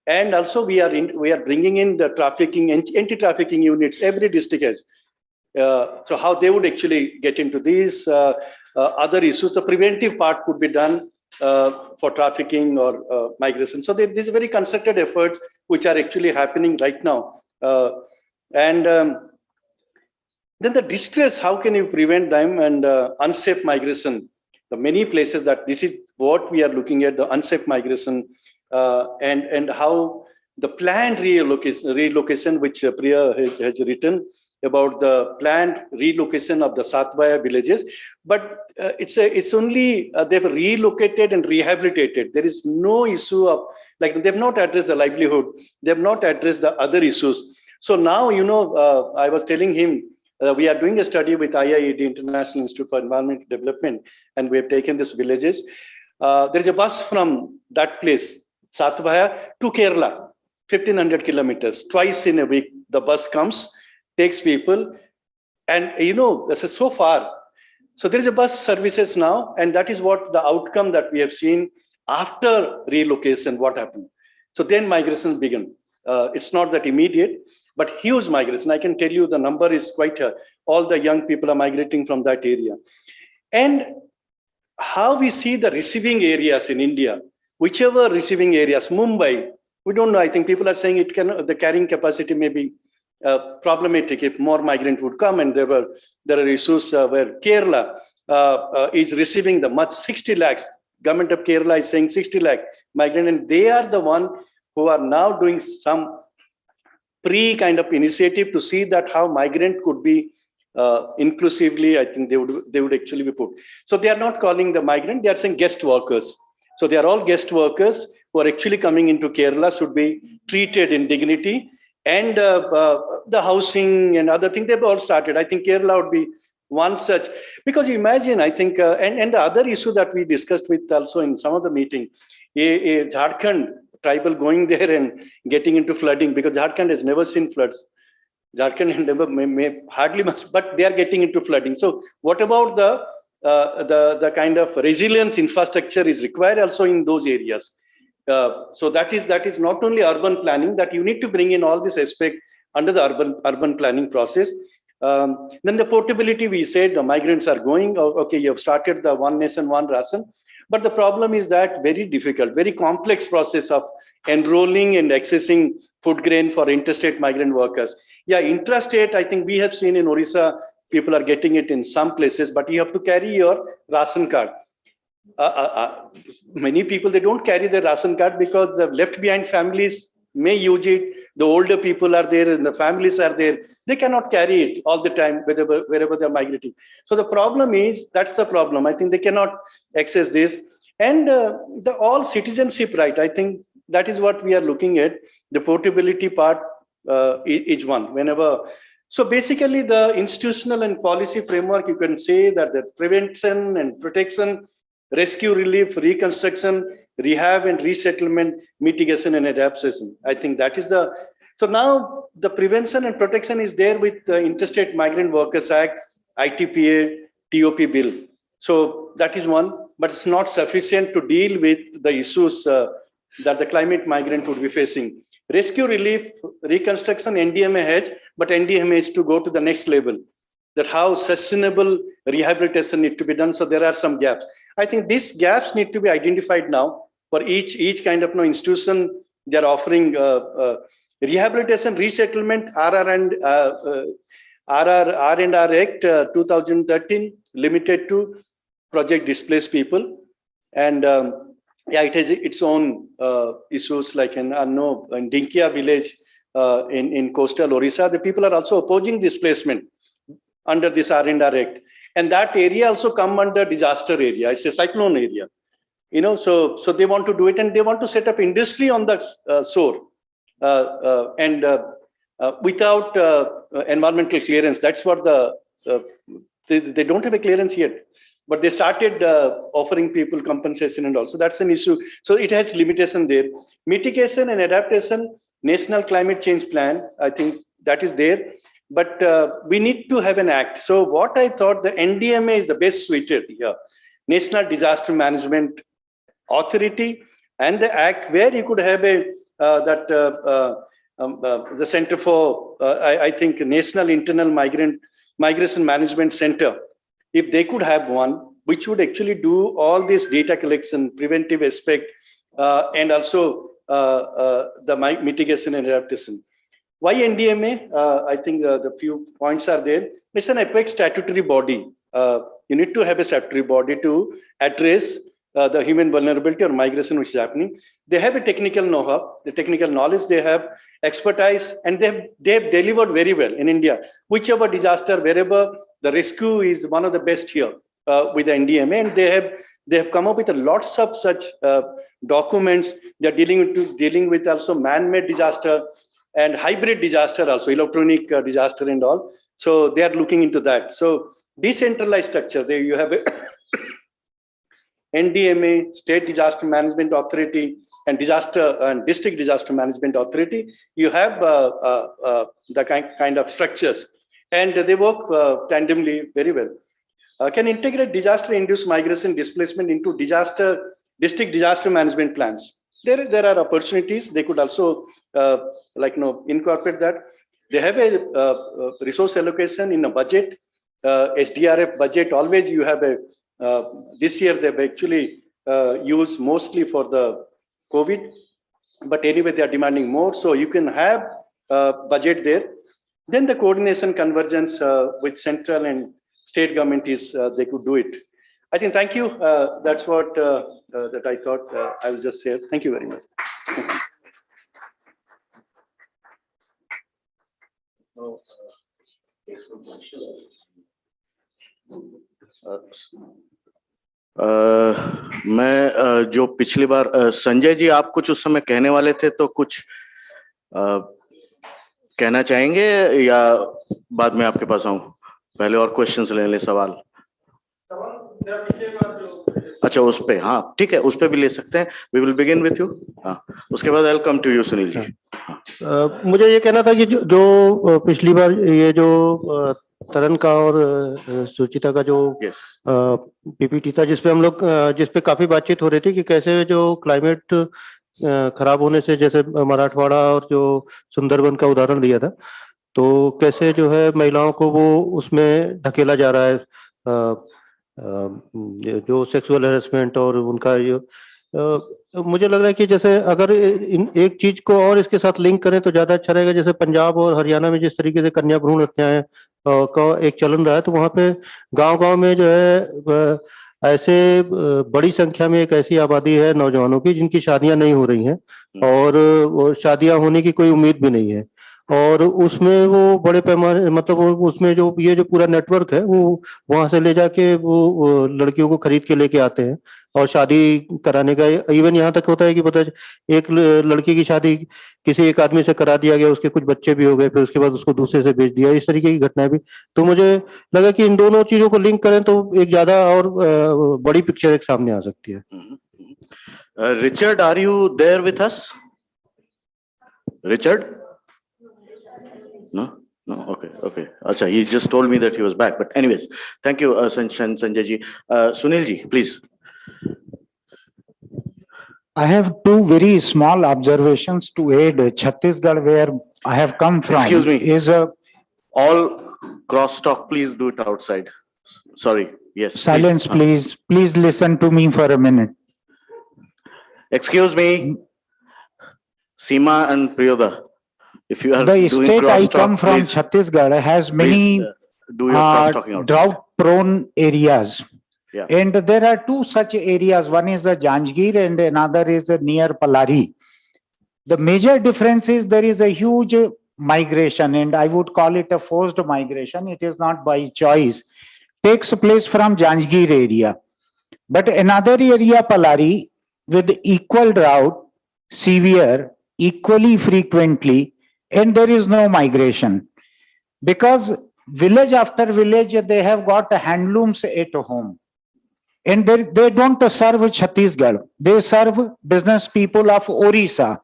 And also we are bringing in the trafficking and anti-trafficking units. Every district has. So how they would actually get into these other issues. The preventive part could be done for trafficking or migration. So there's very concerted efforts which are actually happening right now. And then the distress, how can you prevent them, and unsafe migration? The many places that this is what we are looking at, the unsafe migration, and how the planned relocation which Priya has written about the planned relocation of the Satvaya villages, but it's only they've relocated and rehabilitated. There is no issue of, like, they've not addressed the livelihood, they've not addressed the other issues. So now, you know, I was telling him, we are doing a study with IIED, International Institute for Environment Development, and we have taken these villages. There is a bus from that place, Satvaya, to Kerala, 1,500 kilometers. Twice in a week, the bus comes, takes people, and you know, this is so far. So there is a bus services now, and that is what the outcome that we have seen after relocation, what happened. So then migration began. It's not that immediate, but huge migration. I can tell you the number is quite, all the young people are migrating from that area. And how we see the receiving areas in India, whichever receiving areas, Mumbai, we don't know. I think people are saying it can, the carrying capacity may be problematic if more migrant would come, and there are issues where Kerala is receiving the much 60 lakhs. Government of Kerala is saying 60 lakh migrant, and they are the one who are now doing some kind of initiative to see that how migrant could be inclusively. I think they would actually be put. So they are not calling the migrant; they are saying guest workers. So they are all guest workers who are actually coming into Kerala should be treated in dignity, and the housing and other things they've all started. I think Kerala would be one such, because you imagine, I think, and the other issue that we discussed with also in some of the meeting, a Jharkhand tribal going there and getting into flooding, because Jharkhand has never seen floods. Jharkhand never may hardly much, but they are getting into flooding. So what about the kind of resilience infrastructure is required also in those areas? So that is not only urban planning, that you need to bring in all this aspect under the urban planning process. Then the portability, we said the migrants are going, okay, you have started the one nation, one ration. But the problem is that very difficult, very complex process of enrolling and accessing food grain for interstate migrant workers. Yeah, intrastate, I think we have seen in Orissa, people are getting it in some places, but you have to carry your ration card. Many people, they don't carry their ration card because the left behind families may use it. The older people are there and the families are there. They cannot carry it all the time wherever they're migrating. So the problem is, that's the problem. I think they cannot access this. And the all citizenship right, I think that is what we are looking at. The portability part is one. So basically the institutional and policy framework, you can say that the prevention and protection, rescue, relief, reconstruction, rehab and resettlement, mitigation and adaptation. I think that is so now the prevention and protection is there with the Interstate Migrant Workers Act, ITPA, TOP bill. So that is one, but it's not sufficient to deal with the issues that the climate migrant would be facing. Rescue, relief, reconstruction, NDMA has, but NDMA is to go to the next level, that how sustainable rehabilitation need to be done. So there are some gaps. I think these gaps need to be identified now for each kind of institution. They are offering rehabilitation, resettlement, R&R Act 2013, limited to project displaced people. And yeah, it has its own issues, like in Dinkia village in coastal Orissa, the people are also opposing displacement under this R&R Act. And that area also come under disaster area. It's a cyclone area. So they want to do it, and they want to set up industry on the shore without environmental clearance. That's what they don't have a clearance yet, but they started offering people compensation and all. So that's an issue. So it has limitation there. Mitigation and adaptation, National Climate Change Plan, I think that is there. But we need to have an act. So what I thought, the NDMA is the best suited here. National Disaster Management Authority, and the act where you could have the Center for, I think, National Internal Migration Management Center. If they could have one, which would actually do all this data collection, preventive aspect, and also the mitigation and adaptation. Why NDMA? I think the few points are there. It's an apex statutory body. You need to have a statutory body to address the human vulnerability or migration which is happening. They have a technical know-how, the technical knowledge, they have expertise, and they have delivered very well in India. Whichever disaster, wherever, the rescue is one of the best here with the NDMA, and they have come up with lots of such documents. They are dealing with also man-made disaster and hybrid disaster, also electronic disaster and all. So they are looking into that. So decentralized structure, there you have a NDMA, State Disaster Management Authority, and District Disaster Management Authority. You have the kind of structures, and they work tandemly very well. Can integrate disaster-induced migration displacement into district disaster management plans. There are opportunities. They could also incorporate that. They have a resource allocation in a budget, SDRF budget. Always you have a this year they've actually used mostly for the COVID. But anyway, they are demanding more. So you can have budget there. Then the coordination convergence with central and state government is they could do it. I think, thank you. That's what that I thought I will just share. Thank you very much. मैं जो पिछली बार संजय जी आप कुछ उस समय कहने वाले थे तो कुछ कहना चाहेंगे या बाद में आपके पास आऊं? पहले और क्वेश्चंस ले लें, सवाल। अच्छा, उस पे, हाँ ठीक है, उस पे भी ले सकते हैं। We will begin with you. हाँ, उसके बाद I will come to you Sunil ji. मुझे ये कहना था कि जो पिछली बार ये जो तरन का और सुचिता का जो पीपीटी था जिसपे हम लोग जिसपे काफी बातचीत हो रही थी कि कैसे जो क्लाइमेट खराब होने से, जैसे मराठवाड़ा और जो सुंदरबन का उदाहरण दिया था, तो कैसे जो है महिलाओं को वो उसमें धकेला जा रहा है, जो सेक्सुअल हैरेसमेंट और उनका ये मुझे लग रहा है कि जैसे अगर इन एक चीज को और इसके साथ लिंक करें तो ज्यादा अच्छा रहेगा। जैसे पंजाब और हरियाणा में जिस तरीके से कन्या भ्रूण हत्याएं का एक चलन रहा है, तो वहाँ पे गांव-गांव में जो है ऐसे बड़ी संख्या में एक ऐसी आबादी है नौजवानों की जिनकी शादियां नहीं हो रही हैं और वो शादियां होने की कोई उम्मीद भी नहीं है। और उसमें वो बड़े पैमाने, मतलब उसमें जो ये जो पूरा नेटवर्क है वो वहां से ले जाके वो लड़कियों को खरीद के लेके आते हैं और शादी कराने का इवन यहाँ तक होता है कि पता है एक लड़की की शादी किसी एक आदमी से करा दिया गया, उसके कुछ बच्चे भी हो गए, फिर उसके बाद उसको दूसरे से बेच दिया, इस तरीके की घटनाएं भी। तो मुझे लगा कि इन दोनों चीजों को लिंक करें तो एक ज्यादा और बड़ी पिक्चर एक सामने आ सकती है। Richard, are you there with us? Richard? No, no, okay. Acha, he just told me that he was back. But anyways, thank you, Sanjay ji. Sunil ji, please. I have two very small observations to aid. Chhattisgarh, where I have come from, excuse me, is all crosstalk. Please do it outside. Sorry. Yes. Silence, please. Please listen to me for a minute. Excuse me, Seema and Priyoda. If you are the doing state I come please, from, Chhattisgarh, has many drought-prone areas. Yeah. And there are two such areas. One is the Janjgir and another is near Palari. The major difference is there is a huge migration, and I would call it a forced migration. It is not by choice. Takes place from Janjgir area. But another area, Palari, with equal drought, severe, equally frequently, and there is no migration. Because village after village, they have got handlooms at home. And they don't serve Chhattisgarh. They serve business people of Orissa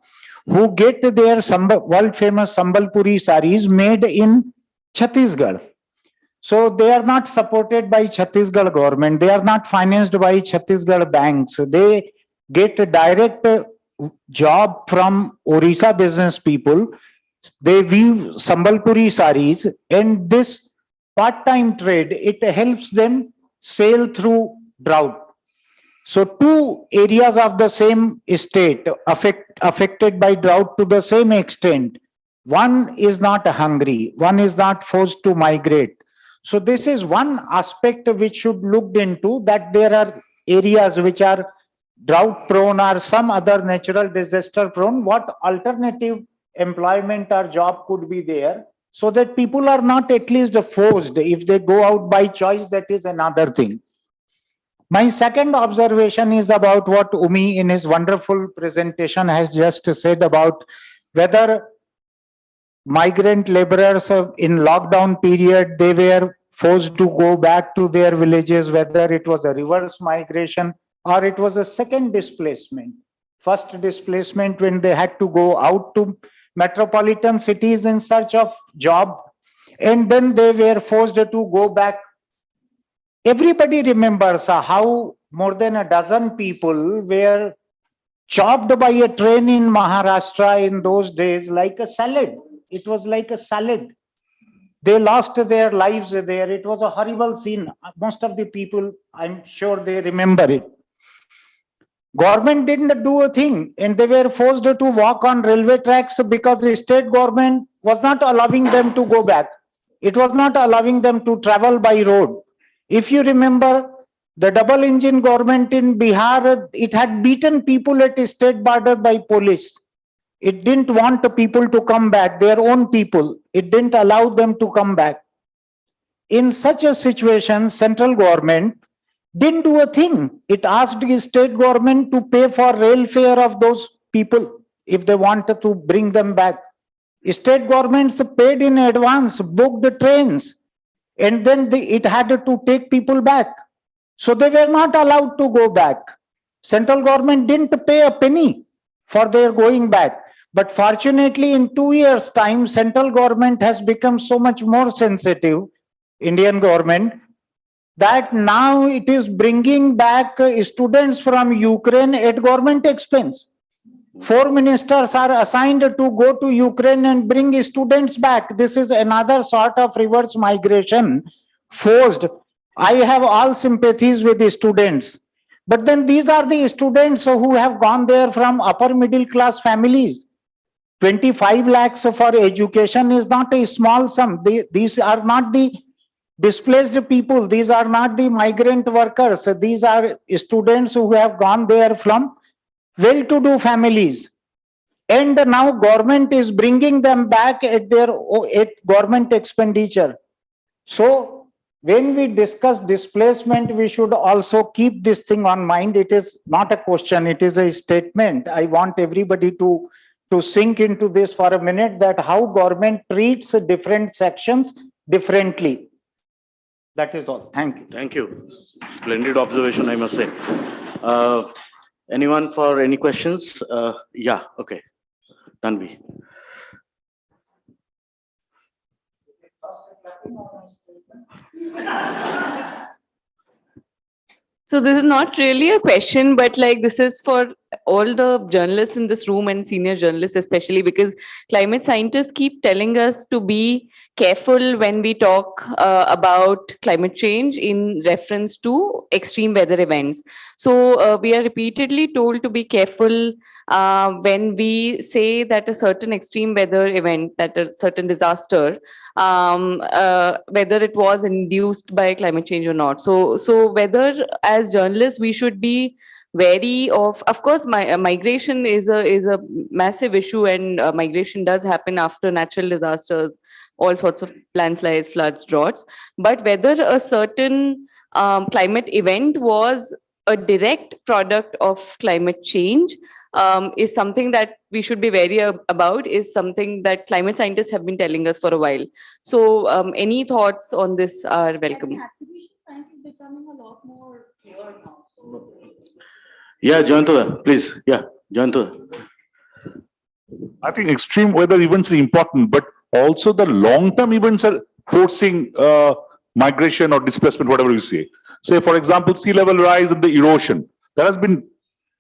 who get their world famous Sambalpuri saris made in Chhattisgarh. So they are not supported by Chhattisgarh government. They are not financed by Chhattisgarh banks. They get a direct job from Orissa business people. They weave Sambalpuri saris, and this part-time trade, it helps them sail through drought. So two areas of the same state affected by drought to the same extent. One is not hungry, one is not forced to migrate. So this is one aspect which should looked into, that there are areas which are drought prone or some other natural disaster prone. What alternative employment or job could be there so that people are not at least forced. If they go out by choice, that is another thing. My second observation is about what Umi in his wonderful presentation has just said about whether migrant laborers in lockdown period, they were forced to go back to their villages, whether it was a reverse migration or it was a second displacement. First displacement when they had to go out to metropolitan cities in search of job, and then they were forced to go back. Everybody remembers how more than a dozen people were chopped by a train in Maharashtra in those days like a salad. It was like a salad. They lost their lives there. It was a horrible scene. Most of the people, I'm sure they remember it. Government didn't do a thing, and they were forced to walk on railway tracks because the state government was not allowing them to go back. It was not allowing them to travel by road. If you remember, the double engine government in Bihar, it had beaten people at the state border by police. It didn't want the people to come back, their own people. It didn't allow them to come back. In such a situation, central government didn't do a thing. It asked the state government to pay for rail fare of those people if they wanted to bring them back. State governments paid in advance, booked the trains, and then it had to take people back. So they were not allowed to go back. Central government didn't pay a penny for their going back. But fortunately, in 2 years' time, central government has become so much more sensitive, Indian government, that now it is bringing back students from Ukraine at government expense. 4 ministers are assigned to go to Ukraine and bring students back. This is another sort of reverse migration forced. I have all sympathies with the students. But then these are the students who have gone there from upper middle class families. 25 lakhs for education is not a small sum. These are not the displaced people. These are not the migrant workers. These are students who have gone there from well-to-do families. And now government is bringing them back at government expenditure. So when we discuss displacement, we should also keep this thing on mind. It is not a question, it is a statement. I want everybody to sink into this for a minute, that how government treats different sections differently. That is all. Thank you. Thank you. Splendid observation, I must say. Anyone for any questions? Yeah, okay. Tanvi. So this is not really a question, but like this is for all the journalists in this room and senior journalists especially, because climate scientists keep telling us to be careful when we talk about climate change in reference to extreme weather events. So we are repeatedly told to be careful when we say that a certain extreme weather event, that a certain disaster, whether it was induced by climate change or not. So whether as journalists we should be wary of course, migration is a massive issue, and migration does happen after natural disasters, all sorts of landslides, floods, droughts. But whether a certain climate event was a direct product of climate change is something that we should be wary about, is something that climate scientists have been telling us for a while. So any thoughts on this are welcome. Science is becoming a lot more clear now. Yeah, Jayanta, please. Yeah, Jayanta. I think extreme weather events are important, but also the long-term events are forcing migration or displacement, whatever you say. Say, for example, sea level rise and the erosion. That has been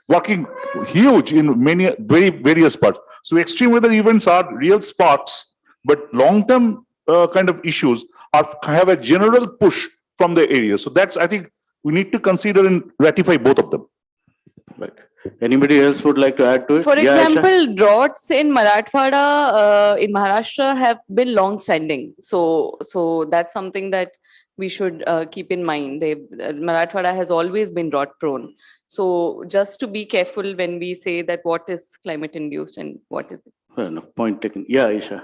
working huge in many various parts. So extreme weather events are real spots, but long-term kind of issues have a general push from the area. So that's, I think, we need to consider and ratify both of them. Right. Anybody else would like to add to it? For Yeah, example, Aisha? droughts in Marathwada, in Maharashtra have been long-standing. So that's something that we should keep in mind. Marathwada has always been drought-prone. So just to be careful when we say that what is climate-induced and what is it. Fair enough. Point taken. Yeah, Aisha.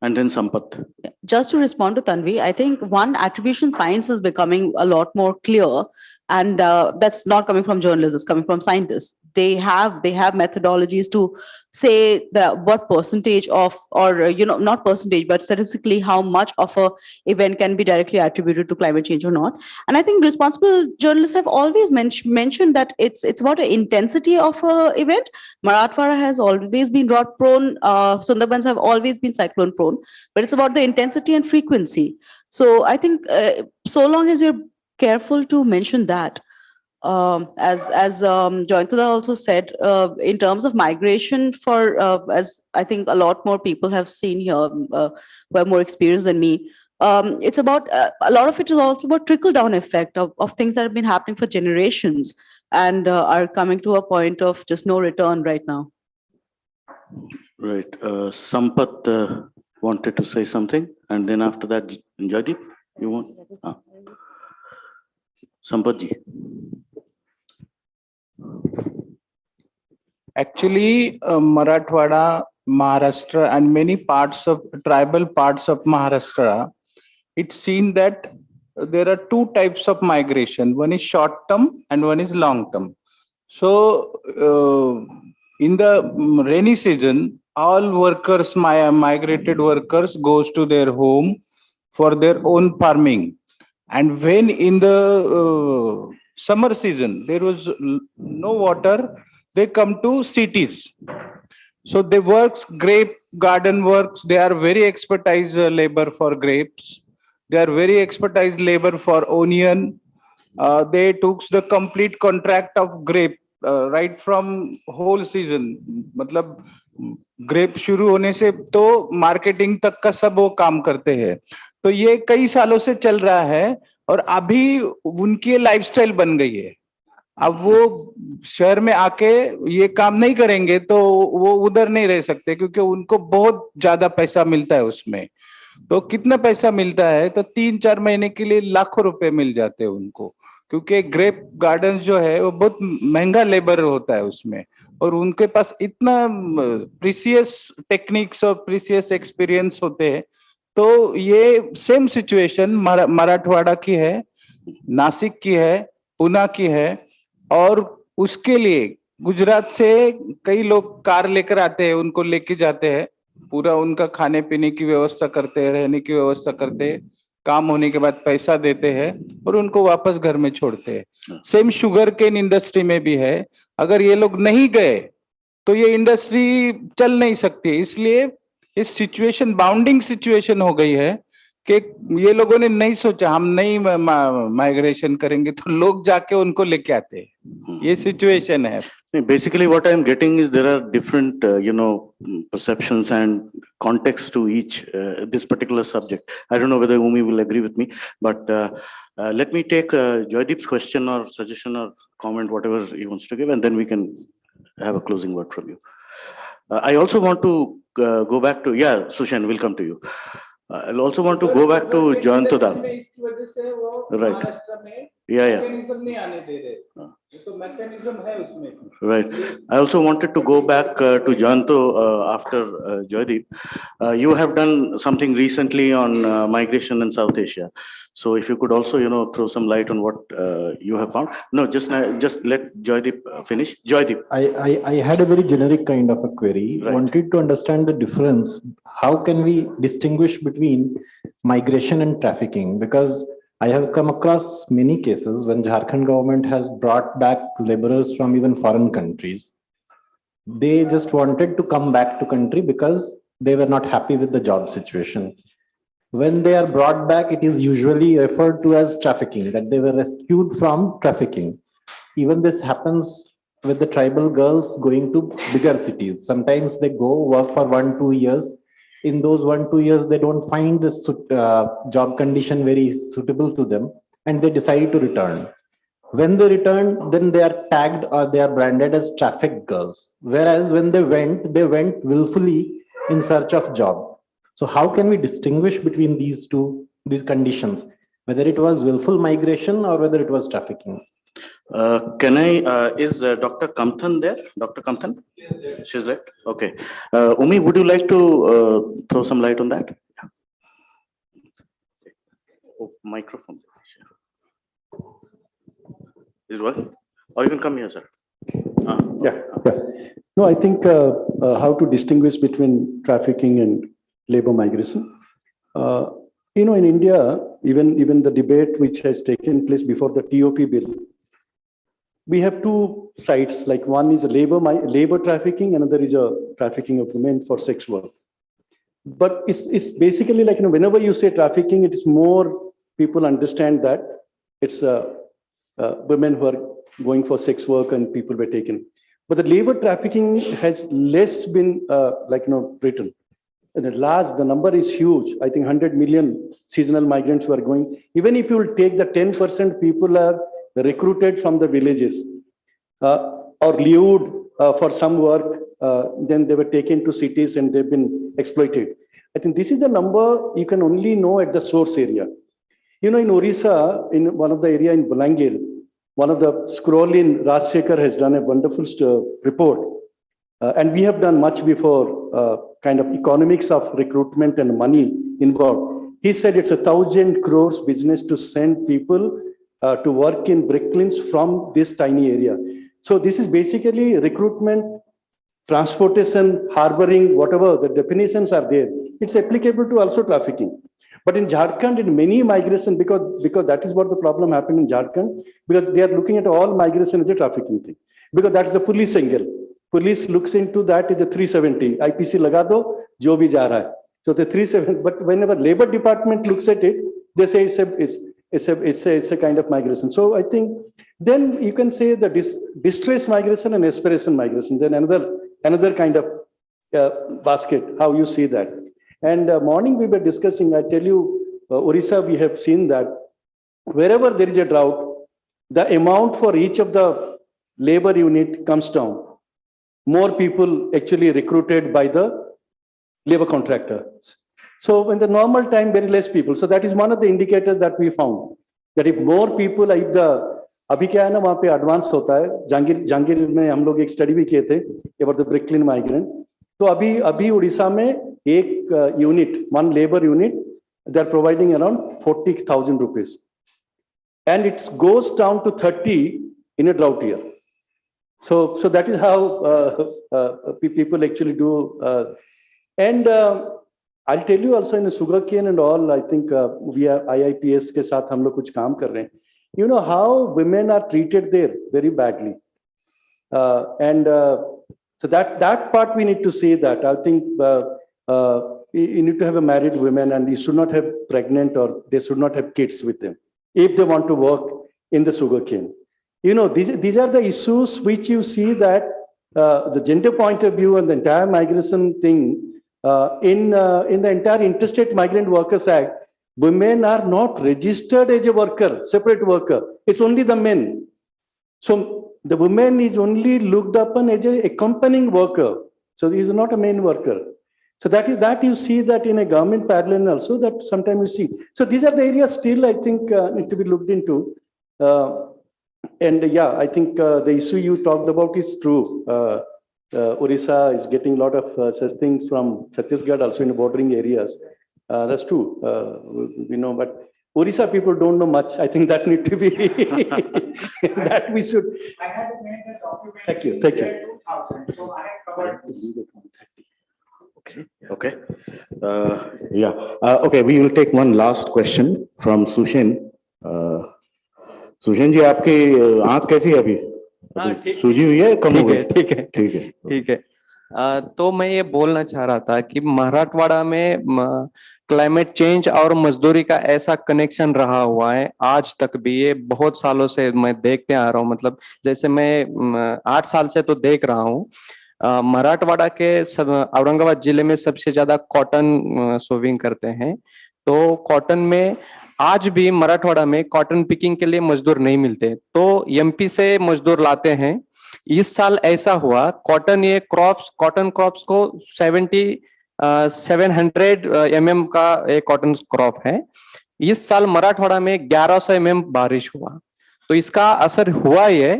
And then Sampath. Just to respond to Tanvi, I think one, attribution science is becoming a lot more clear, and that's not coming from journalists, it's coming from scientists. They have methodologies to say what percentage of, or not percentage, but statistically how much of a event can be directly attributed to climate change or not. And I think responsible journalists have always mentioned that it's about the intensity of a event. Marathwada has always been drought prone, Sundarbans have always been cyclone prone, but it's about the intensity and frequency. So I think so long as you're careful to mention that, as Joyantala also said, in terms of migration, for as I think a lot more people have seen here who have more experience than me, it's about a lot of it is also about trickle down effect of things that have been happening for generations. and are coming to a point of just no return right now. Right. Sampath wanted to say something, and then after that, Jagdeep, you want? Sampath ji. Actually, Marathwada, Maharashtra, and many parts of tribal parts of Maharashtra, it's seen that there are two types of migration. One is short term and one is long term. So, in the rainy season, all workers, migrated workers, goes to their home for their own farming. And when in the summer season there was no water, they come to cities. So they works grape garden works. They are very expertise labor for grapes. They are very expertise labor for onion. They took the complete contract of grape right from whole season. मतलब grep शुरू होने से तो marketing तक का सब वो काम करते हैं. तो ये कई सालों से चल रहा है और अभी उनकी लाइफस्टाइल बन गई है. अब वो शहर में आके ये काम नहीं करेंगे तो वो उधर नहीं रह सकते क्योंकि उनको बहुत ज्यादा पैसा मिलता है उसमें. तो कितना पैसा मिलता है तो 3-4 महीने के लिए लाखों रुपए मिल जाते हैं उनको, क्योंकि ग्रेप गार्डन जो है वो बहुत महंगा लेबर होता है उसमें और उनके पास इतना प्रीसियस टेक्निक्स और प्रीसियस एक्सपीरियंस होते हैं. तो ये सेम सिचुएशन मराठवाड़ा की है, नासिक की है, पुणे की है और उसके लिए गुजरात से कई लोग कार लेकर आते हैं, उनको लेके जाते हैं, पूरा उनका खाने पीने की व्यवस्था करते हैं, रहने की व्यवस्था करते हैं, काम होने के बाद पैसा देते हैं और उनको वापस घर में छोड़ते हैं. सेम शुगर केन इंडस्ट्री में भी है. अगर ये लोग नहीं गए तो ये इंडस्ट्री चल नहीं सकती. इसलिए इस सिचुएशन बाउंडिंग सिचुएशन हो गई है कि ये लोगों ने नहीं सोचा हम नहीं माइग्रेशन करेंगे तो लोग जाके उनको लेके आते हैं. ये सिचुएशन है. Basically, what I'm getting is there are different, perceptions and context to each this particular subject. I don't know whether Umi will agree with me, but let me take Joydeep's question or suggestion or comment, whatever he wants to give, and then we can have a closing word from you. I also want to go back to Sushan, we'll come to you. I'll also want to go back to Jayantoda. Right. Right. I also wanted to go back to Jayanto after Joydeep. You have done something recently on migration in South Asia. So if you could also, throw some light on what you have found. No, just let Joydeep finish. Joydeep. I had a very generic kind of a query. Right. Wanted to understand the difference. How can we distinguish between migration and trafficking? Because I have come across many cases when Jharkhand government has brought back laborers from even foreign countries. They just wanted to come back to country because they were not happy with the job situation. When they are brought back, it is usually referred to as trafficking, that they were rescued from trafficking. Even this happens with the tribal girls going to bigger cities. Sometimes they go work for 1-2 years. In those 1-2 years, they don't find this job condition very suitable to them, and they decide to return. When they return, then they are tagged or they are branded as trafficked girls. Whereas when they went willfully in search of job. So how can we distinguish between these conditions, whether it was willful migration or whether it was trafficking? Is Dr. Kamthan there? Dr. Kamthan? She's right. Okay. Umi, would you like to throw some light on that? Oh, microphone. Is it working? Or you can come here, sir. Yeah. No, I think how to distinguish between trafficking and labor migration. In India, even the debate which has taken place before the TOP bill, we have two sides. Like one is labor trafficking, another is a trafficking of women for sex work. But it's basically like, whenever you say trafficking, it is more people understand that it's women who are going for sex work and people were taken. But the labor trafficking has less been written. And the number is huge. I think 100 million seasonal migrants who are going. Even if you will take the 10% people are recruited from the villages. or lured for some work, then they were taken to cities and they've been exploited. I think this is a number you can only know at the source area. You know, in Orissa, in one of the area in Balangir, one of the scroll in Rajsekhar has done a wonderful report. And we have done much before kind of economics of recruitment and money involved. He said it's 1,000 crores business to send people to work in bricklins from this tiny area. So this is basically recruitment, transportation, harboring, whatever the definitions are there. It's applicable to also trafficking. But in Jharkhand, in many migration, because that is what the problem happened in Jharkhand, because they are looking at all migration as a trafficking thing. Because that's the police angle. Police looks into that as a 370. IPC laga do, jo bhi ja raha hai. So the 370, but whenever Labor Department looks at it, they say it's a kind of migration. So I think then you can say the distress migration and aspiration migration, then another kind of basket, how you see that. And morning we were discussing, I tell you, Orissa, we have seen that wherever there is a drought, the amount for each of the labor unit comes down. More people actually recruited by the labor contractors. So in the normal time, very less people. So that is one of the indicators that we found, that if more people, if the अभी क्या है ना वहाँ पे advance होता है जहांगीर में हम लोग एक स्टडी भी किए थे about the bricklin migrant. तो अभी उड़ीसा में एक unit, one labor unit, they are providing around 40,000 rupees, and it goes down to 30 in a drought year. So that is how people actually do. And I'll tell you also in the sugarcane and all, I think we are IIPS के साथ हम लोग कुछ काम कर रहे हैं. You know how women are treated there very badly. So that part we need to see that. I think you need to have a married women, and you should not have pregnant, or they should not have kids with them if they want to work in the sugarcane. You know, these are the issues which you see that the gender point of view and the entire migration thing in the entire Interstate Migrant Workers Act, women are not registered as a worker, separate worker. It's only the men. So the woman is only looked upon as a accompanying worker. So he is not a main worker. So that you see that in a government parallel also, that sometimes you see. So these are the areas still I think need to be looked into. And yeah, I think the issue you talked about is true. Orissa is getting a lot of such things from Chhattisgarh, also in the bordering areas. That's true. We know, but Orissa people don't know much. I think that need to be that we should. I had made the document. Thank you. Thank you. 2000, so I have covered. Okay. Yeah. Okay. We will take one last question from Sushen. Sushen जी, आपकी आंख कैसी है अभी? सूजी हुई है, कम हो गई? ठीक है। तो मैं ये बोलना चाह रहा था कि मराठवाड़ा में क्लाइमेट चेंज और मजदूरी का ऐसा कनेक्शन रहा हुआ है आज तक भी। ये बहुत सालों से मैं देखते आ रहा हूँ, मतलब जैसे मैं 8 साल से तो देख रहा हूँ। मराठवाड़ा के औरंगाबाद जिले में सबसे ज्यादा कॉटन सोविंग करते हैं। तो कॉटन में आज भी मराठवाड़ा में कॉटन पिकिंग के लिए मजदूर नहीं मिलते, तो एमपी से मजदूर लाते हैं। इस साल ऐसा हुआ, कॉटन क्रॉप्स को 700 mm का एक कॉटन क्रॉप है। इस साल मराठवाड़ा में 1100 mm बारिश हुआ। तो इसका असर हुआ ये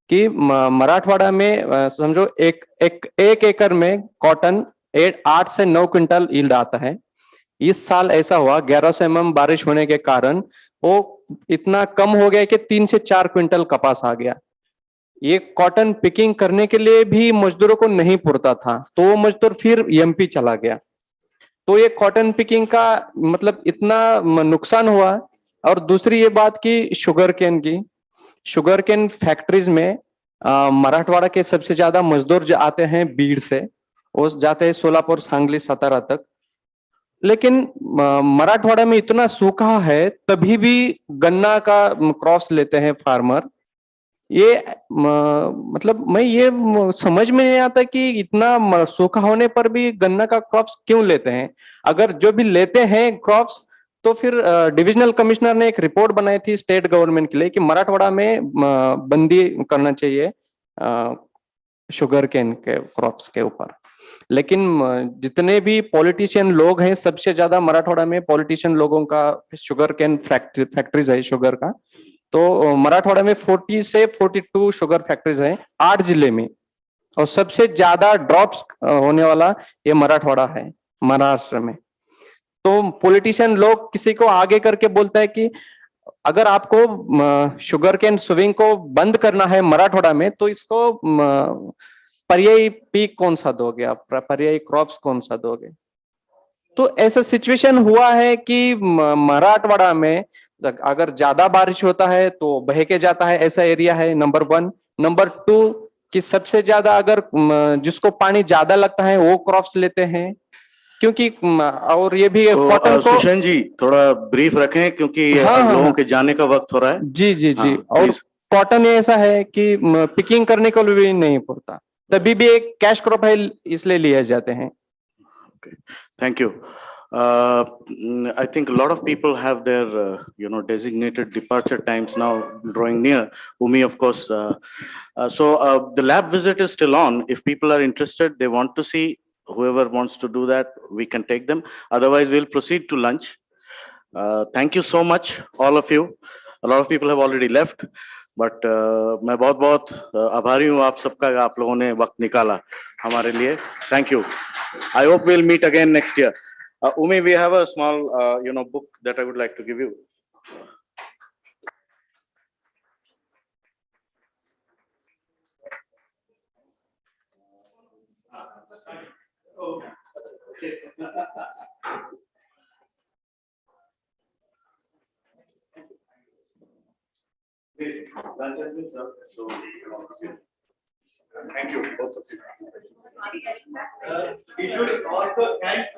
कि मराठवाड़ा में समझो एक एकड़ में कॉटन 8 से 9 क्विंटल यील्ड आता है। इस साल ऐसा हुआ 1100 mm बारिश होने के कारण वो इतना कम हो गया कि 3 से 4 क्विंटल कपास आ गया। ये कॉटन पिकिंग करने के लिए भी मजदूरों को नहीं पुरता था, तो वो मजदूर फिर एमपी चला गया। तो ये कॉटन पिकिंग का मतलब इतना नुकसान हुआ। और दूसरी ये बात की शुगर केन फैक्ट्रीज में मराठवाड़ा के सबसे ज्यादा मजदूर जो आते हैं बीड़ से, वो जाते हैं सोलापुर, सांगली, सतारा तक। लेकिन मराठवाड़ा में इतना सूखा है, तभी भी गन्ना का क्रॉप्स लेते हैं फार्मर। ये मतलब मैं ये समझ में नहीं आता कि इतना सूखा होने पर भी गन्ना का क्रॉप्स क्यों लेते हैं। अगर जो भी लेते हैं क्रॉप्स, तो फिर डिविजनल कमिश्नर ने एक रिपोर्ट बनाई थी स्टेट गवर्नमेंट के लिए कि मराठवाड़ा में बंदी करना चाहिए शुगर केन के क्रॉप्स के ऊपर। लेकिन जितने भी पॉलिटिशियन लोग हैं, सबसे ज्यादा मराठवाड़ा में पॉलिटिशियन लोगों का शुगर केन फैक्ट्रीज है शुगर का। तो मराठवाड़ा में 40 से 42 शुगर फैक्ट्रीज हैं 8 जिले में, और सबसे ज्यादा ड्रॉप्स होने वाला ये मराठवाड़ा है महाराष्ट्र में। तो पॉलिटिशियन लोग किसी को आगे करके बोलता है कि अगर आपको शुगर केन स्विंग को बंद करना है मराठवाड़ा में, तो इसको पर्यायी पीक कौन सा दोगे आप, पर्यायी क्रॉप्स कौन सा दोगे। तो ऐसा सिचुएशन हुआ है कि मराठवाड़ा में अगर ज्यादा बारिश होता है तो बह के जाता है, ऐसा एरिया है, नंबर 1। नंबर 2 कि सबसे ज्यादा अगर जिसको पानी ज्यादा लगता है वो क्रॉप्स लेते हैं, क्योंकि और ये भी कॉटन को। सुशन जी थोड़ा ब्रीफ रखें क्योंकि लोगों के जाने का वक्त हो रहा है। जी जी जी। और कॉटन ऐसा है कि पिकिंग करने को भी नहीं पड़ता, तभी भी एक कैश क्रॉप है, इसलिए लिए जाते हैं। Thank you. I think a lot of people have their, designated departure times now drawing near. Umi, of course. So the lab visit is still on. If people are interested, they want to see, whoever wants to do that, we can take them. Otherwise, we'll proceed to lunch. Thank you so much, all of you. A lot of people have already left. But मैं बहुत बहुत आभारी हूँ आप सबका, आप लोगों ने वक्त निकाला हमारे लिए। Thank you. I hope we'll meet again next year. Umi, we have a small book that I would like to give you. Lunch has been served, so thank you both of you. We should also thanks